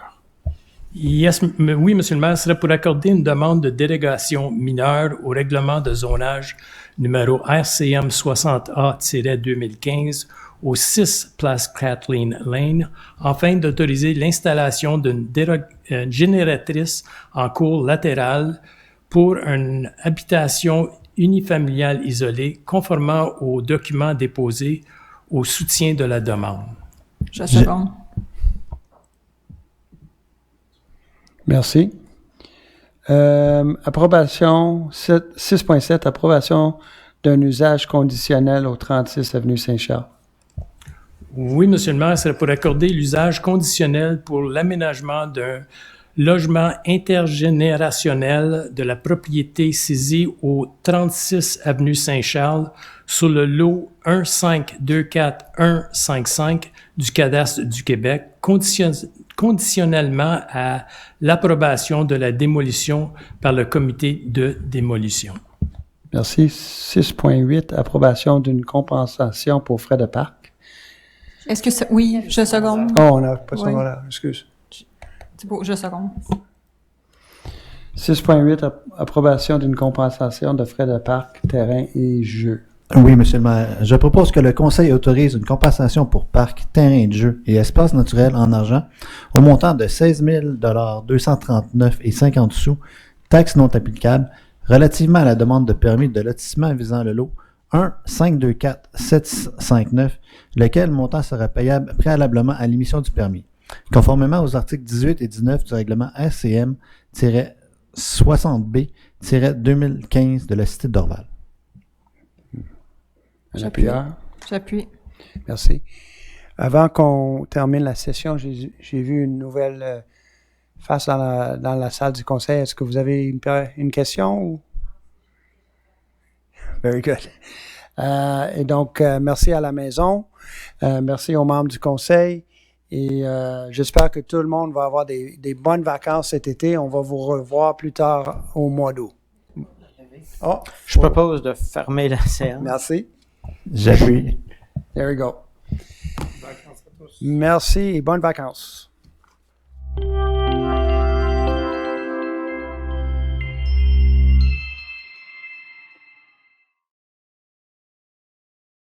Yes, oui, Monsieur le maire, ce serait pour accorder une demande de dérogation mineure au règlement de zonage numéro RCM 60A-2015 au 6 Place Kathleen Lane, afin d'autoriser l'installation d'une génératrice en cour latérale pour une habitation unifamiliale isolée, conformément aux documents déposés au soutien de la demande. Je seconde. Merci. Approbation 6.7, approbation d'un usage conditionnel au 36 avenue Saint-Charles. Oui, Monsieur le maire, c'est pour accorder l'usage conditionnel pour l'aménagement d'un logement intergénérationnel de la propriété saisie au 36 avenue Saint-Charles sur le lot 1524155 du cadastre du Québec, conditionnellement à l'approbation de la démolition par le comité de démolition. Merci. 6.8, approbation d'une compensation pour frais de parc. Est-ce que ça... Oui, je seconde. Oh, on n'a pas ça là, excuse. C'est beau, je seconde. 6.8, approbation d'une compensation de frais de parc, terrain et jeux. Oui, Monsieur le maire. Je propose que le Conseil autorise une compensation pour parc, terrain de jeu et espace naturel en argent au montant de 16 239,50 sous, taxes non applicables, relativement à la demande de permis de lotissement visant le lot 1-524-759, lequel montant sera payable préalablement à l'émission du permis, conformément aux articles 18 et 19 du règlement RCM-60B-2015 de la Cité d'Orval. J'appuie. Merci. Avant qu'on termine la session, j'ai vu une nouvelle face dans la salle du conseil. Est-ce que vous avez une question? Ou? Very good. Et donc, merci à la maison. Merci aux membres du conseil. Et j'espère que tout le monde va avoir des bonnes vacances cet été. On va vous revoir plus tard au mois d'août. Oh, je propose de fermer la séance. Merci. J'appuie. There we go. Merci et bonnes vacances.